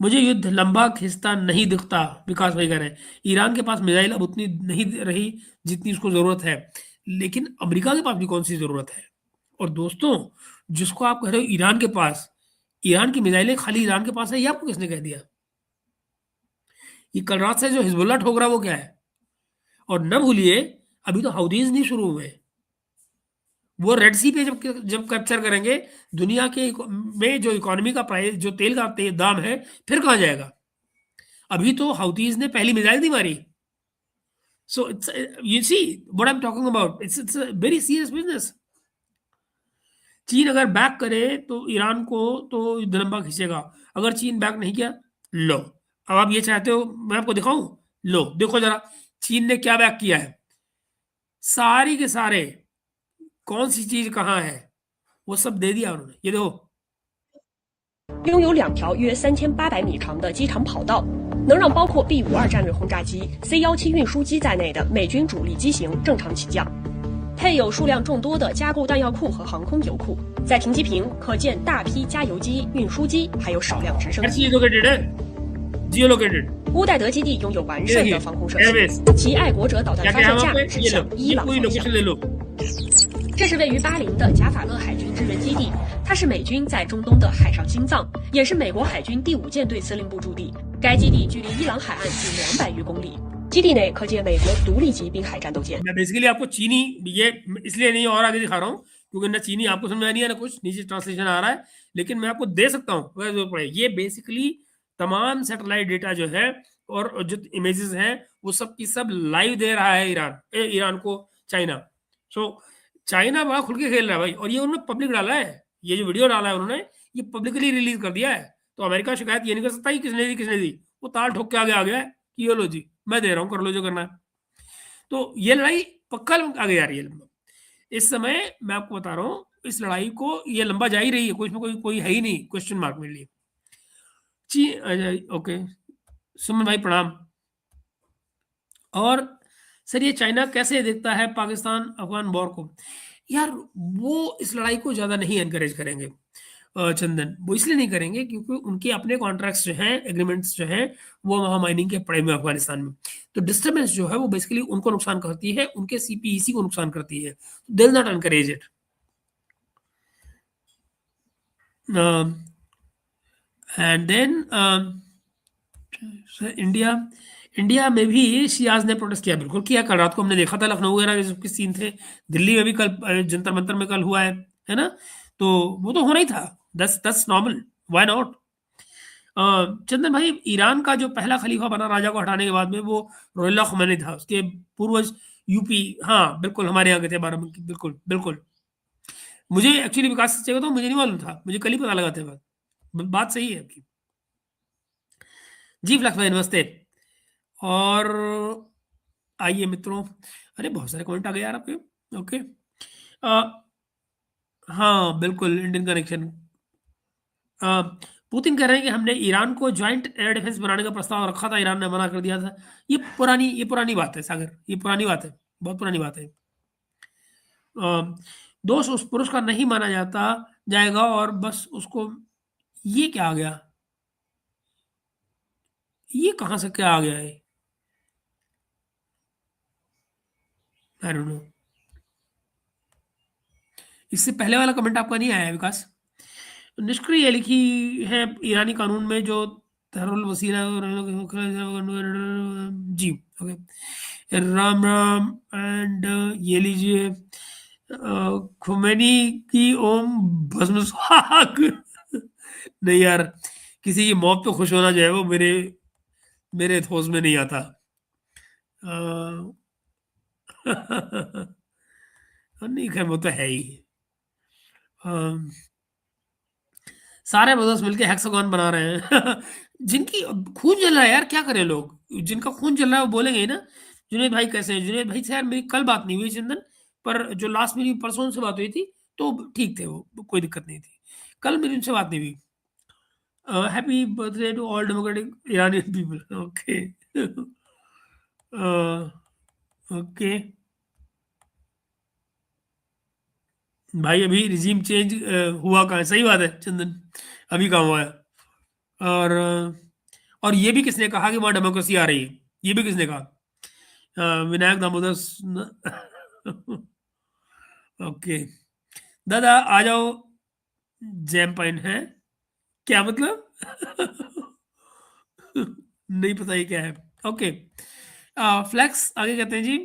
मुझे युद्ध लंबा खिंचता नहीं दिखता, विकास भाई कह रहे हैं। ईरान के पास मिसाइल अब उतनी नहीं रही जितनी उसको जरूरत है, लेकिन अमेरिका के पास भी कौन सी जरूरत है? और दोस्तों, जिसको आप कह रहे हो ईरान के पास, ईरान की मिसाइलें खाली ईरान के पास है, ये आपको किसने कह दिया? ये कल रात से जो हिजबुल्ला ठोक रहा है वो क्या है? और न भूलिए, अभी तो हाउदीज नहीं शुरू हुए, वो रेड सी पे जब जब कैप्चर करेंगे, दुनिया के में जो इकोनॉमी का प्राइस, जो तेल का दाम है, फिर कहाँ जाएगा? अभी तो हाउथीज ने पहली मिसाइल नहीं मारी। So it's, you see what I am talking about, it's a very serious business. चीन अगर बैक करे तो ईरान को तो युद्ध लंबा खींचेगा। अगर चीन बैक नहीं किया, लो, अब आप ये चाहते हो मैं आपको दिखाऊं, लो देखो जरा, चीन ने क्या बैक किया है, सारी के सारे, कौन सी चीज कहाँ है, वो सब दे दिया उन्होंने, ये देखो।拥有2条约3800米长的机场跑道，能让包括 B-52战略轰炸机、C-17运输机在内的美军主力机型正常起降，配有数量众多的加固弹药库和航空油库。在停机坪可见大批加油机、运输机，还有少量直升机。乌代德基地拥有完善的防空设施，其爱国者导弹发射架指向伊朗方向。这是位于巴林的贾法勒海军支援基地，它是美军在中东的海上心脏，也是美国海军第5舰队司令部驻地。该基地距离伊朗海岸近200余公里，基地内可见美国独立级滨海战斗舰。मैं बेसिकली आपको चीनी ये इसलिए नहीं और आगे दिखा रहा हूँ क्योंकि ना चीनी आपको समझ में नहीं है ना कुछ, नीचे ट्रांसलेशन आ रहा है, लेकिन मैं आपको दे सकता हूँ। ये बेसिकली तमाम सैटेलाइट डेटा जो है और जो इमेजेस हैं वो सब की सब लाइव दे रहा है ईरान को चाइना। सो चाइना बड़ा खुल के खेल रहा है भाई, और ये उन्होंने पब्लिक डाला है, ये जो वीडियो डाला है उन्होंने, ये पब्लिकली रिलीज कर दिया है। तो अमेरिका शिकायत ये नहीं कर सकता कि किसने दी, वो ताल ठोक के आगे आ गया है कि ये लो जी, मैं दे रहा हूँ, कर लो जो करना है। तो ये लड़ाई पक्का आगे जा रही है लंबा। इस समय मैं आपको बता रहा हूँ, इस लड़ाई को ये लंबा जा ही रही है, कोई इसमें कोई है ही नहीं क्वेश्चन मार्क मेरे लिए। ओके, सुमन भाई प्रणाम। और सर ये चाइना कैसे देखता है पाकिस्तान अफगान वॉर को? यार वो इस लड़ाई को ज़्यादा नहीं एनकरेज करेंगे चंदन, वो इसलिए नहीं करेंगे क्योंकि उनके अपने कॉन्ट्रैक्ट्स जो हैं, एग्रीमेंट्स जो हैं, वो वहाँ माइनिंग के पड़े हुए अफगानिस्तान में। तो डिस्टर्बेंस जो है वो बेसिकली उनको नुकसान करती है, उनके सीपीईसी को नुकसान करती है, they will not encourage it. And then India में भी शियाज ने प्रोटेस्ट किया, बिल्कुल किया, कल रात को हमने देखा था, लखनऊ वगैरह के सीन थे, दिल्ली में भी कल जंतर मंतर में कल हुआ है ना? तो वो तो होना ही था, दस नॉर्मल, व्हाई नॉट। चंदन भाई, ईरान का जो पहला खलीफा बना राजा को हटाने के बाद में, वो रोहिल्ला खुमैनी था, उसके पूर्वज यूपी, हाँ बिल्कुल हमारे यहाँ के थे बाराबंकी, बिल्कुल बिल्कुल। मुझे एक्चुअली विकास सच्चे तो मुझे नहीं मालूम था, मुझे कल ही पता लगा था, बात सही है आपकी। जी फ्लक्स भाई नमस्ते। और आइए मित्रों, अरे बहुत सारे कमेंट आ गए यार आपके। ओके, हाँ बिल्कुल, इंडियन कनेक्शन। पुतिन कह रहे हैं कि हमने ईरान को ज्वाइंट एयर डिफेंस बनाने का प्रस्ताव रखा था, ईरान ने मना कर दिया था। ये पुरानी बात है सागर, ये पुरानी बात है, बहुत पुरानी बात है। दोष उस पुरुष का नहीं माना जाएगा और बस उसको, ये क्या आ गया? ये कहां से क्या आ गया है, आई डोंट नो। इससे पहले वाला कमेंट आपका नहीं आया विकास। निष्क्रिय लिखी है ईरानी कानून में जो तहरुल वसीला जी। ओके, राम राम एंड ये लीजिए खुमैनी की ओम भस्म सुहाग। नहीं यार, किसी की मौत पे खुश होना जो है वो मेरे मेरे होश में नहीं आता। नहीं खैर वो तो है ही। सारे ब्रदर्स मिलके हेक्सागन बना रहे हैं। जिनकी खून जल रहा है यार, क्या करें लोग, जिनका खून जल रहा है वो बोलेंगे ही ना। जुनेद भाई कैसे हैं? जुनेद भाई से यार मेरी कल बात नहीं हुई चंदन, पर जो लास्ट मेरी परसों से बात हुई थी तो ठीक थे, वो कोई दिक्कत नहीं थी। कल मेरी उनसे बात नहीं हुई। Happy birthday to all democratic Iranian people. Okay okay भाई, अभी रिजीम चेंज हुआ कहाँ है? सही बात है चंदन, अभी कहाँ हुआ है? और और ये भी किसने कहा कि वहाँ डेमोक्रेसी आ रही है? ये भी किसने कहा? विनायक दामोदर ओके, दादा आ जाओ, जैम पॉइंट है क्या मतलब? नहीं पता ये क्या है। ओके, फ्लैक्स आगे कहते हैं जी,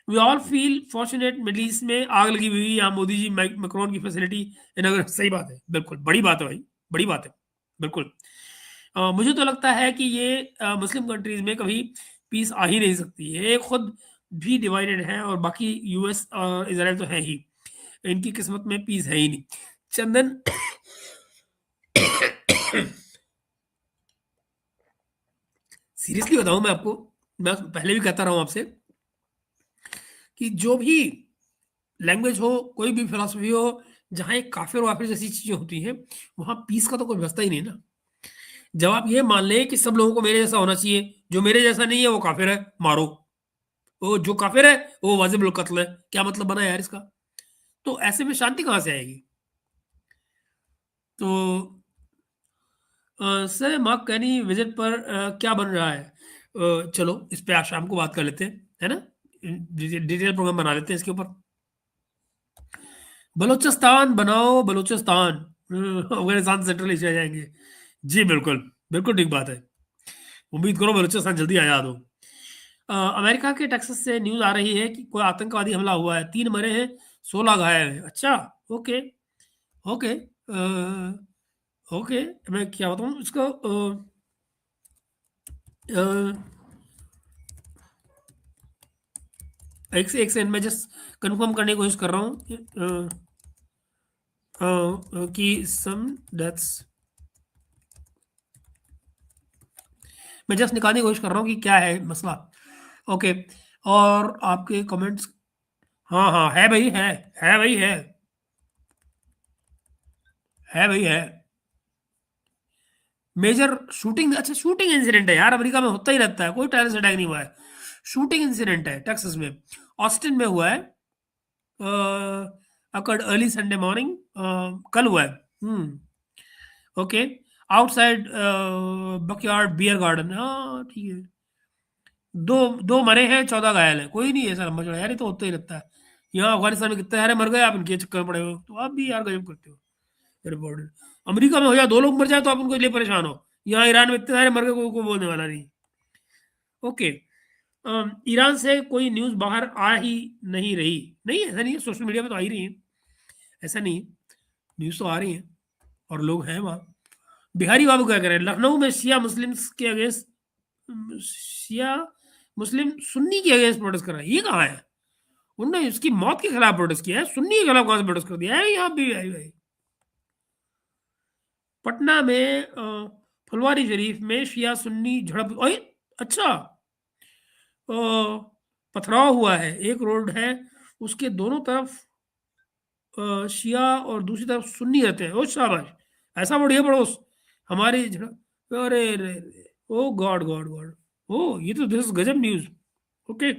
we all feel fortunate Middle East में आग लगी हुई, यहाँ मोदी जी मैक्रोन की फैसिलिटी इनॉग्रेट। सही बात है, बिल्कुल बड़ी बात है भाई, बड़ी बात है बिल्कुल। मुझे तो लगता है कि ये मुस्लिम कंट्रीज में कभी पीस आ ही नहीं सकती है, ये खुद भी डिवाइडेड है और बाकी यूएस और इसराइल तो है ही, इनकी किस्मत में पीस है ही नहीं। चंदन सीरियसली बताऊं मैं आपको, मैं पहले भी कहता रहा हूं आपसे कि जो भी लैंग्वेज हो, कोई भी फिलोसफी हो, जहां एक काफिर वाफिर जैसी चीजें होती हैं, वहां पीस का तो कोई व्यवस्था ही नहीं ना। जब आप ये मान लें कि सब लोगों को मेरे जैसा होना चाहिए, जो मेरे जैसा नहीं है वो काफिर है, मारो, वो जो काफिर है वो वाजिबुल कत्ल है, क्या मतलब बना यार इसका? तो ऐसे में शांति कहां से आएगी? तो सर मार्क कैनी विजिट पर क्या बन रहा है? चलो इस पे आज शाम को बात कर लेते हैं, है ना? डिटेल प्रोग्राम बना लेते हैं इसके ऊपर। बलूचिस्तान बनाओ बलूचिस्तान, अफगानिस्तान सेंट्रल एशिया जाएंगे। जी बिल्कुल, बिल्कुल ठीक बात है। उम्मीद करो बलूचिस्तान जल्दी आजाद हो। अमेरिका के टेक्सास से न्यूज आ रही है कि कोई आतंकवादी हमला हुआ है, 3 मरे हैं, 16 घायल हैं। अच्छा, ओके ओके ओके, मैं क्या बताऊँ इसको, एक से एक सेकंड में जस्ट कंफर्म करने की कोशिश कर रहा हूँ कि सम डेथ्स, मैं जस्ट निकालने की कोशिश कर रहा हूँ कि क्या है मसला। ओके, और आपके कमेंट्स, हाँ हाँ है भाई, है भाई, है भाई, है मेजर शूटिंग। अच्छा, शूटिंग इंसिडेंट है यार, अमेरिका में होता ही रहता है, कोई टेररिस्ट अटैक नहीं हुआ है, शूटिंग इंसिडेंट है टेक्सास में, ऑस्टिन में हुआ है, अकर्ड अर्ली संडे मॉर्निंग, कल हुआ है। ओके, आउटसाइड बकयार्ड बियर गार्डन, हाँ ठीक है। दो दो मरे हैं, 14 घायल है, कोई नहीं ऐसा लंबा चौड़ा यार, ये तो होता ही रहता है। यहाँ अफगानिस्तान में कितने सारे मर गए, आप इनके चक्कर में पड़े हो, तो आप भी यार गजब करते हो। रिपोर्टेड अमेरिका में हो जाए 2 लोग मर जाए तो आप उनको लिए परेशान हो, यहाँ ईरान में इतने सारे मर गए, कोई बोलने वाला नहीं। ओके, ईरान से कोई न्यूज बाहर आ ही नहीं रही, नहीं ऐसा नहीं है, सोशल मीडिया पे तो आ ही रही है, ऐसा नहीं है, न्यूज तो आ रही है और लोग हैं वहाँ। बिहारी बाबू क्या करें, लखनऊ में शिया मुस्लिम के अगेंस्ट, शिया मुस्लिम सुन्नी के अगेंस्ट प्रोटेस्ट कर रहा है, ये कहाँ है? उन्होंने इसकी मौत के खिलाफ प्रोटेस्ट किया है, सुन्नी के खिलाफ कहाँ से प्रोटेस्ट कर दिया है? यहाँ भी भाई भाई पटना में फुलवारी शरीफ में शिया सुन्नी झड़प, ओए अच्छा, पथराव हुआ है, एक रोड है उसके दोनों तरफ शिया और दूसरी तरफ सुन्नी रहते हैं, ओ शाबाश, ऐसा बढ़िया पड़ोस हमारी झड़प, अरे अरे ओ गॉड गॉड गॉड, ओ ये तो दिस गजब news. Okay,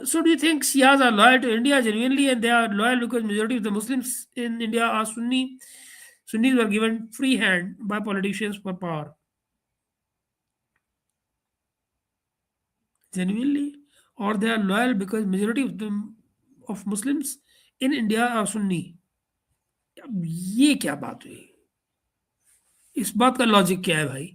so do you think Shias are loyal to India genuinely, and they are loyal because majority of the Muslims in India are Sunni? Sunnis were given free hand by politicians for power. genuinely, or they are loyal because majority of them of Muslims in India are Sunni. अब ये क्या बात हुई? इस बात का लॉजिक क्या है भाई?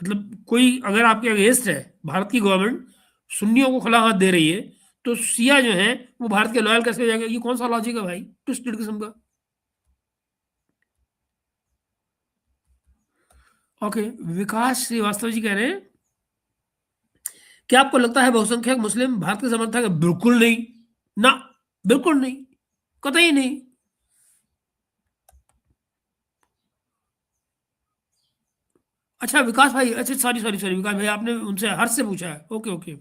मतलब कोई अगर आपके अगेंस्ट है, भारत की गवर्नमेंट सुन्नियों को खुला हाथ दे रही है, तो शिया जो है वो भारत के लॉयल कैसे हो जाएगा? ये कौन सा लॉजिक है भाई, ट्विस्टेड किस्म का। ओके, विकास श्रीवास्तव जी कह रहे हैं, क्या आपको लगता है बहुसंख्यक मुस्लिम भारत के समर्थक है? बिल्कुल नहीं, ना, बिल्कुल नहीं, कतई नहीं। अच्छा विकास भाई, अच्छा सॉरी सॉरी सॉरी विकास भाई, आपने उनसे हर्ष से पूछा है। ओके ओके,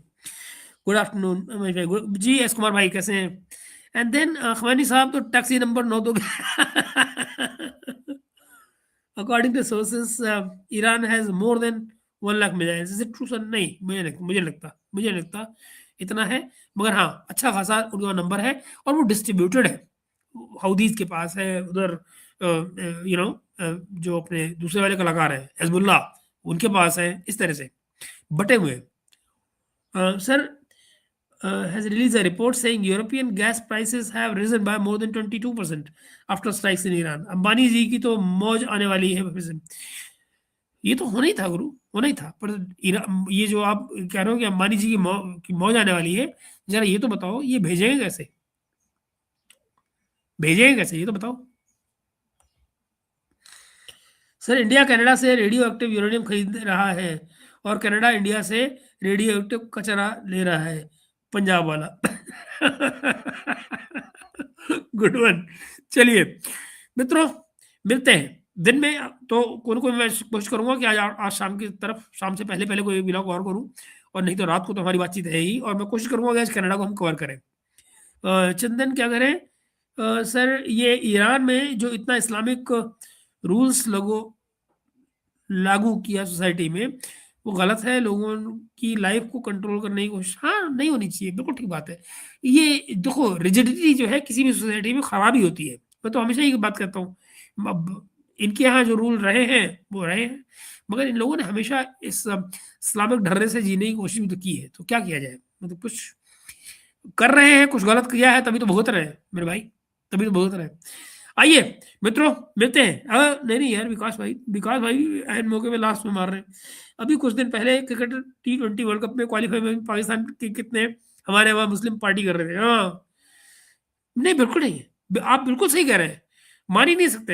गुड आफ्टरनून जी। एस कुमार भाई कैसे हैं? एंड देन खमानी साहब तो टैक्सी नंबर 9 दो। According to sources Iran has more than 1 lakh missiles. Is it true sir? नहीं, मुझे लगता इतना है, मगर हाँ अच्छा खासा उनका नंबर है और वो डिस्ट्रीब्यूटेड है। हाउदीज के पास है, उधर यू नो जो अपने दूसरे वाले कलाकार हैं हिजबुल्लाह, उनके पास है, इस तरह से बटे हुए। Sir has released a report saying European gas prices have risen by more than 22% after strikes in Iran. Ambani ji की तो मौज आने वाली है फिर से। ये तो होना ही था गुरु, होना ही था। पर ये जो आप कह रहे हो कि अंबानी जी की मौज आने वाली है, जरा ये तो बताओ ये भेजेंगे कैसे? भेजेंगे कैसे ये तो बताओ। सर इंडिया कनाडा से रेडियो एक्टिव यूरेनियम खरीद रहा है और कनाडा इंडिया से रेडियो एक्टिव कचरा ले रहा है, पंजाब वाला। Good one. चलिए मित्रों, मिलते हैं दिन में, तो कोई मैं कोशिश करूंगा कि आज शाम की तरफ, शाम से पहले पहले कोई व्लॉग और करूं, और नहीं तो रात को तो हमारी बातचीत है ही, और मैं कोशिश करूंगा कि आज कनाडा को हम कवर करें। चंदन क्या करें? सर ये ईरान में जो इतना इस्लामिक रूल्स लागू किया सोसाइटी में, वो गलत है। लोगों की लाइफ को कंट्रोल करने की कोशिश हाँ नहीं होनी चाहिए, बिल्कुल ठीक बात है। ये देखो रिजिडिटी जो है किसी भी सोसाइटी में खराबी होती है, मैं तो हमेशा ये बात कहता हूँ। अब इनके यहाँ जो रूल रहे हैं वो रहे हैं, मगर इन लोगों ने हमेशा इस इस्लामिक ढर्रे से जीने की कोशिश भी तो की है, तो क्या किया जाए? मतलब कुछ कर रहे हैं, कुछ गलत किया है तभी तो भुगत रहे हैं मेरे भाई, तभी तो भुगत रहे हैं। आइए मित्रों मिलते हैं। नहीं यार विकास भाई एंड मौके पे लास्ट में मार रहे हैं। अभी कुछ दिन पहले क्रिकेट T20 वर्ल्ड कप में क्वालिफाई में पाकिस्तान के कितने हमारे वहां मुस्लिम पार्टी कर रहे थे। हाँ नहीं बिल्कुल नहीं, आप बिल्कुल सही कह रहे हैं, मान ही नहीं सकते।